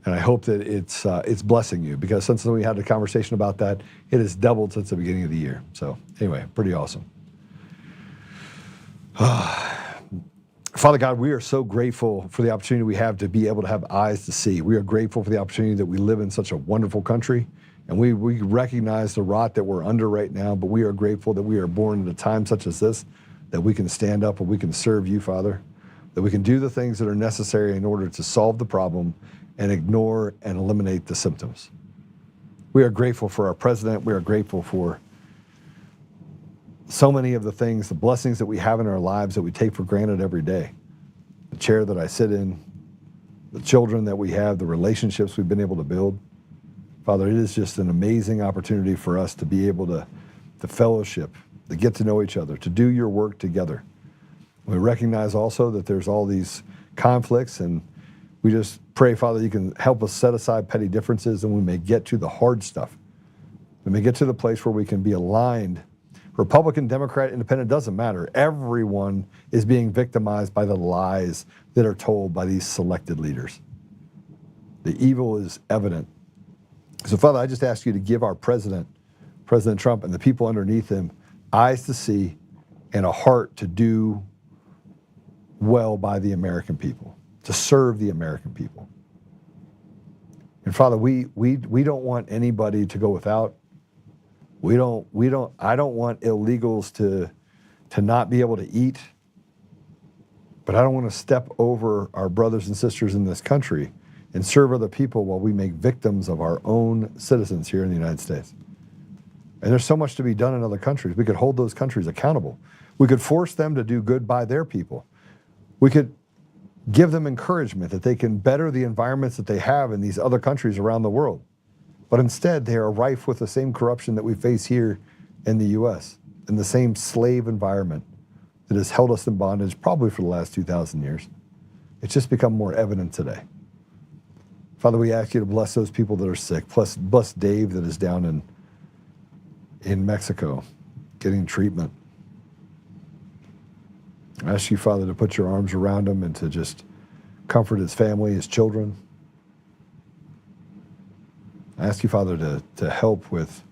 and I hope that it's blessing you, because since we had a conversation about that, it has doubled since the beginning of the year. So anyway, pretty awesome. Father God, we are so grateful for the opportunity we have to be able to have eyes to see. We are grateful for the opportunity that we live in such a wonderful country, and we recognize the rot that we're under right now, but we are grateful that we are born at a time such as this, that we can stand up and we can serve you, Father, that we can do the things that are necessary in order to solve the problem and ignore and eliminate the symptoms. We are grateful for our president. We are grateful for so many of the things, the blessings that we have in our lives that we take for granted every day. The chair that I sit in, the children that we have, the relationships we've been able to build. Father, it is just an amazing opportunity for us to be able to fellowship, to get to know each other, to do your work together. We recognize also that there's all these conflicts, and we just pray, Father, you can help us set aside petty differences, and we may get to the hard stuff. We may get to the place where we can be aligned. Republican, Democrat, Independent, doesn't matter. Everyone is being victimized by the lies that are told by these selected leaders. The evil is evident. So, Father, I just ask you to give our president, President Trump, and the people underneath him eyes to see and a heart to do well by the American people, to serve the American people. And Father, we don't want anybody to go without. I don't want illegals to not be able to eat, but I don't want to step over our brothers and sisters in this country and serve other people while we make victims of our own citizens here in the United States. And there's so much to be done in other countries. We could hold those countries accountable. We could force them to do good by their people. We could give them encouragement that they can better the environments that they have in these other countries around the world. But instead, they are rife with the same corruption that we face here in the U.S., in the same slave environment that has held us in bondage probably for the last 2,000 years. It's just become more evident today. Father, we ask you to bless those people that are sick. Bless Dave that is down in Mexico getting treatment. I ask you, Father, to put your arms around him and to just comfort his family, his children. I ask you, Father, to help with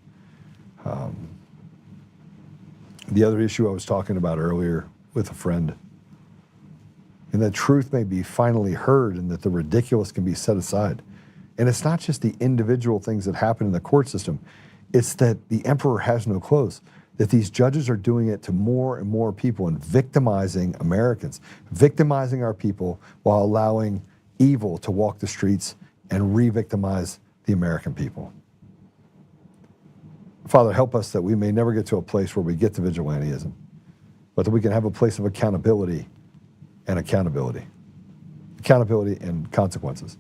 the other issue I was talking about earlier with a friend. And that truth may be finally heard and that the ridiculous can be set aside. And it's not just the individual things that happen in the court system. It's that the emperor has no clothes, that these judges are doing it to more and more people and victimizing Americans, victimizing our people while allowing evil to walk the streets and re-victimize the American people. Father, help us that we may never get to a place where we get to vigilantism, but that we can have a place of accountability and accountability and consequences.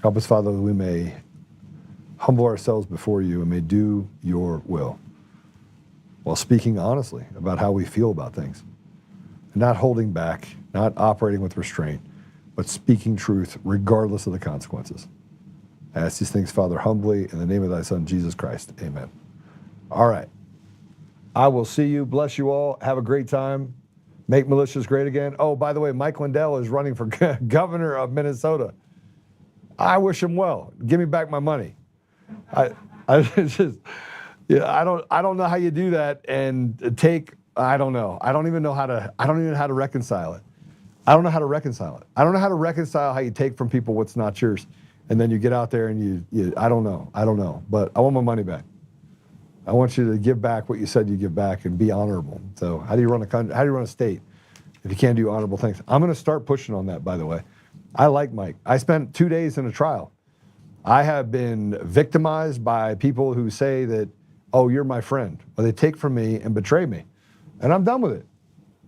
Help us, Father, that we may humble ourselves before you and may do your will, while speaking honestly about how we feel about things, and not holding back, not operating with restraint, but speaking truth regardless of the consequences. I ask these things, Father, humbly in the name of thy Son, Jesus Christ. Amen. All right. I will see you. Bless you all. Have a great time. Make militias great again. Oh, by the way, Mike Lindell is running for governor of Minnesota. I wish him well. Give me back my money. I don't know how you do that and take, I don't know. I don't even know how to reconcile it. I don't know how to reconcile it. I don't know how to reconcile how you take from people what's not yours. And then you get out there and you I don't know. But I want my money back. I want you to give back what you said you give back and be honorable. So how do you run a country? How do you run a state if you can't do honorable things? I'm going to start pushing on that, by the way. I like Mike. I spent 2 days in a trial. I have been victimized by people who say that, oh, you're my friend. Or they take from me and betray me. And I'm done with it.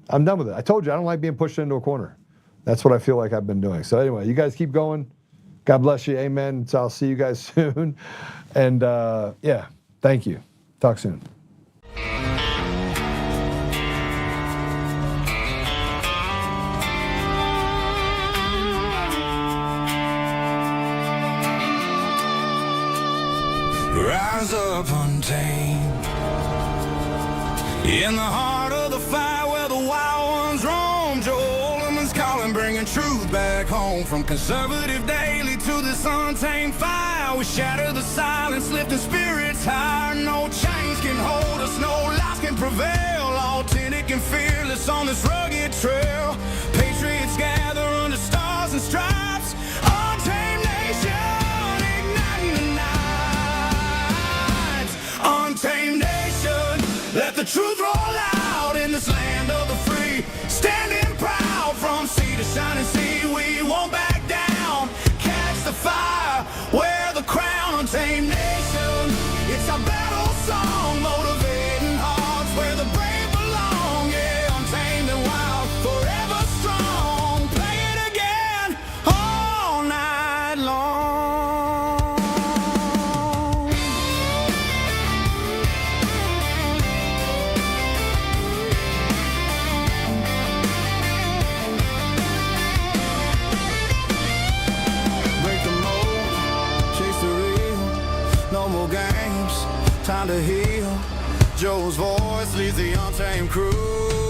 I'm done with it. I told you, I don't like being pushed into a corner. That's what I feel like I've been doing. So anyway, you guys keep going. God bless you. Amen. So I'll see you guys soon. And yeah, thank you. Talk soon.
Rise up untamed in the heart of the fire where the wild ones roam. Joe Oltmann's calling, bringing truth back home. From conservative daily to this untamed fire, we shatter the silence, lifting spirits higher. No chains can hold us, no lies can prevail. Authentic and fearless on this rugged trail. Patriots gather under stars and stripes. Untamed nation, igniting the night. Untamed nation, let the truth roll out in this land of the free. Standing proud from sea to shining sea, we won't back down. Catch the fire, wear the crown. Untamed nation, it's our battle song, motivating hearts where the brave belong. Yeah, untamed and wild, forever strong. Play it again all night long. Break the mold, chase the real. No more games, time to heal. Joe's voice leads the untamed crew.